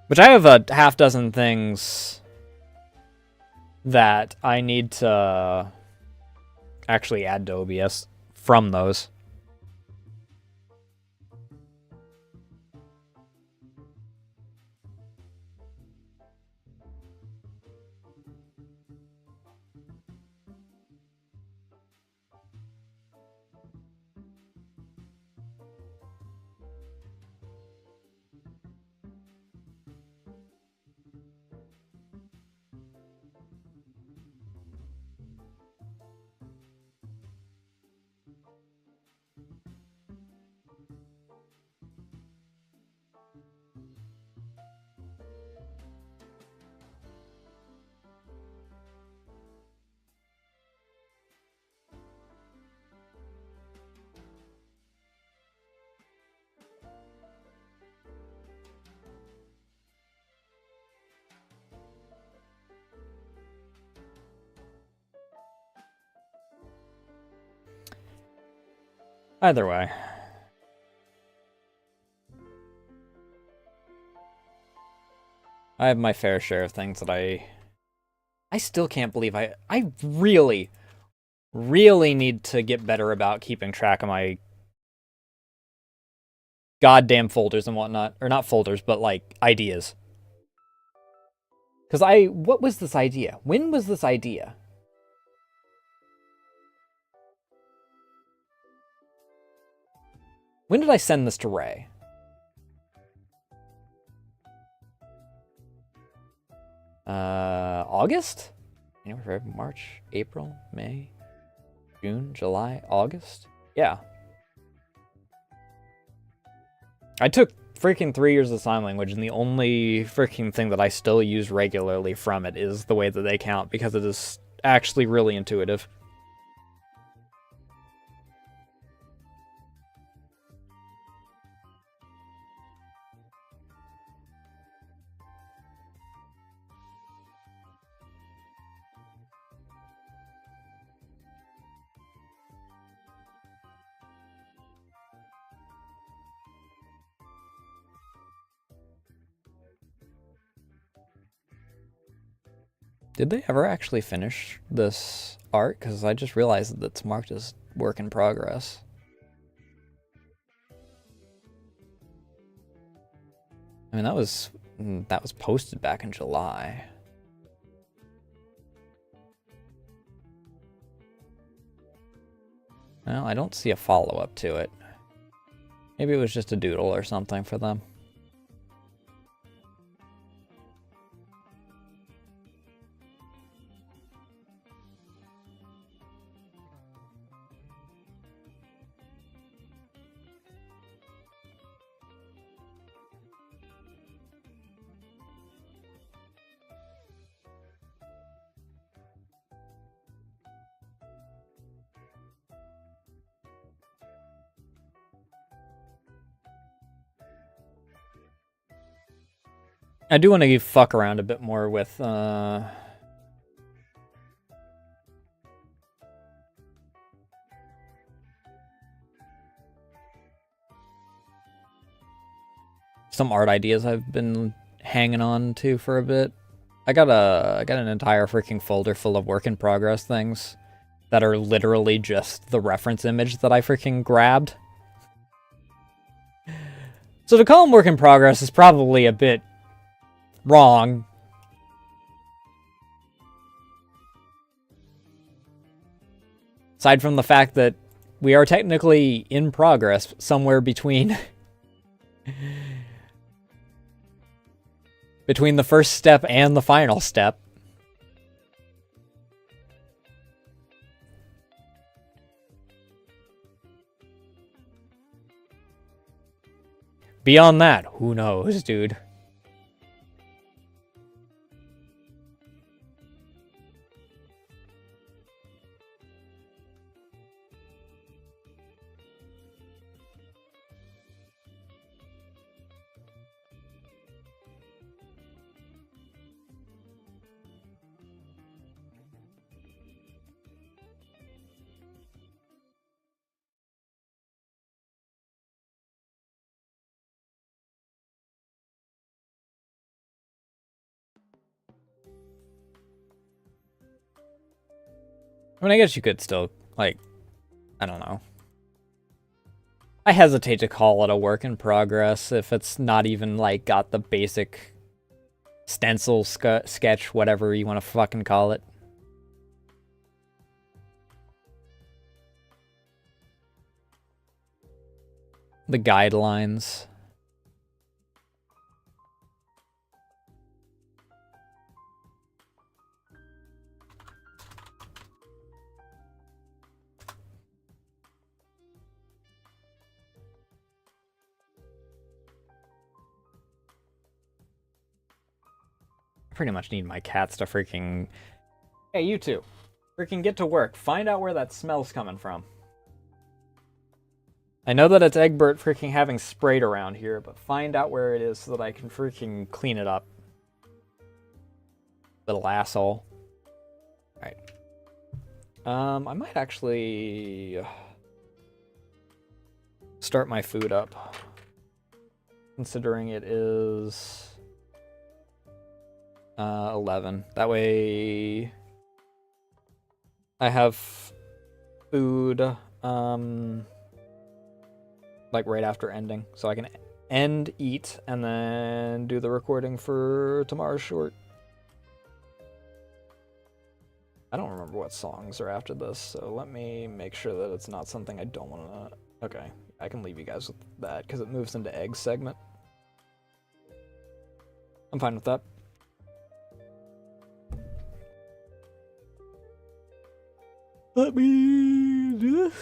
Which I have a half dozen things that I need to actually add to OBS from those. Either way. I have my fair share of things that I still can't believe I really need to get better about keeping track of my goddamn folders and whatnot. Or not folders, but like ideas. Because what was this idea? When was this idea? When did I send this to Ray? August? January, February, March, April, May. June, July, August? Yeah. I took freaking 3 years of sign language, and the only freaking thing that I still use regularly from it is the way that they count, because it is actually really intuitive. Did they ever actually finish this art? Because I just realized that it's marked as work in progress. I mean, that was posted back in July. Well, I don't see a follow-up to it. Maybe it was just a doodle or something for them. I do want to fuck around a bit more with some art ideas I've been hanging on to for a bit. I got an entire freaking folder full of work in progress things that are literally just the reference image that I freaking grabbed. So to call them work in progress is probably a bit wrong. Aside from the fact that we are technically in progress somewhere between between the first step and the final step. Beyond that, who knows, dude? I mean, I guess you could still, like, I don't know. I hesitate to call it a work in progress if it's not even, like, got the basic stencil sketch, whatever you want to fucking call it. The guidelines. I pretty much need my cats to freaking... Hey, you two. Freaking get to work. Find out where that smell's coming from. I know that it's Egbert freaking having sprayed around here, but find out where it is so that I can freaking clean it up. Little asshole. Alright. I might actually start my food up, considering it is 11. That way I have food like right after ending, so I can end, eat, and then do the recording for tomorrow's short. I don't remember what songs are after this, so let me make sure that it's not something I don't want to... Okay, I can leave you guys with that, because it moves into Egg segment. I'm fine with that. Let me do this?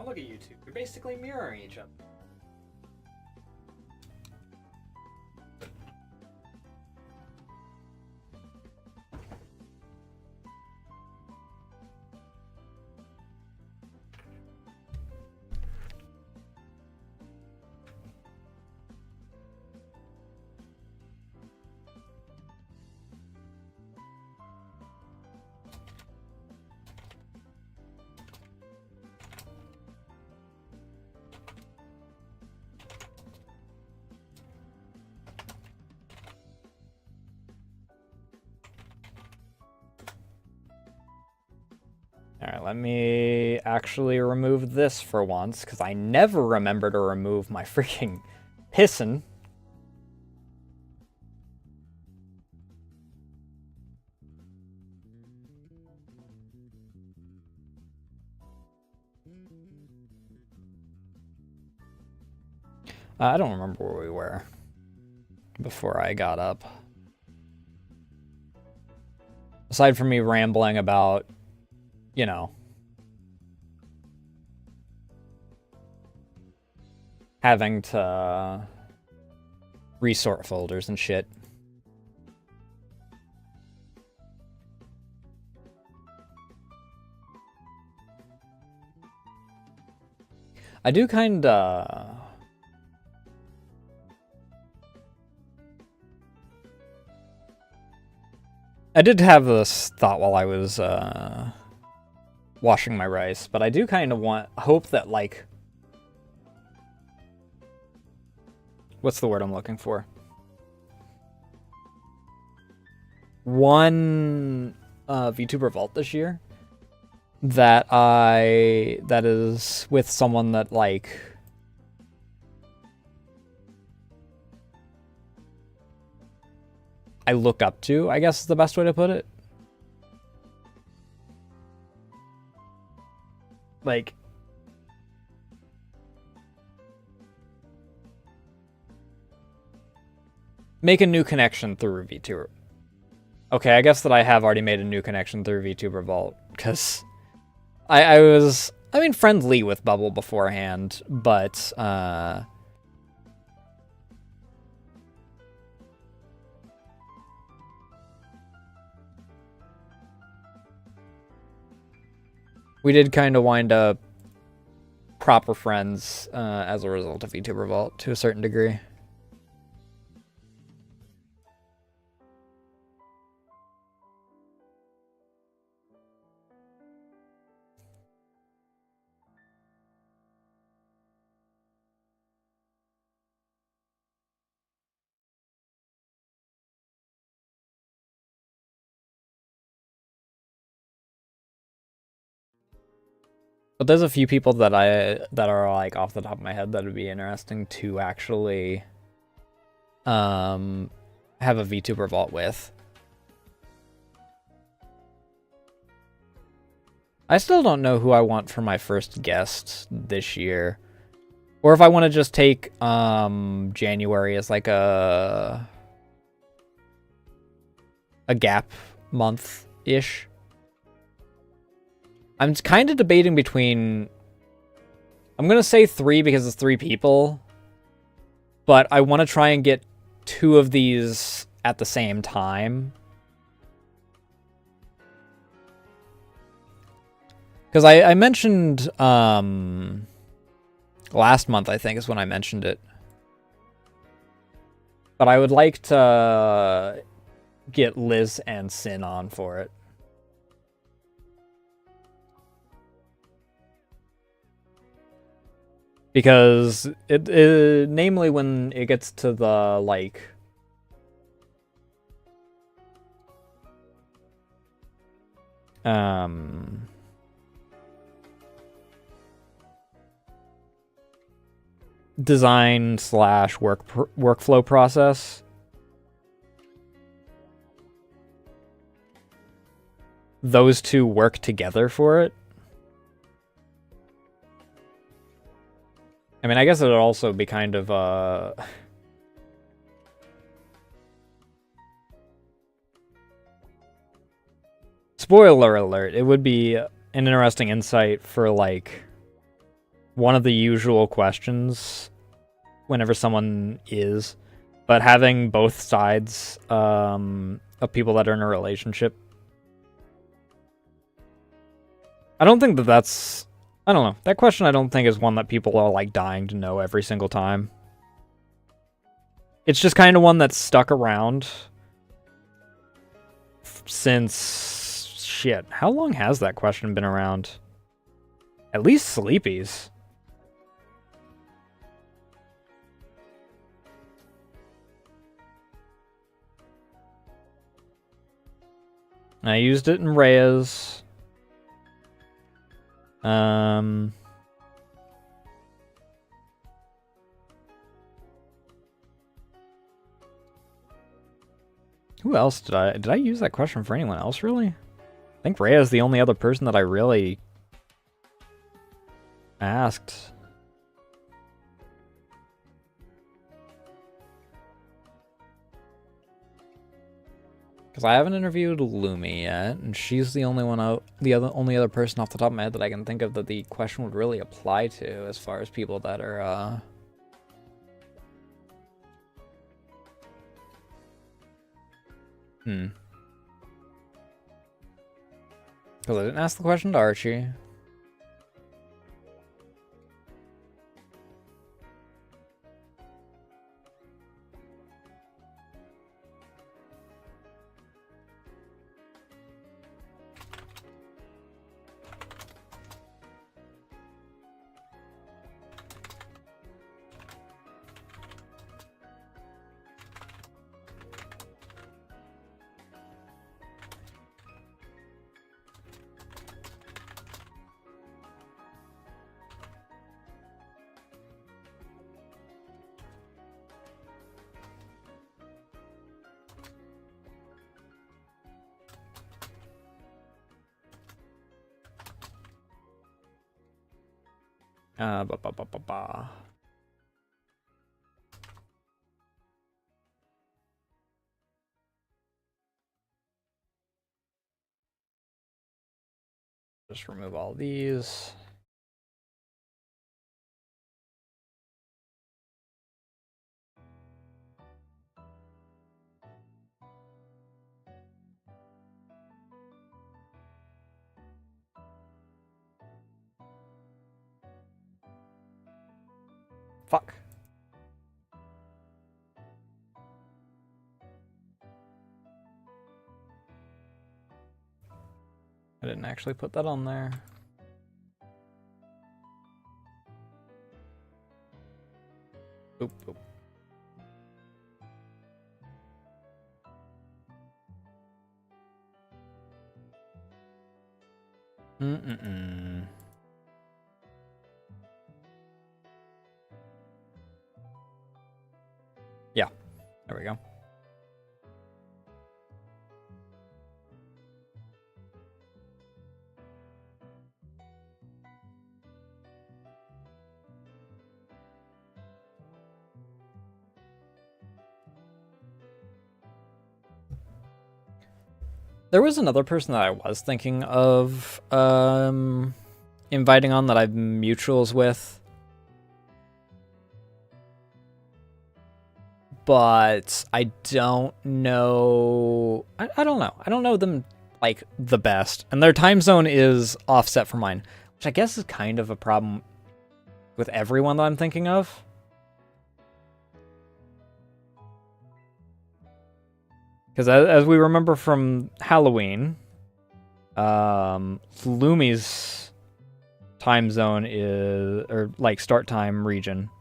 Oh, look at you two. You're basically mirroring each other. Alright, let me actually remove this for once, because I never remember to remove my freaking piston. I don't remember where we were before I got up. Aside from me rambling about, you know, having to resort folders and shit. I do kinda... I did have this thought while I was washing my rice, but I do kind of hope that, like... What's the word I'm looking for? One VTuber Vault this year that is with someone that, like... I look up to, I guess is the best way to put it. Like, make a new connection through VTuber. Okay, I guess that I have already made a new connection through VTuber Vault, because I was, I mean, friendly with Bubble beforehand, but, we did kind of wind up proper friends as a result of VTuber Vault to a certain degree. But there's a few people that are like off the top of my head that would be interesting to actually have a VTuber Vault with. I still don't know who I want for my first guest this year. Or if I want to just take January as like a gap month-ish. I'm kind of debating between... I'm going to say 3 because it's 3 people. But I want to try and get 2 of these at the same time. Because I mentioned... last month, I think, is when I mentioned it. But I would like to get Liz and Sin on for it. Because, namely when it gets to the, like... design / workflow process. Those two work together for it. I mean, I guess it would also be kind of, spoiler alert, it would be an interesting insight for, like... one of the usual questions whenever someone is, but having both sides of people that are in a relationship, I don't think that's, I don't know, that question I don't think is one that people are like dying to know every single time. It's just kind of one that's stuck around since, shit, how long has that question been around? At least Sleepy's. I used it in Reyes. Who else did I use that question for anyone else, really? I think Rhea is the only other person that I really asked. Because I haven't interviewed Lumi yet, and she's the only one only other person off the top of my head that I can think of that the question would really apply to, as far as people that are Because I didn't ask the question to Archie. Just remove all these. Fuck. I didn't actually put that on there. Oop, oop. Yeah, there we go. There was another person that I was thinking of inviting on that I've mutuals with. But I don't know. I don't know. I don't know them like the best. And their time zone is offset from mine, which I guess is kind of a problem with everyone that I'm thinking of. Because as we remember from Halloween, Lumi's time zone is, or like start time region,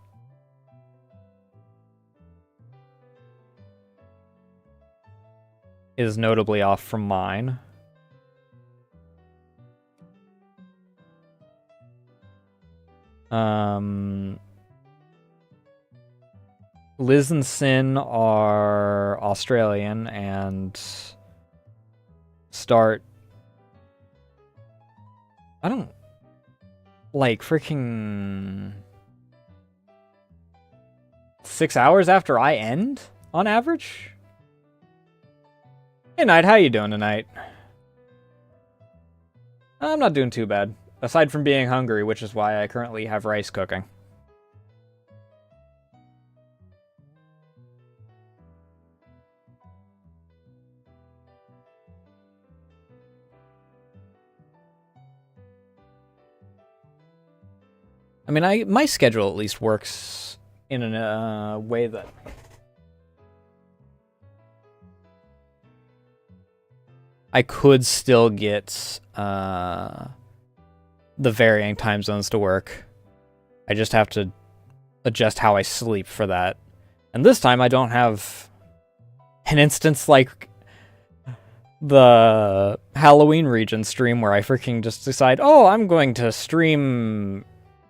is notably off from mine. Liz and Sin are Australian and start, I don't, like freaking 6 hours after I end on average. Hey Knight, how you doing tonight? I'm not doing too bad. Aside from being hungry, which is why I currently have rice cooking. I mean, my schedule at least works in a way that I could still get the varying time zones to work. I just have to adjust how I sleep for that. And this time I don't have an instance like the Halloween region stream where I freaking just decide, oh, I'm going to stream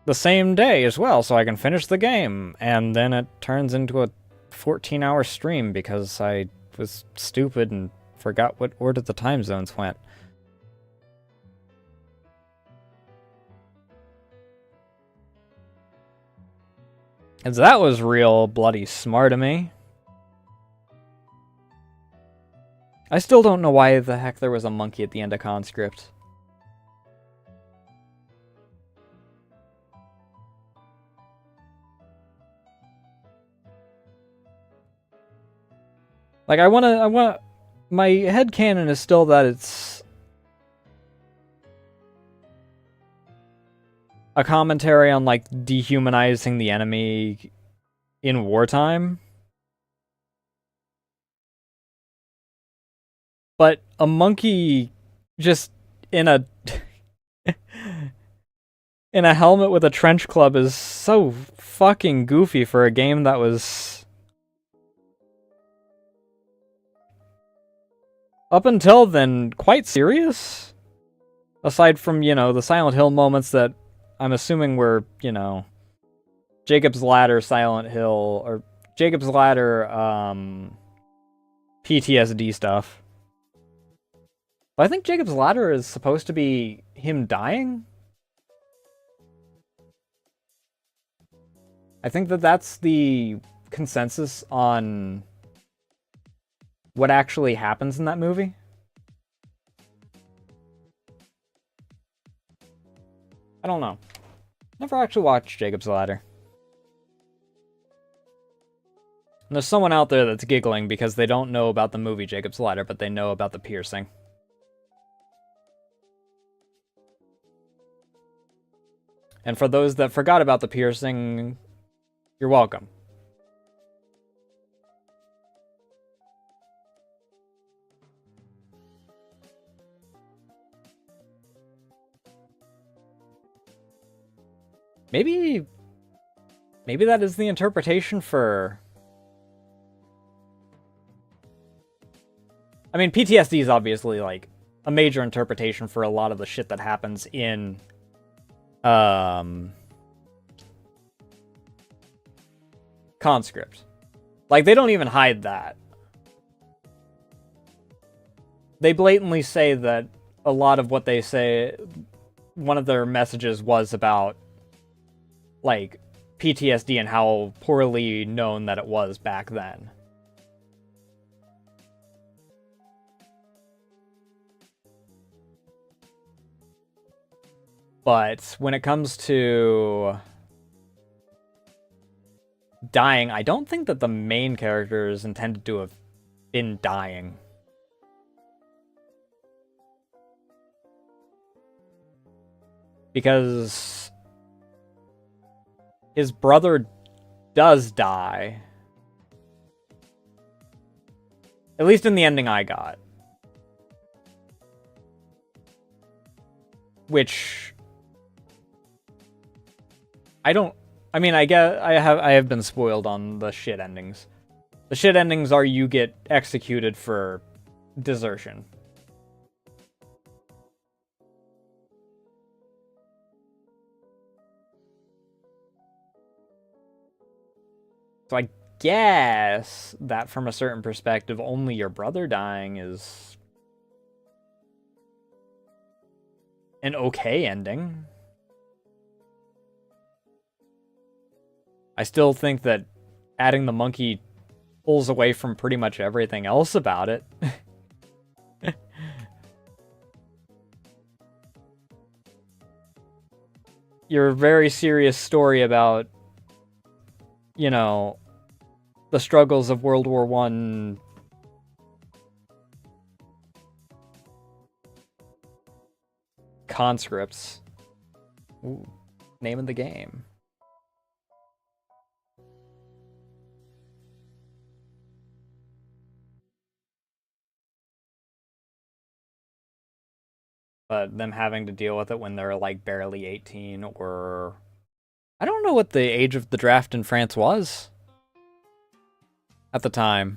the same day as well so I can finish the game. And then it turns into a 14-hour stream because I was stupid and forgot what order the time zones went. And that was real bloody smart of me. I still don't know why the heck there was a monkey at the end of conscript. Like, I want my headcanon is still that it's a commentary on, like, dehumanizing the enemy in wartime. But a monkey just in a in a helmet with a trench club is so fucking goofy for a game that was up until then quite serious. Aside from, you know, the Silent Hill moments that I'm assuming were, you know, Jacob's Ladder, Silent Hill, or Jacob's Ladder, PTSD stuff. But I think Jacob's Ladder is supposed to be him dying. I think that that's the consensus on what actually happens in that movie. I don't know. Never actually watched Jacob's Ladder. And there's someone out there that's giggling because they don't know about the movie Jacob's Ladder, but they know about the piercing. And for those that forgot about the piercing, you're welcome. Maybe that is the interpretation for... I mean, PTSD is obviously, like, a major interpretation for a lot of the shit that happens in... conscript. Like, they don't even hide that. They blatantly say that a lot of what they say, one of their messages was about, like, PTSD and how poorly known that it was back then. But when it comes to dying, I don't think that the main character is intended to have been dying. Because his brother does die. At least in the ending I got. Which... I mean, I have been spoiled on the shit endings. The shit endings are you get executed for desertion. So I guess that from a certain perspective, only your brother dying is an okay ending. I still think that adding the monkey pulls away from pretty much everything else about it. your very serious story about, you know, the struggles of World War One. Conscripts. Ooh, name of the game. But them having to deal with it when they're like barely 18, or I don't know what the age of the draft in France was at the time.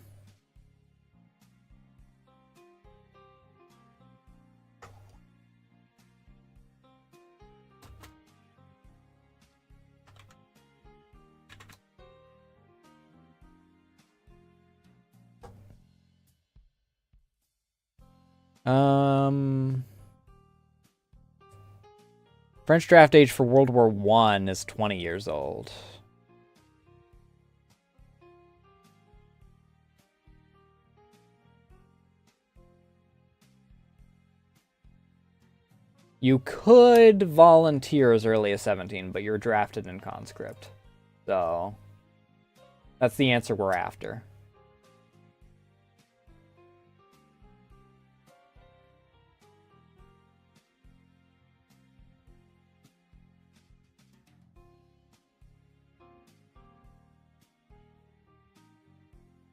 French draft age for World War One is 20 years old. You could volunteer as early as 17, but you're drafted in conscript. So that's the answer we're after.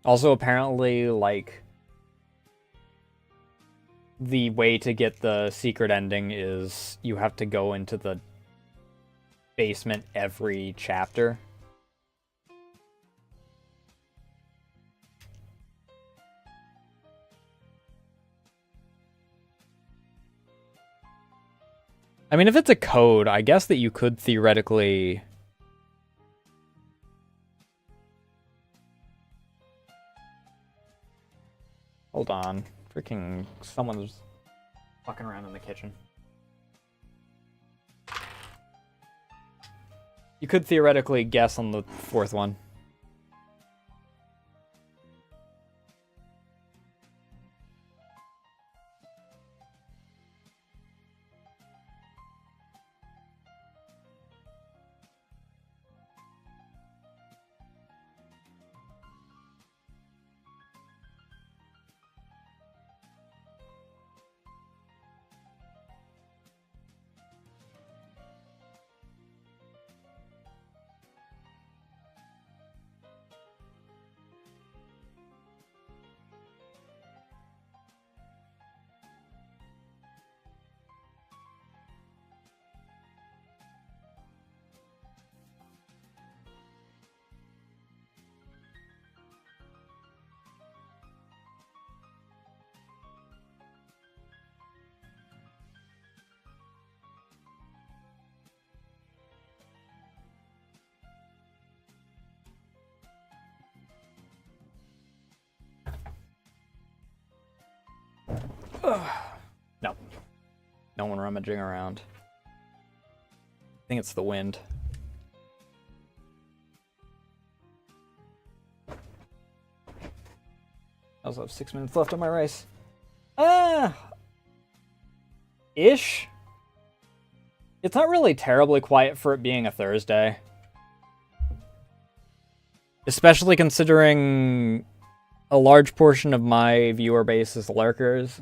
Also, apparently, like, the way to get the secret ending is you have to go into the basement every chapter. I mean, if it's a code, I guess that you could theoretically... Hold on. Freaking someone's fucking around in the kitchen. You could theoretically guess on the fourth one. No. No one rummaging around. I think it's the wind. I also have 6 minutes left on my rice. Ish. It's not really terribly quiet for it being a Thursday. Especially considering a large portion of my viewer base is lurkers.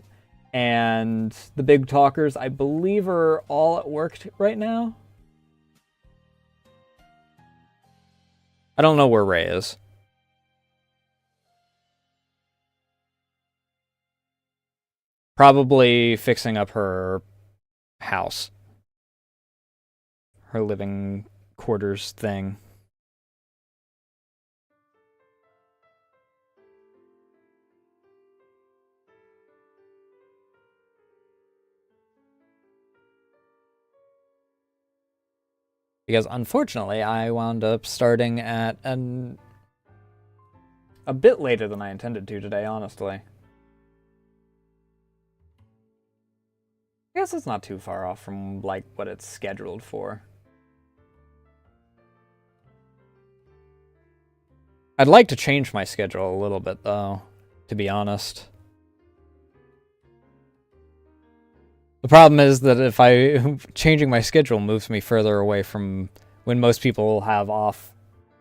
And the big talkers, I believe, are all at work right now. I don't know where Ray is. Probably fixing up her house. Her living quarters thing. Because unfortunately, I wound up starting at a bit later than I intended to today, honestly. I guess it's not too far off from, like, what it's scheduled for. I'd like to change my schedule a little bit, though, to be honest. The problem is that if changing my schedule moves me further away from when most people have off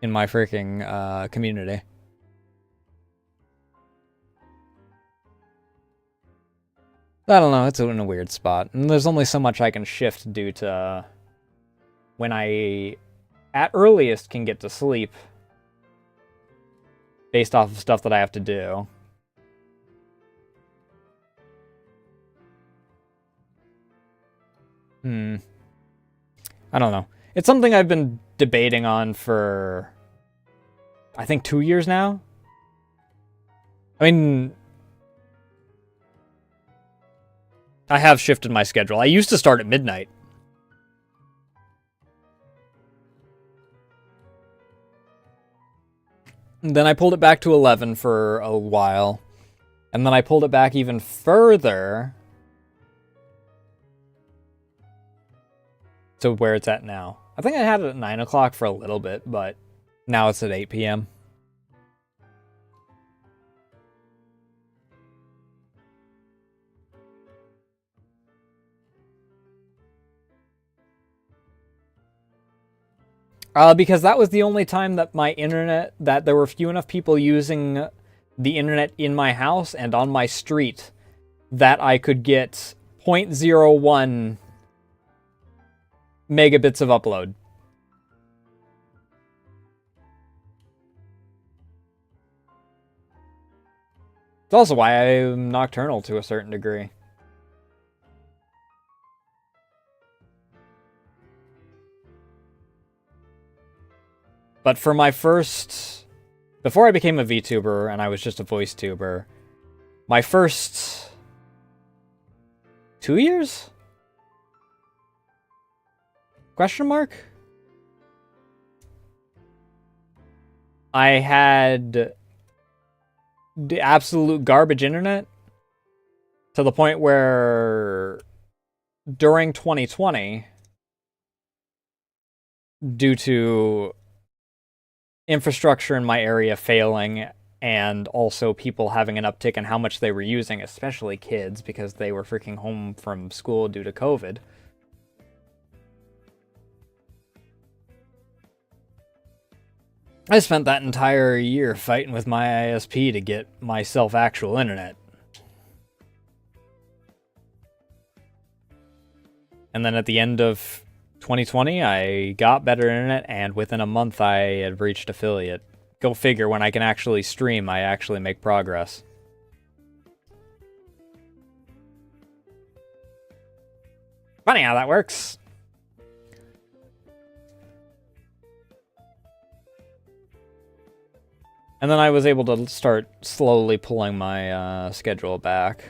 in my freaking community. I don't know, it's in a weird spot. And there's only so much I can shift due to when I, at earliest, can get to sleep based off of stuff that I have to do. I don't know. It's something I've been debating on for, I think, 2 years now. I mean, I have shifted my schedule. I used to start at midnight. And then I pulled it back to 11 for a while. And then I pulled it back even further to where it's at now. I think I had it at 9 o'clock for a little bit, but now it's at 8 p.m. Because that was the only time that that there were few enough people using the internet in my house and on my street that I could get 0.01 megabits of upload. It's also why I'm nocturnal to a certain degree. But for my first... Before I became a VTuber and I was just a voice tuber, my first 2 years? Question mark? I had the absolute garbage internet to the point where during 2020, due to infrastructure in my area failing and also people having an uptick in how much they were using, especially kids, because they were freaking home from school due to COVID. I spent that entire year fighting with my ISP to get myself actual internet. And then at the end of 2020, I got better internet, and within a month I had reached affiliate. Go figure, when I can actually stream, I actually make progress. Funny how that works. And then I was able to start slowly pulling my schedule back.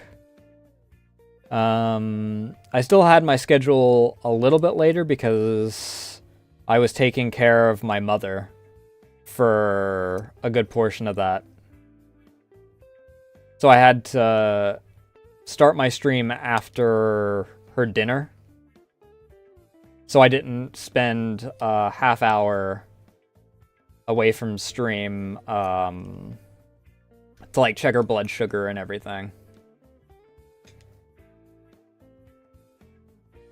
I still had my schedule a little bit later because I was taking care of my mother for a good portion of that. So I had to start my stream after her dinner. So I didn't spend a half hour away from stream to like check her blood sugar and everything.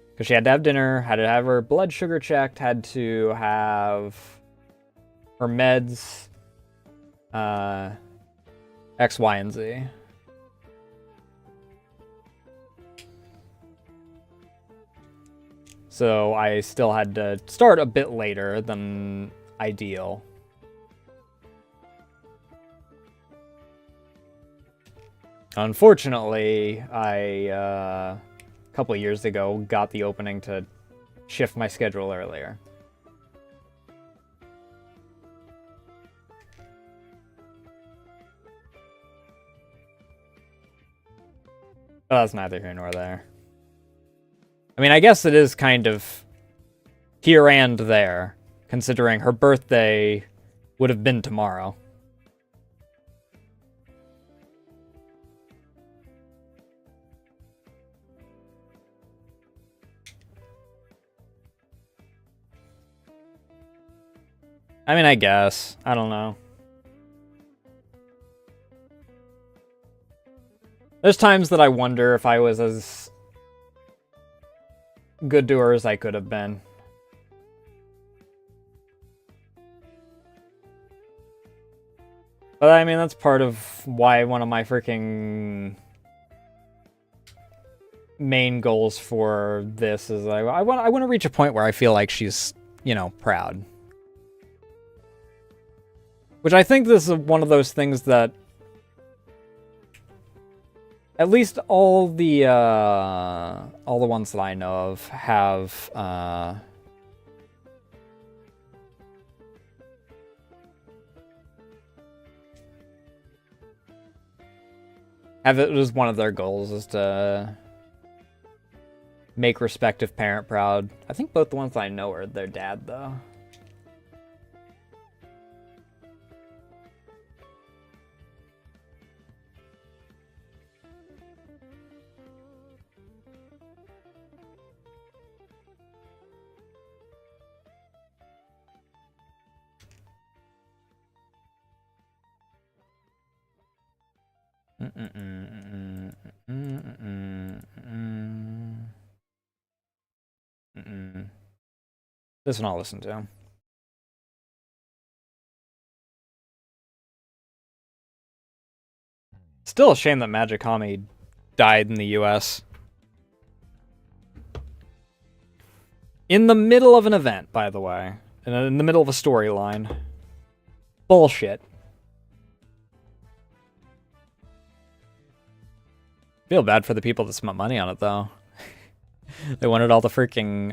Because she had to have dinner, had to have her blood sugar checked, had to have her meds, X, Y, and Z. So I still had to start a bit later than ideal. Unfortunately, a couple of years ago, got the opening to shift my schedule earlier. But that's neither here nor there. I mean, I guess it is kind of here and there, considering her birthday would have been tomorrow. I mean, I guess. I don't know. There's times that I wonder if I was as good to her as I could have been. But I mean, that's part of why one of my freaking main goals for this is I want to reach a point where I feel like she's, you know, proud. Which I think this is one of those things that at least all the ones that I know of have it as one of their goals is to make respective parent proud. I think both the ones I know are their dad, though. This one I'll listen to. Still a shame that Magic Kami died in the US. In the middle of an event, by the way. In the middle of a storyline. Bullshit. Feel bad for the people that spent money on it, though. They wanted all the freaking,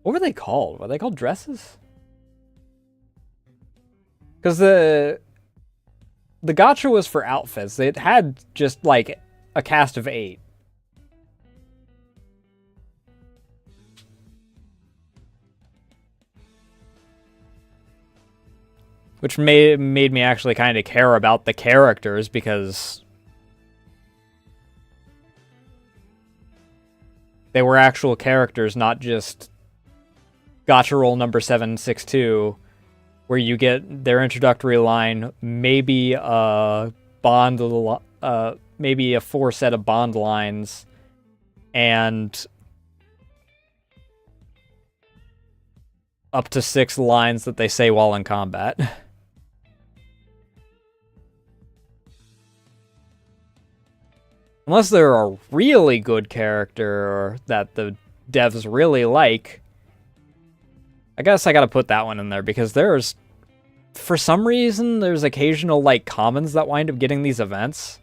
what were they called? Were they called dresses? Because the gacha was for outfits. It had just, like, a cast of 8. Which made me actually kind of care about the characters, because they were actual characters, not just gacha roll number 762, where you get their introductory line, maybe a maybe a 4 set of bond lines, and up to 6 lines that they say while in combat. Unless they're a really good character that the devs really like, I guess I gotta put that one in there, because there's, for some reason, there's occasional, like, commons that wind up getting these events.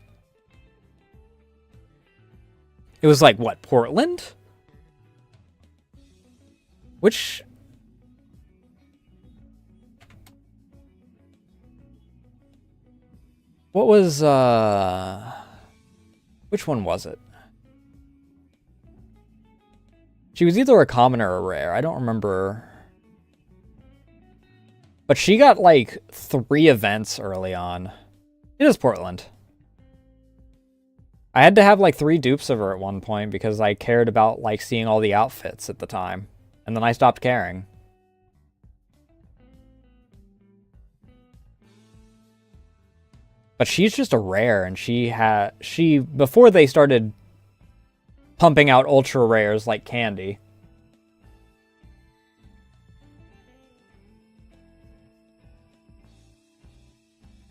It was like, what, Portland? Which... What was, which one was it? She was either a common or a rare. I don't remember. But she got, like, 3 events early on. It is Portland. I had to have, like, 3 dupes of her at one point because I cared about, like, seeing all the outfits at the time. And then I stopped caring. But she's just a rare, and she before they started pumping out ultra rares like candy.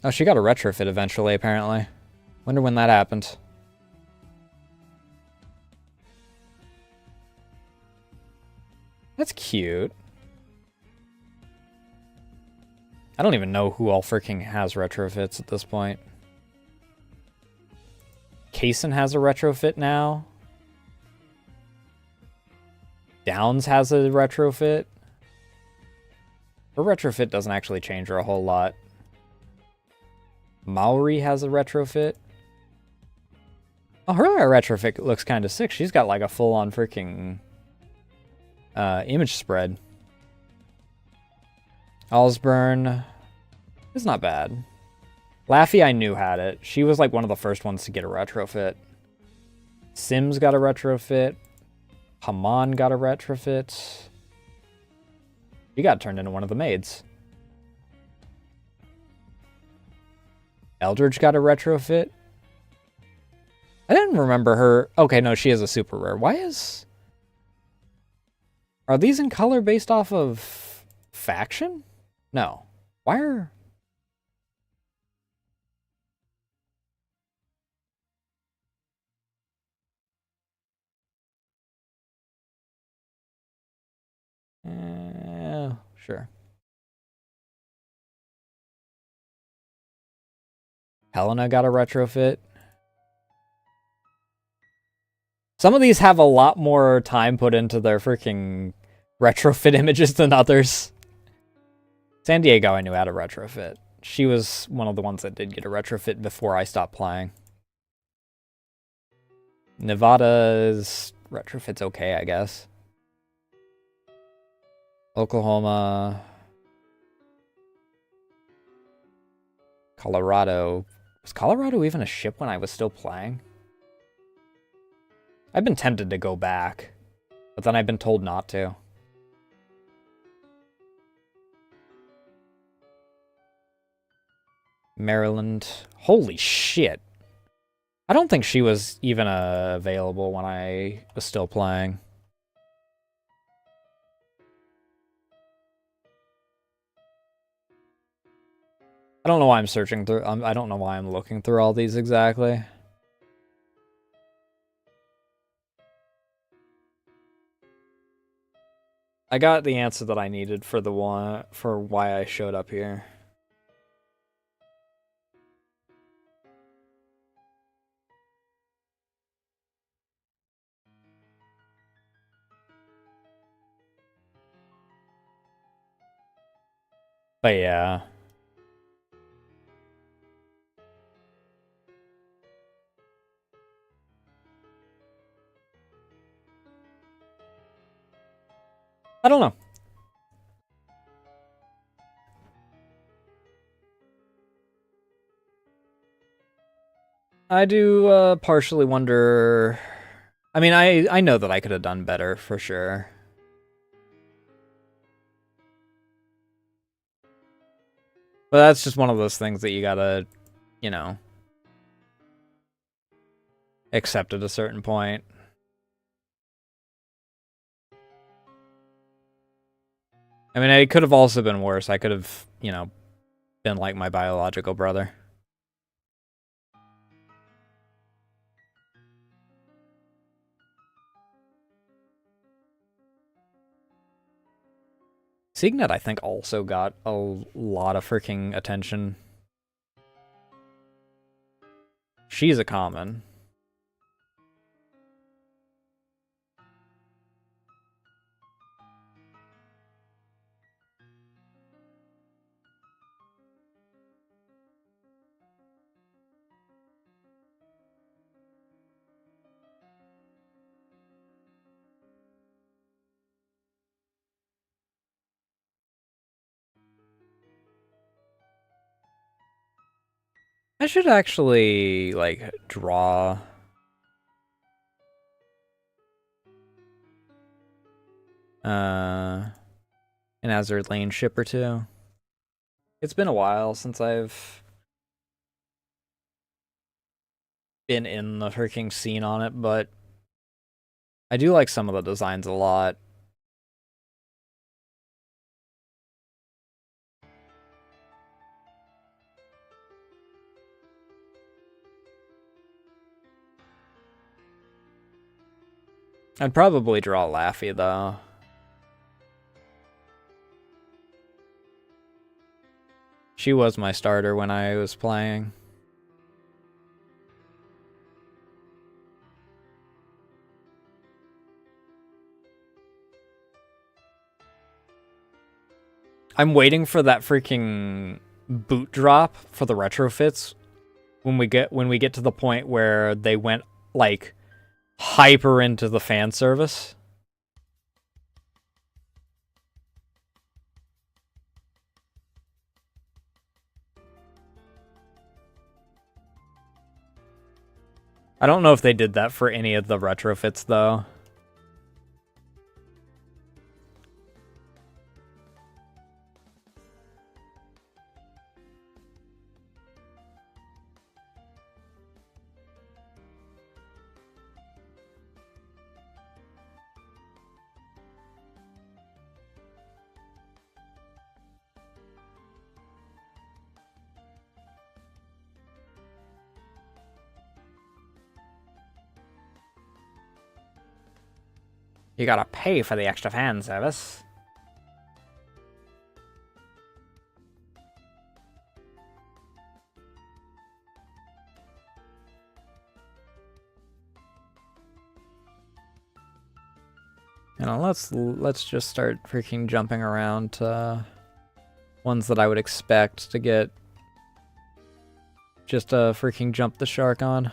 Oh, she got a retrofit eventually, apparently. Wonder when that happened. That's cute. I don't even know who all freaking has retrofits at this point. Kaysen has a retrofit now. Downs has a retrofit. Her retrofit doesn't actually change her a whole lot. Maori has a retrofit. Oh, her retrofit looks kind of sick. She's got like a full-on freaking image spread. Allsburn is not bad. Laffy I knew had it. She was like one of the first ones to get a retrofit. Sims got a retrofit. Haman got a retrofit. She got turned into one of the maids. Eldridge got a retrofit. I didn't remember her. Okay, no, she is a super rare. Why is Are these in color based off of faction? No. Why are... Sure. Helena got a retrofit. Some of these have a lot more time put into their freaking retrofit images than others. San Diego, I knew had a retrofit. She was one of the ones that did get a retrofit before I stopped playing. Nevada's retrofit's okay, I guess. Oklahoma. Colorado. Was Colorado even a ship when I was still playing? I've been tempted to go back, but then I've been told not to. Maryland. Holy shit. I don't think she was even available when I was still playing. I don't know why I'm searching through. I don't know why I'm looking through all these exactly. I got the answer that I needed for the one for why I showed up here. But yeah. I don't know. I do partially wonder. I mean, I know that I could have done better for sure. But that's just one of those things that you gotta, you know, accept at a certain point. I mean, it could have also been worse. I could have, you know, been like my biological brother. Signet, I think, also got a lot of freaking attention. She's a common. I should actually, like, draw... an Azure Lane ship or two. It's been a while since I've been in the freaking scene on it, but I do like some of the designs a lot. I'd probably draw Laffy, though. She was my starter when I was playing. I'm waiting for that freaking boot drop for the retrofits when we get to the point where they went like hyper into the fan service. I don't know if they did that for any of the retrofits though. You gotta pay for the extra fan service. You know, let's just start freaking jumping around to ones that I would expect to get just freaking jump the shark on.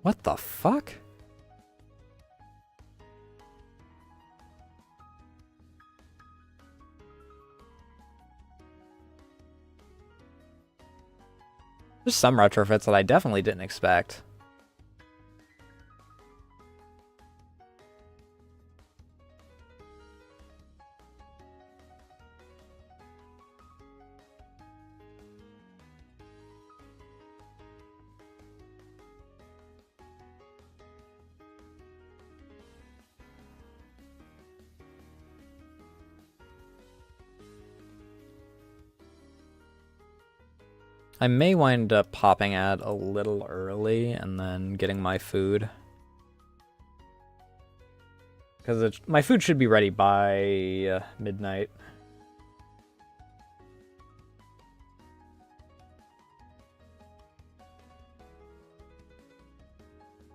What the fuck? There's some retrofits that I definitely didn't expect. I may wind up popping out a little early and then getting my food. Because my food should be ready by midnight.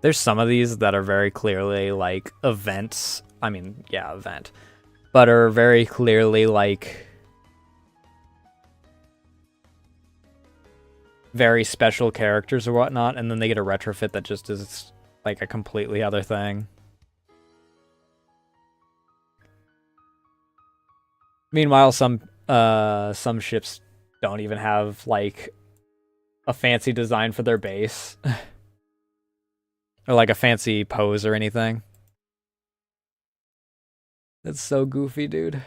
There's some of these that are very clearly like events. I mean, yeah, event. But are very clearly like very special characters or whatnot, and then they get a retrofit that just is like a completely other thing. Meanwhile, some ships don't even have like a fancy design for their base. Or like a fancy pose or anything. That's so goofy, dude.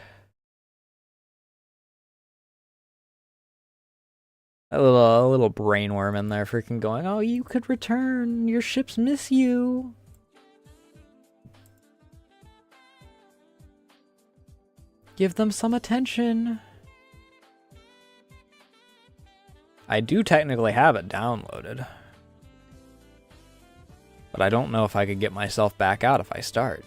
A little brainworm in there freaking going, oh, you could return. Your ships miss you. Give them some attention. I do technically have it downloaded. But I don't know if I could get myself back out if I start.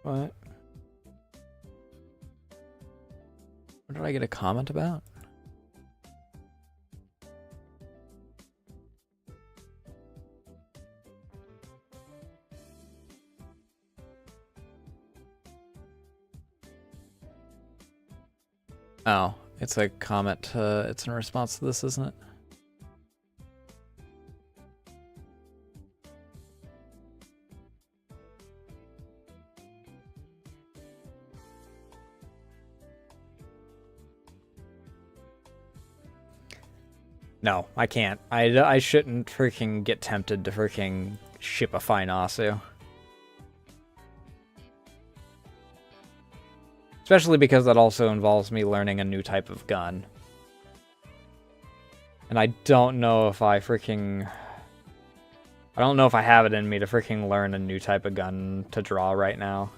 What? What did I get a comment about? Oh, it's a comment. It's in response to this, isn't it? No, I can't. I shouldn't freaking get tempted to freaking shipify Nasu. Especially because that also involves me learning a new type of gun. And I don't know if I don't know if I have it in me to freaking learn a new type of gun to draw right now.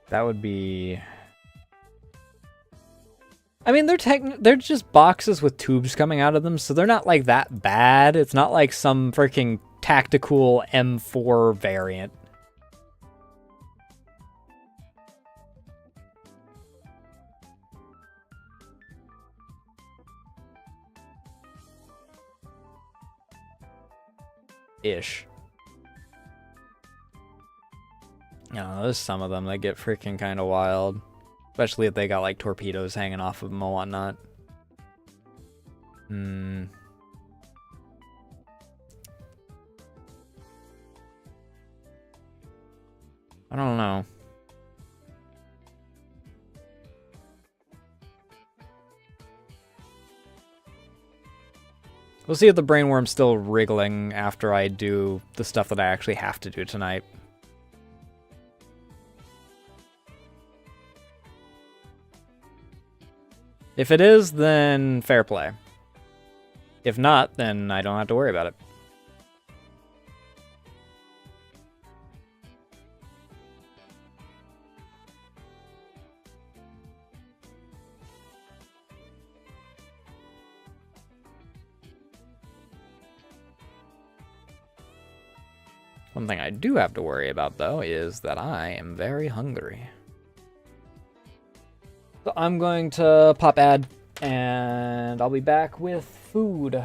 That would be... I mean, they're just boxes with tubes coming out of them, so they're not like that bad. It's not like some freaking tactical M4 variant. Ish. No, there's some of them that get freaking kind of wild. Especially if they got like torpedoes hanging off of them and whatnot. I don't know. We'll see if the brainworm's still wriggling after I do the stuff that I actually have to do tonight. If it is, then fair play. If not, then I don't have to worry about it. One thing I do have to worry about, though, is that I am very hungry. So I'm going to pop ad, and I'll be back with food.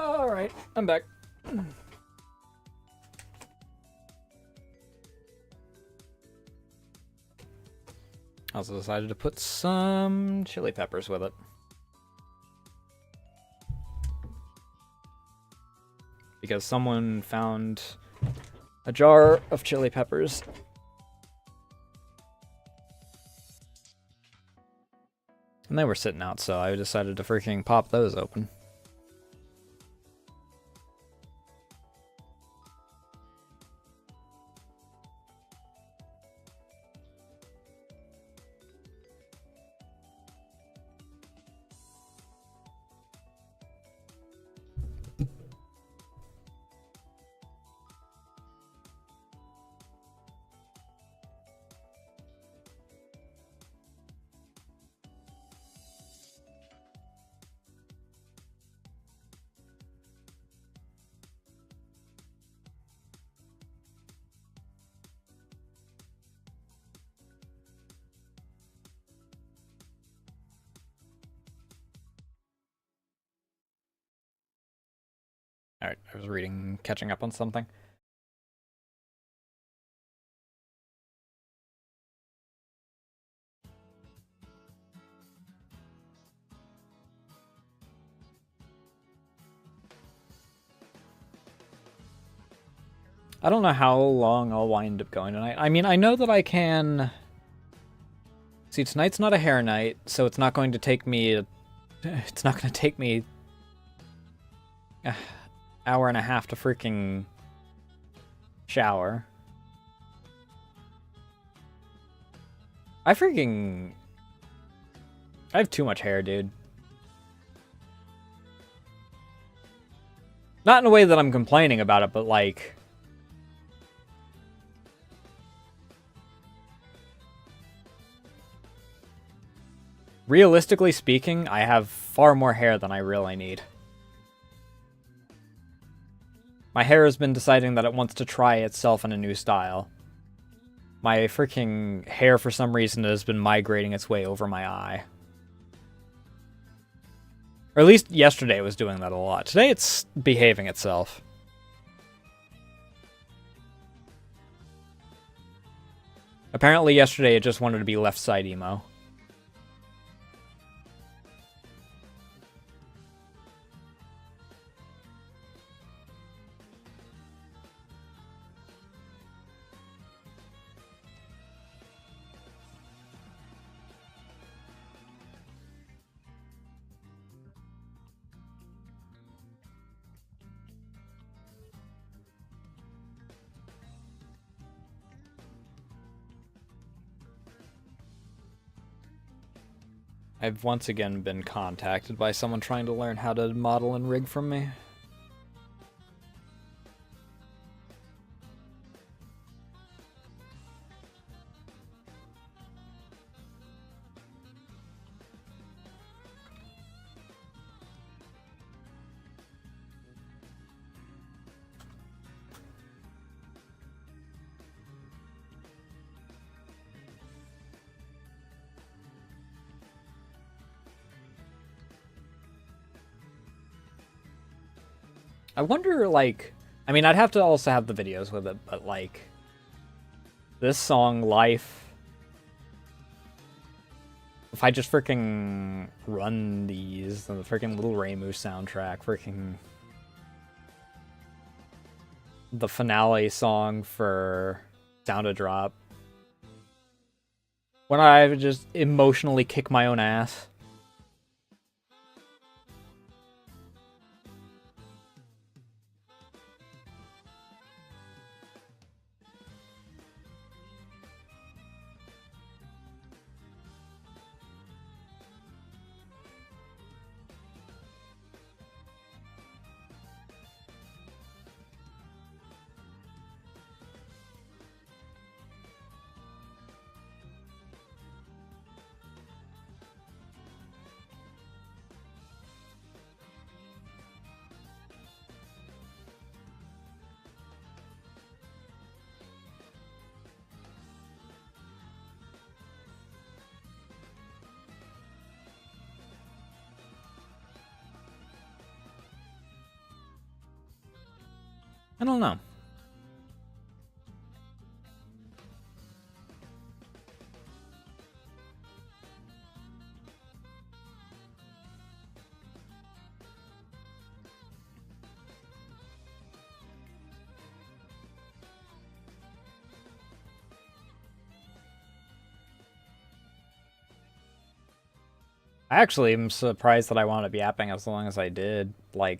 Alright, I'm back. I also decided to put some chili peppers with it. Because someone found a jar of chili peppers. And they were sitting out, so I decided to freaking pop those open. Alright, I was catching up on something. I don't know how long I'll wind up going tonight. I mean, I know that I can... See, tonight's not a hair night, so it's not going to take me... It's not going to take me... an hour and a half to freaking... shower. I have too much hair, dude. Not in a way that I'm complaining about it, but like... Realistically speaking, I have far more hair than I really need. My hair has been deciding that it wants to try itself in a new style. My freaking hair, for some reason, has been migrating its way over my eye. Or at least yesterday it was doing that a lot. Today it's behaving itself. Apparently yesterday it just wanted to be left side emo. I've once again been contacted by someone trying to learn how to model and rig from me. I wonder, like... I mean, I'd have to also have the videos with it, but, like... This song, Life... If I just freaking run these, the freaking Little Raymu soundtrack, freaking... The finale song for Sound a Drop. When I just emotionally kick my own ass. I don't know. I actually am surprised that I wound up yapping as long as I did. Like,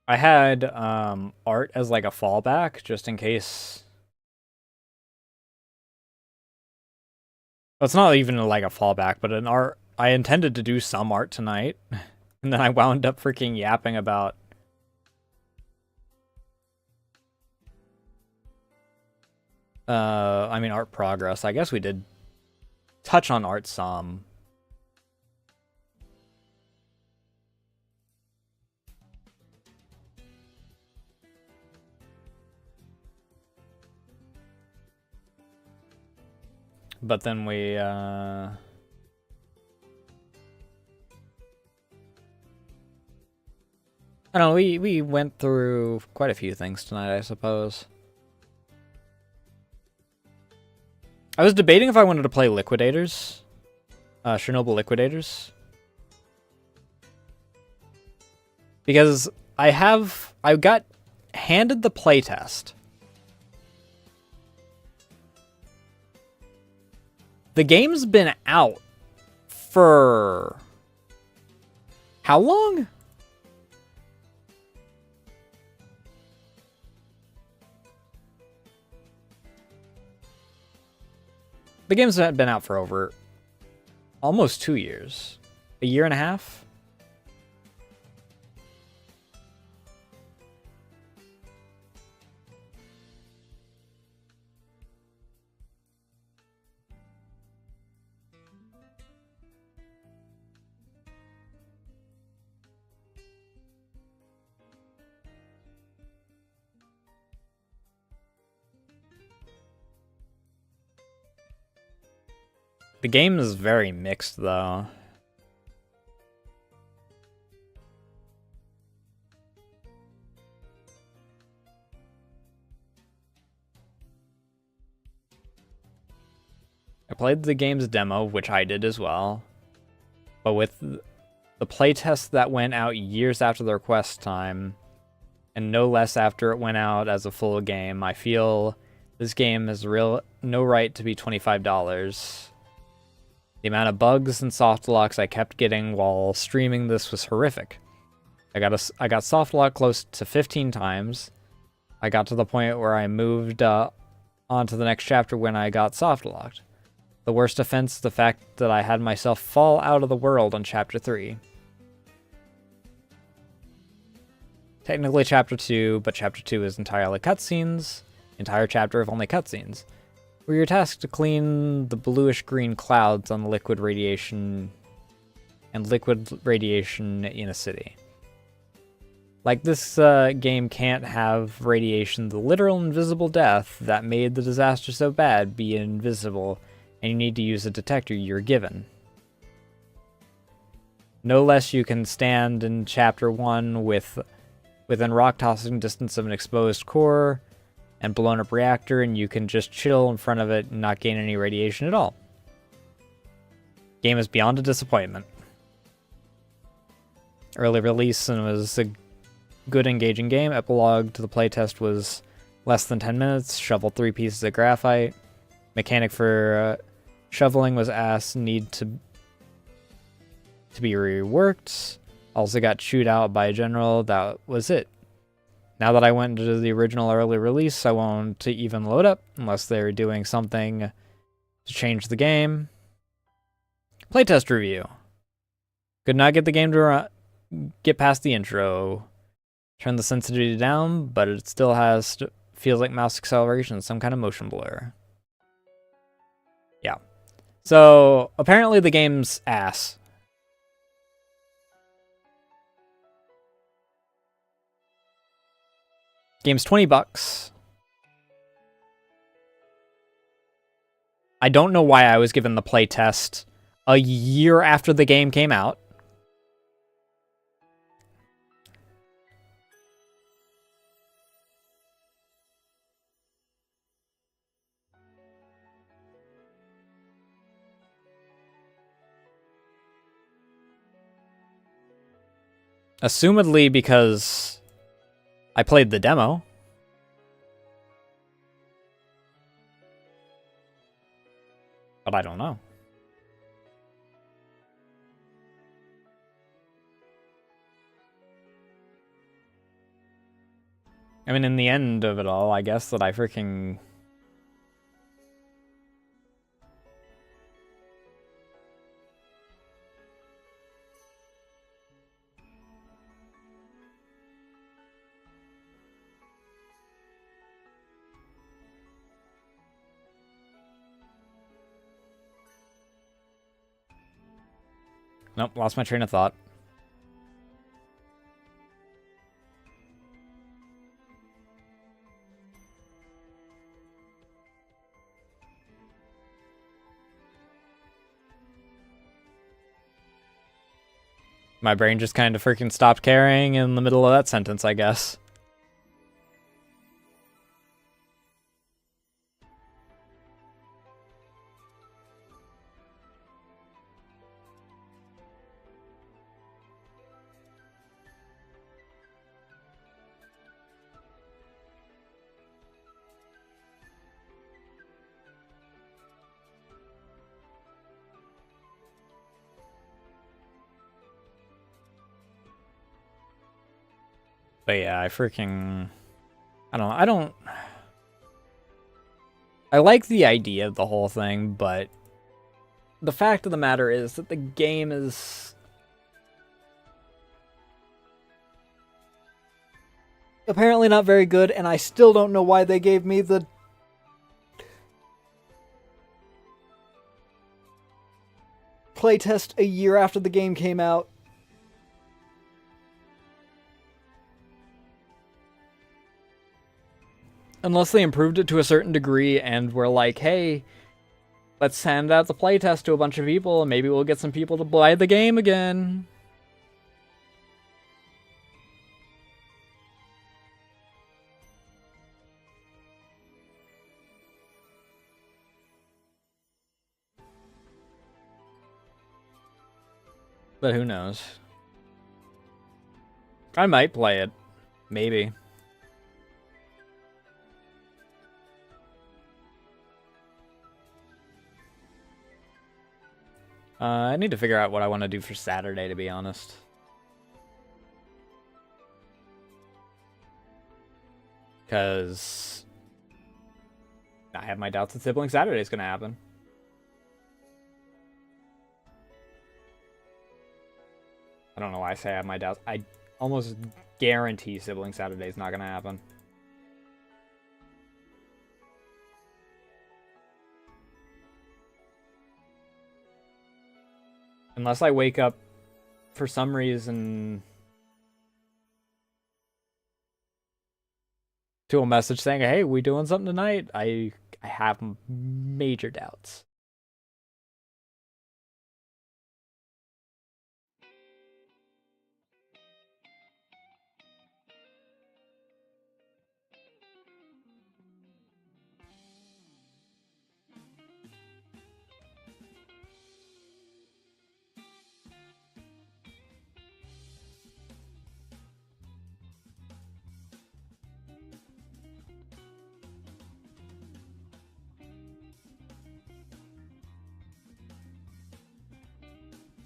I had art as like a fallback just in case. Well, it's not even like a fallback, but an art. I intended to do some art tonight, and then I wound up freaking yapping about. I mean, art progress. I guess we did touch on art some. But then we, I don't know, we went through quite a few things tonight, I suppose. I was debating if I wanted to play Liquidators. Chernobyl Liquidators. Because I got handed the playtest. The game's been out for how long? The game's been out for over almost 2 years. A year and a half? The game is very mixed, though. I played the game's demo, which I did as well. But with the playtest that went out years after the request time, and no less after it went out as a full game, I feel this game has no right to be $25. The amount of bugs and soft locks I kept getting while streaming this was horrific. I got soft lock close to 15 times. I got to the point where I moved on to the next chapter when I got soft locked. The worst offense is the fact that I had myself fall out of the world on chapter 3. Technically chapter 2, but chapter 2 is entirely cutscenes. Entire chapter of only cutscenes. Where you're tasked to clean the bluish-green clouds on liquid radiation in a city. Like, this game can't have radiation, the literal invisible death that made the disaster so bad, be invisible, and you need to use a detector you're given. No less you can stand in chapter 1 within rock-tossing distance of an exposed core and blown up reactor, and you can just chill in front of it and not gain any radiation at all. Game is beyond a disappointment. Early release and was a good engaging game. Epilogue to the playtest was less than 10 minutes. Shoveled 3 pieces of graphite. Mechanic for shoveling was need to be reworked. Also got chewed out by a general. That was it. Now that I went to the original early release, I won't even load up unless they're doing something to change the game. Playtest review. Could not get the game to get past the intro. Turn the sensitivity down, but it still feels like mouse acceleration, some kind of motion blur. Yeah. So apparently the game's ass. Game's $20. I don't know why I was given the playtest a year after the game came out. Assumedly because I played the demo. But I don't know. I mean, in the end of it all, I guess that I freaking... Nope, lost my train of thought. My brain just kind of freaking stopped caring in the middle of that sentence, I guess. But yeah, I freaking... I don't know. I like the idea of the whole thing, but the fact of the matter is that the game is apparently not very good, and I still don't know why they gave me the playtest a year after the game came out. Unless they improved it to a certain degree and were like, hey, let's send out the playtest to a bunch of people and maybe we'll get some people to buy the game again. But who knows? I might play it. Maybe. I need to figure out what I want to do for Saturday, to be honest. Because I have my doubts that Sibling Saturday is going to happen. I don't know why I say I have my doubts. I almost guarantee Sibling Saturday is not going to happen. Unless I wake up for some reason to a message saying, hey, we doing something tonight? I have major doubts.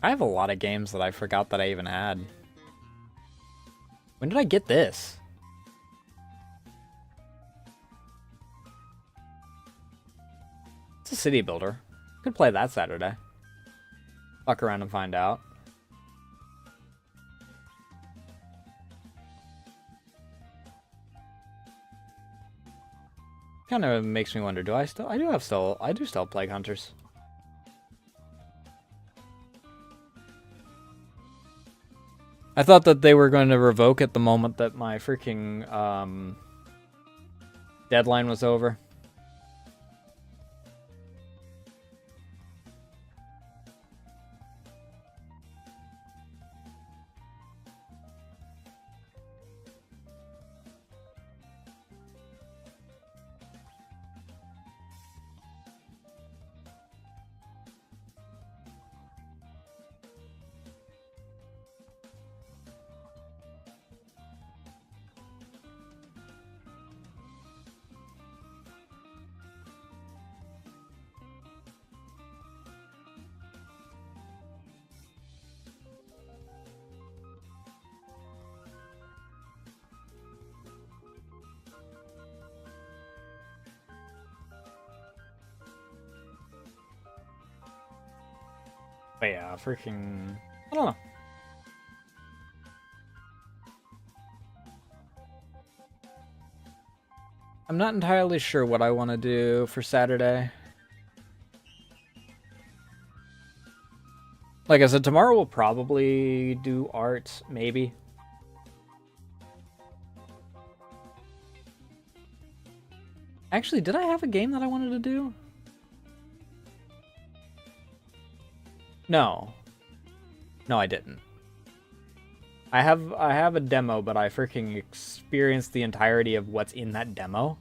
I have a lot of games that I forgot that I even had. When did I get this? It's a city builder. Could play that Saturday. Fuck around and find out. Kind of makes me wonder, I do still have Plague Hunters. I thought that they were going to revoke it the moment that my freaking deadline was over. But yeah, freaking... I don't know. I'm not entirely sure what I want to do for Saturday. Like I said, tomorrow we'll probably do art, maybe. Actually, did I have a game that I wanted to do? No. No, I didn't. I have a demo, but I freaking experienced the entirety of what's in that demo.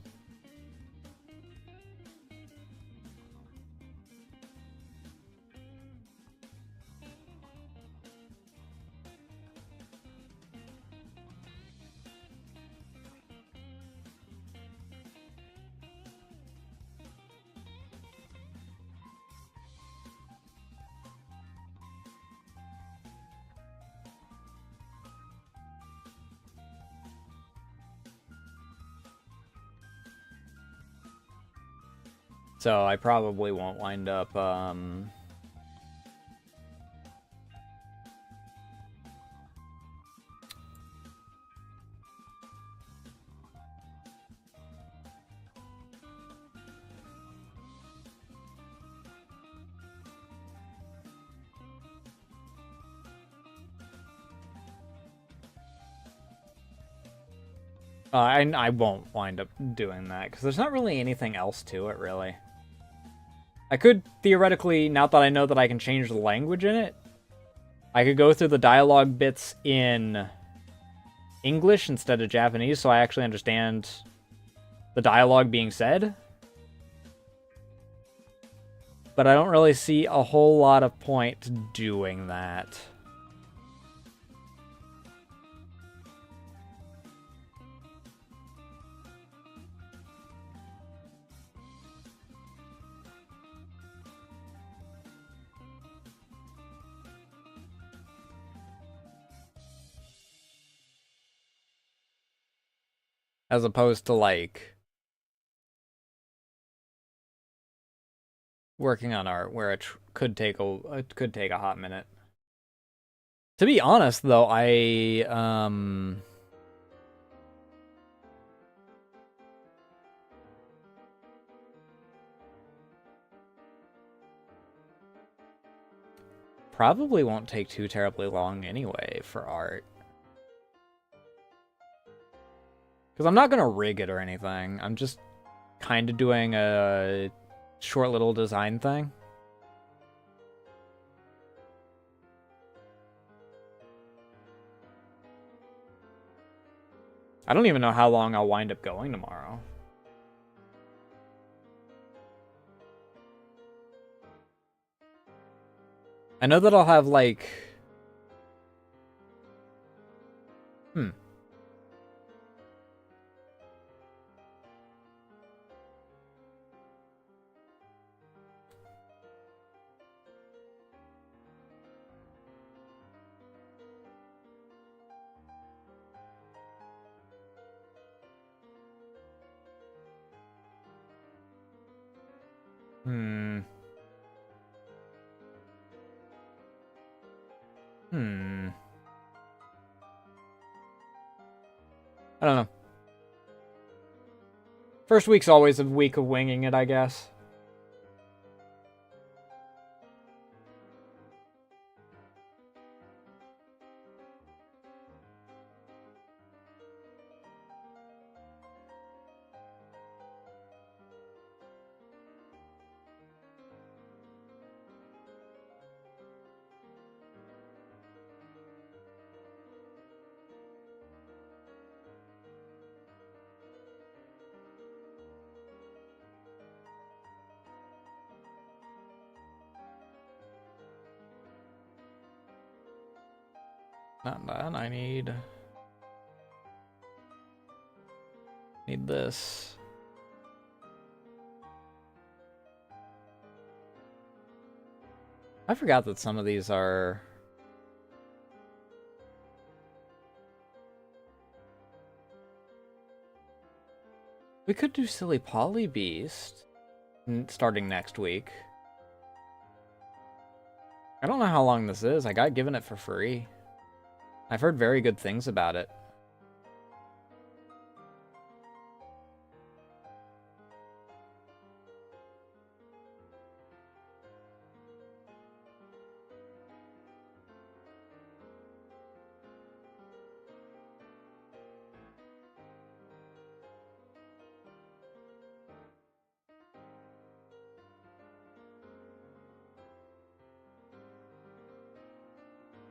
So I probably won't wind up, I won't wind up doing that, because there's not really anything else to it, really. I could theoretically, now that I know that I can change the language in it, I could go through the dialogue bits in English instead of Japanese, so I actually understand the dialogue being said. But I don't really see a whole lot of point to doing that. As opposed to, like, working on art where it could take a hot minute. To be honest, though, I probably won't take too terribly long anyway for art. Because I'm not going to rig it or anything. I'm just kind of doing a short little design thing. I don't even know how long I'll wind up going tomorrow. I know that I'll have, like... Hmm. Hmm. Hmm. I don't know. First week's always a week of winging it, I guess. Not that. I need this. I forgot that some of these are... We could do Silly Polly Beast starting next week. I don't know how long this is. I got given it for free. I've heard very good things about it.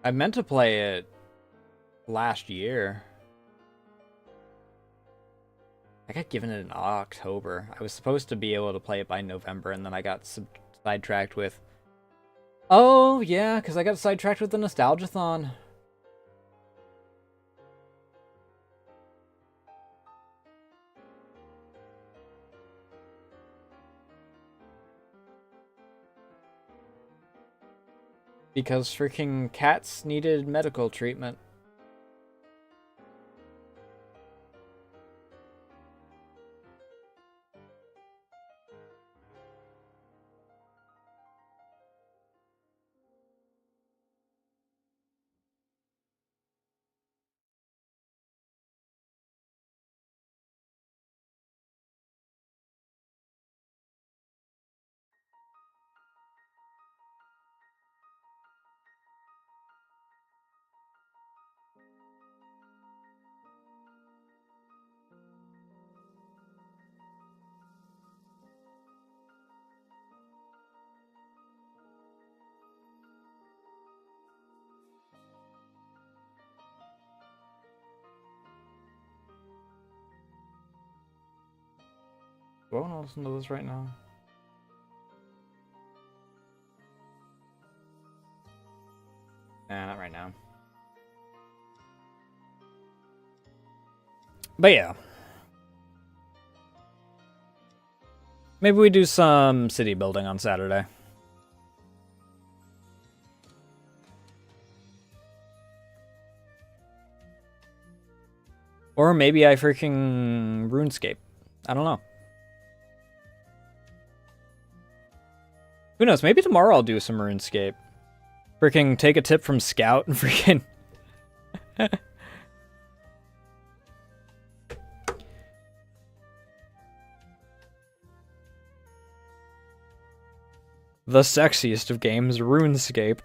I meant to play it last year. I got given it in October. I was supposed to be able to play it by November, and then I got sidetracked with... Oh, yeah, because I got sidetracked with the Nostalgiathon. Because freaking cats needed medical treatment. Do I want to listen to this right now? Nah, not right now. But yeah. Maybe we do some city building on Saturday. Or maybe I freaking RuneScape. I don't know. Who knows? Maybe tomorrow I'll do some RuneScape. Freaking take a tip from Scout and freaking... The sexiest of games, RuneScape.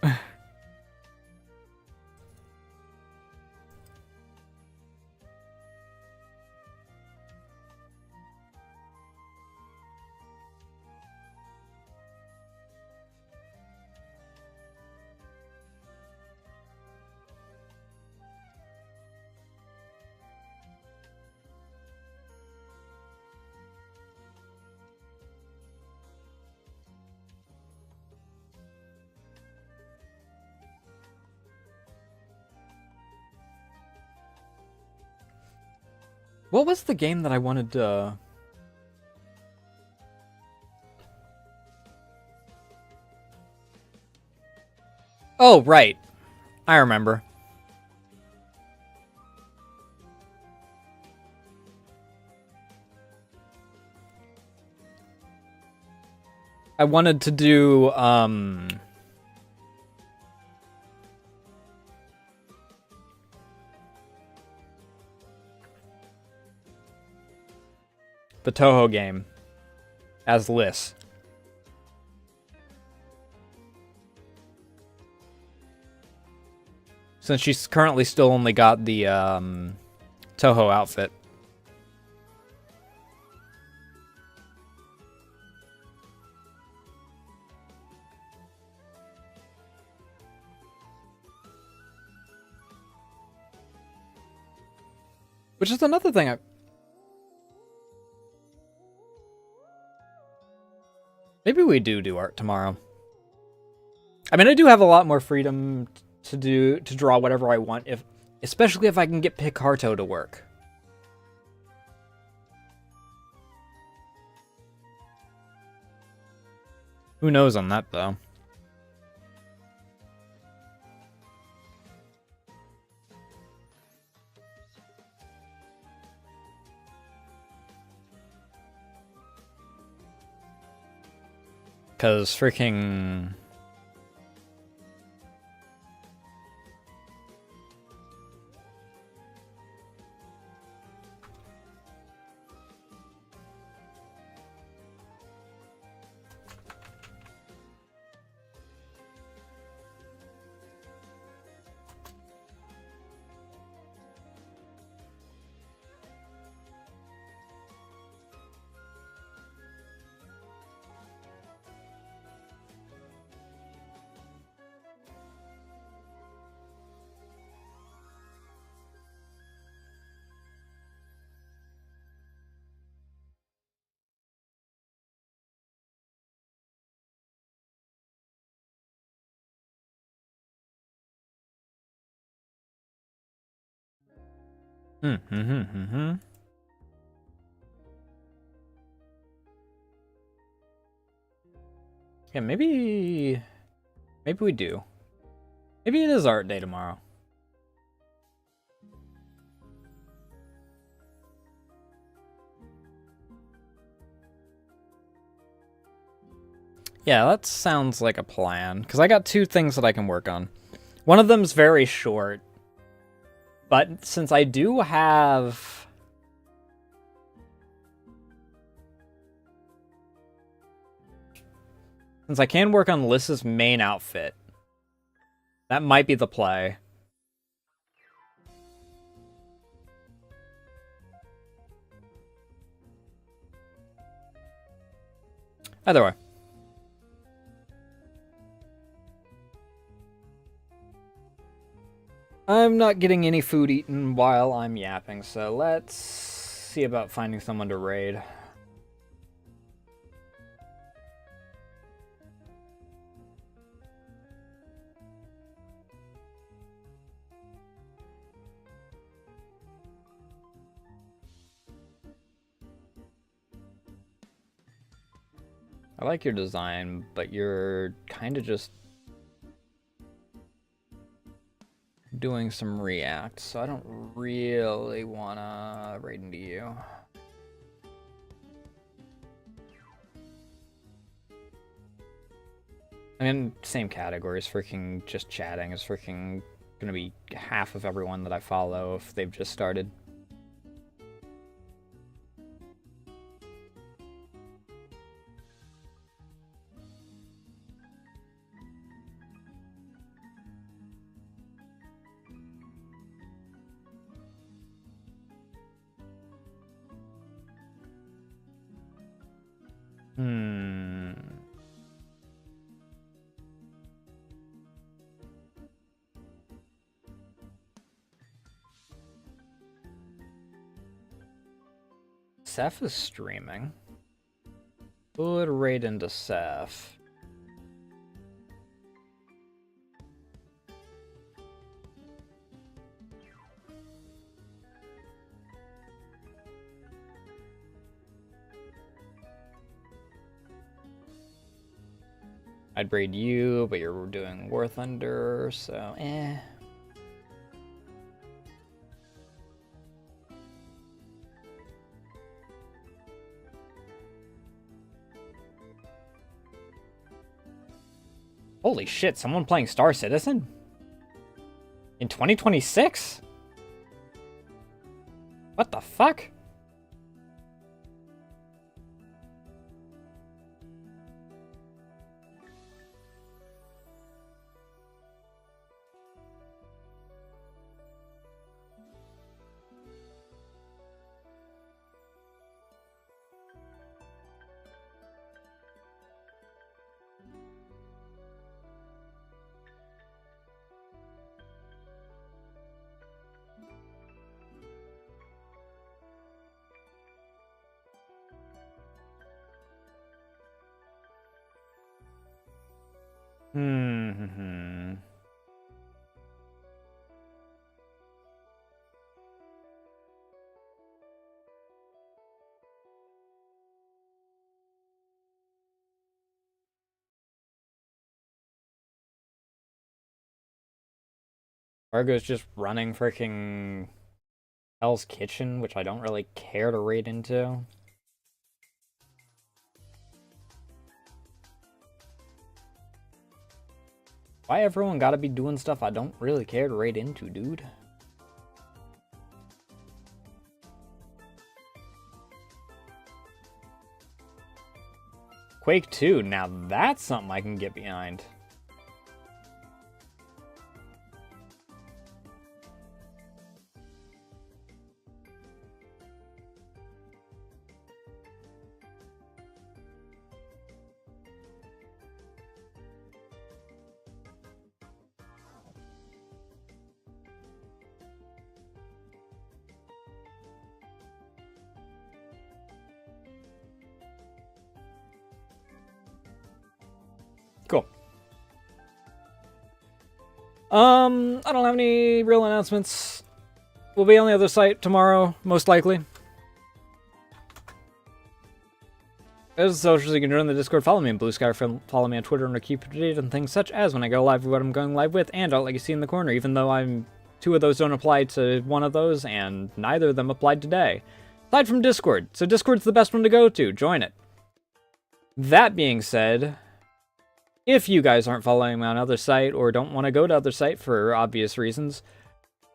What was the game that I wanted to... Oh, right. I remember. I wanted to do, the Toho game as Liz. Since she's currently still only got the Toho outfit. Which is another thing Maybe we do art tomorrow. I mean, I do have a lot more freedom to draw whatever I want, especially if I can get Picarto to work. Who knows on that, though? Because freaking... Mm-hmm. Yeah, maybe we do. Maybe it is art day tomorrow. Yeah, that sounds like a plan. Because I got 2 things that I can work on. One of them's very short. But since I do have... Since I can work on Lys's main outfit, that might be the play. Either way. I'm not getting any food eaten while I'm yapping, so let's see about finding someone to raid. I like your design, but you're kind of just doing some React, so I don't really want to raid into you. I mean, same categories. Freaking just chatting is freaking gonna be half of everyone that I follow if they've just started. Seth is streaming. Would raid into Seth. I'd raid you, but you're doing War Thunder, so eh. Holy shit, someone playing Star Citizen? In 2026? What the fuck? Argo's just running freaking Hell's Kitchen, which I don't really care to raid into. Why everyone gotta be doing stuff I don't really care to raid into, dude? Quake 2, now that's something I can get behind. Cool. I don't have any real announcements. We'll be on the other site tomorrow, most likely. As socials, you can join the Discord, follow me in Blue Sky, follow me on Twitter, and keep updated on things such as when I go live, what I'm going live with, and I'll let you see in the corner, even though two of those don't apply to one of those, and neither of them applied today. Aside from Discord. So Discord's the best one to go to. Join it. That being said, if you guys aren't following me on other site, or don't want to go to other site for obvious reasons,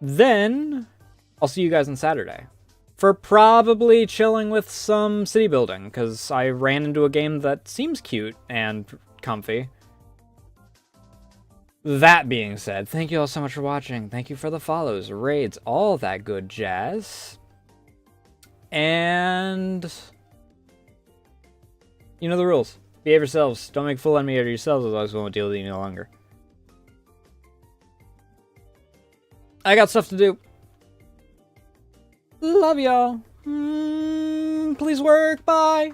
then I'll see you guys on Saturday. For probably chilling with some city building, because I ran into a game that seems cute and comfy. That being said, thank you all so much for watching. Thank you for the follows, raids, all that good jazz. And you know the rules. Behave yourselves. Don't make a fool out of me or yourselves, otherwise we won't deal with you no longer. I got stuff to do. Love y'all. Please work. Bye.